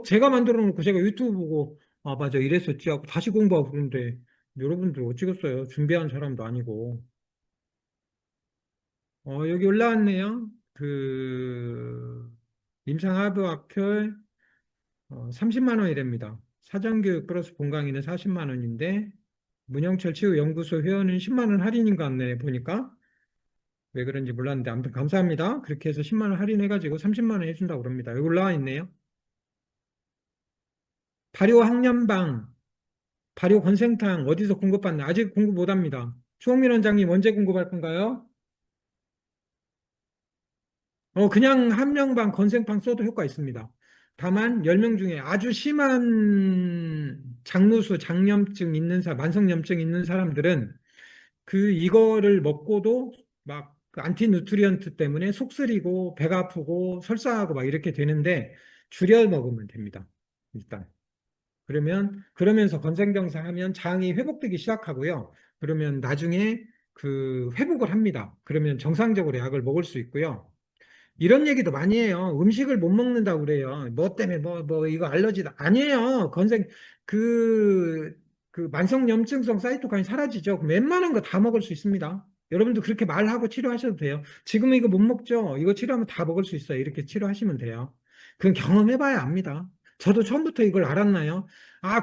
제가 만들어 놓고 제가 유튜브 보고 맞아 이랬었지 하고 다시 공부하고 그러는데 여러분들 어찌겠어요? 준비한 사람도 아니고. 여기 올라왔네요. 임상하부학회 30만 원이랍니다. 사전교육 플러스 본강의는 40만 원인데, 문영철 치유연구소 회원은 10만 원 할인인 것 같네, 보니까. 왜 그런지 몰랐는데, 아무튼 감사합니다. 그렇게 해서 10만 원 할인해가지고 30만 원 해준다고 그럽니다. 여기 올라와 있네요. 발효 학년방, 발효 건생탕 어디서 공급받나? 아직 공급 못 합니다. 추홍민 원장님 언제 공급할 건가요? 그냥 한 명방 건생팡 써도 효과 있습니다. 다만 10명 중에 아주 심한 장루수, 장염증 있는 만성염증 있는 사람들은 이거를 먹고도 막그 안티 누트리언트 때문에 속 쓰리고 배가 아프고 설사하고 막 이렇게 되는데 줄여 먹으면 됩니다. 일단. 그러면서 건생병사 하면 장이 회복되기 시작하고요. 그러면 나중에 회복을 합니다. 그러면 정상적으로 약을 먹을 수 있고요. 이런 얘기도 많이 해요. 음식을 못 먹는다고 그래요. 뭐 때문에 이거 알러지다. 아니에요. 그, 만성염증성 사이토카인 사라지죠. 그럼 웬만한 거 다 먹을 수 있습니다. 여러분도 그렇게 말하고 치료하셔도 돼요. 지금은 이거 못 먹죠. 이거 치료하면 다 먹을 수 있어요. 이렇게 치료하시면 돼요. 그건 경험해봐야 압니다. 저도 처음부터 이걸 알았나요?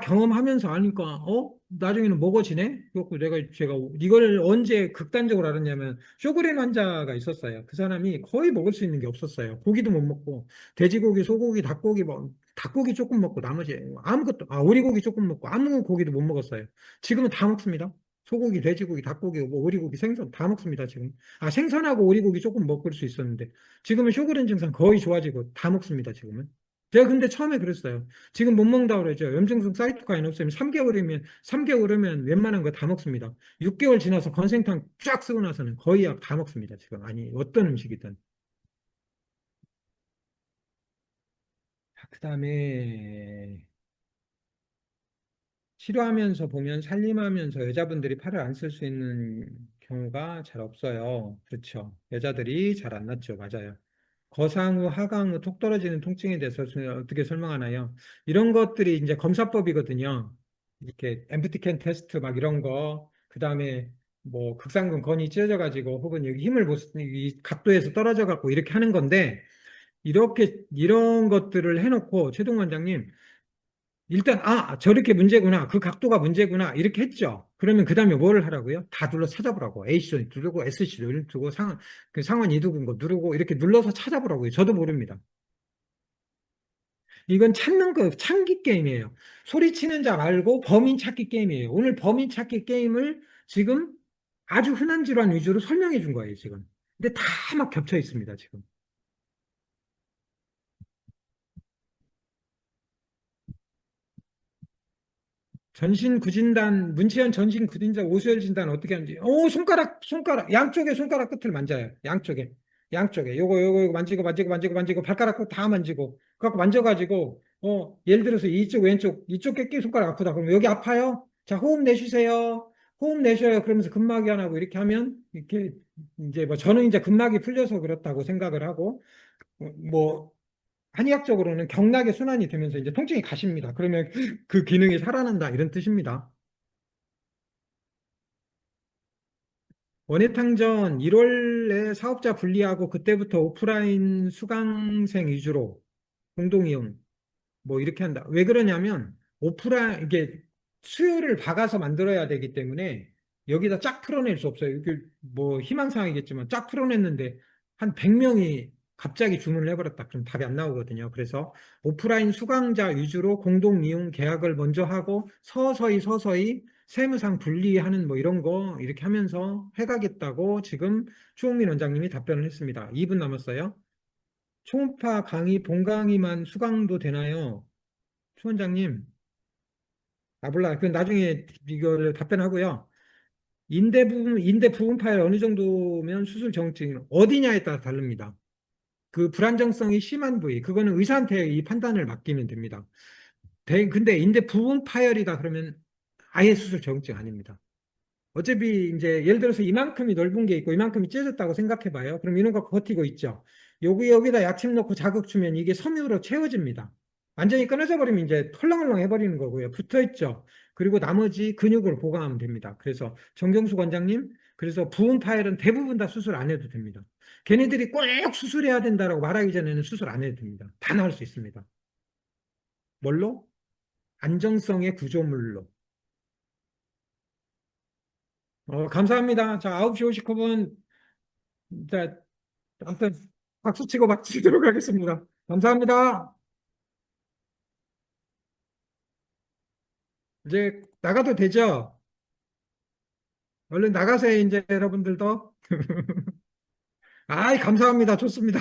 경험하면서 아니까, 나중에는 먹어지네? 그래갖고 제가 이걸 언제 극단적으로 알았냐면, 쇼그렌 환자가 있었어요. 그 사람이 거의 먹을 수 있는 게 없었어요. 고기도 못 먹고, 돼지고기, 소고기, 닭고기, 닭고기 조금 먹고, 나머지 아무것도, 오리고기 조금 먹고, 아무 고기도 못 먹었어요. 지금은 다 먹습니다. 소고기, 돼지고기, 닭고기, 뭐 오리고기, 생선 다 먹습니다, 지금. 아, 생선하고 오리고기 조금 먹을 수 있었는데 지금은 쇼그렌 증상 거의 좋아지고 다 먹습니다, 지금은. 제가 근데 처음에 그랬어요. 지금 못 먹는다고 그러죠. 염증성 사이토카인 없으면 3개월이면 웬만한 거 다 먹습니다. 6개월 지나서 건생탕 쫙 쓰고 나서는 거의 약 다 먹습니다, 지금. 아니, 어떤 음식이든. 그다음에 치료하면서 보면 살림하면서 여자분들이 팔을 안 쓸 수 있는 경우가 잘 없어요. 그렇죠. 여자들이 잘 안 낫죠. 맞아요. 거상후, 하강후, 톡 떨어지는 통증에 대해서 어떻게 설명하나요? 이런 것들이 이제 검사법이거든요. 이렇게 엠프티 캔 테스트 막 이런 거, 그다음에 뭐 극상근 건이 찢어져 가지고 혹은 여기 힘을 못, 이 각도에서 떨어져 갖고 이렇게 하는 건데 이렇게 이런 것들을 해놓고 최동 원장님 일단 저렇게 문제구나 그 각도가 문제구나 이렇게 했죠. 그러면 그 다음에 뭘 하라고요? 다 눌러 찾아보라고. A존 누르고 SC 누르고 그 상원 이두근 거 누르고 이렇게 눌러서 찾아보라고요. 저도 모릅니다. 이건 찾는 거 찾기 게임이에요. 소리치는 자 말고 범인 찾기 게임이에요. 오늘 범인 찾기 게임을 지금 아주 흔한 질환 위주로 설명해 준 거예요, 지금. 근데 다 막 겹쳐 있습니다, 지금. 전신구진단, 문치현 전신구진자 오수열 진단 어떻게 하는지. 손가락, 양쪽에 손가락 끝을 만져요. 양쪽에. 요거 만지고, 발가락 끝 다 만지고. 그갖고 만져가지고, 예를 들어서 이쪽, 왼쪽, 이쪽 깨끼 손가락 아프다. 그러면 여기 아파요? 자, 호흡 내쉬세요. 호흡 내쉬어요. 그러면서 근막이 안 하고 이렇게 하면, 이렇게, 이제 뭐, 저는 이제 근막이 풀려서 그렇다고 생각을 하고, 뭐, 한의학적으로는 경락의 순환이 되면서 이제 통증이 가십니다. 그러면 그 기능이 살아난다 이런 뜻입니다. 원예탕전 1월에 사업자 분리하고 그때부터 오프라인 수강생 위주로 공동이용 뭐 이렇게 한다. 왜 그러냐면 오프라인 이게 수요를 박아서 만들어야 되기 때문에 여기다 쫙 풀어낼 수 없어요. 이게 뭐 희망사항이겠지만 쫙 풀어냈는데 한 100명이 갑자기 주문을 해버렸다. 그럼 답이 안 나오거든요. 그래서 오프라인 수강자 위주로 공동 이용 계약을 먼저 하고 서서히 세무상 분리하는 뭐 이런 거 이렇게 하면서 해가겠다고 지금 추홍민 원장님이 답변을 했습니다. 2분 남았어요. 초음파 강의, 본강의만 수강도 되나요? 추 원장님, 몰라. 그 나중에 이거를 답변하고요. 인대 부분 파열 어느 정도면 수술 정증 어디냐에 따라 다릅니다. 그 불안정성이 심한 부위, 그거는 의사한테 이 판단을 맡기면 됩니다. 근데 인대 부분 파열이다 그러면 아예 수술 정증 아닙니다. 어차피 이제 예를 들어서 이만큼이 넓은 게 있고 이만큼이 찢어졌다고 생각해 봐요. 그럼 이런 거 버티고 있죠. 여기다 약침 넣고 자극 주면 이게 섬유로 채워집니다. 완전히 끊어져 버리면 이제 헐렁헐렁 해버리는 거고요. 붙어 있죠. 그리고 나머지 근육을 보강하면 됩니다. 그래서 정경수 원장님, 그래서 부분 파열은 대부분 다 수술 안 해도 됩니다. 걔네들이 꼭 수술해야 된다라고 말하기 전에는 수술 안 해도 됩니다. 다 나을 수 있습니다. 뭘로? 안정성의 구조물로. 감사합니다. 자, 9시 59분. 자, 아무튼 박수 치고 마치도록 하겠습니다. 감사합니다. 이제 나가도 되죠? 얼른 나가세요, 이제 여러분들도. 아이, 감사합니다. 좋습니다.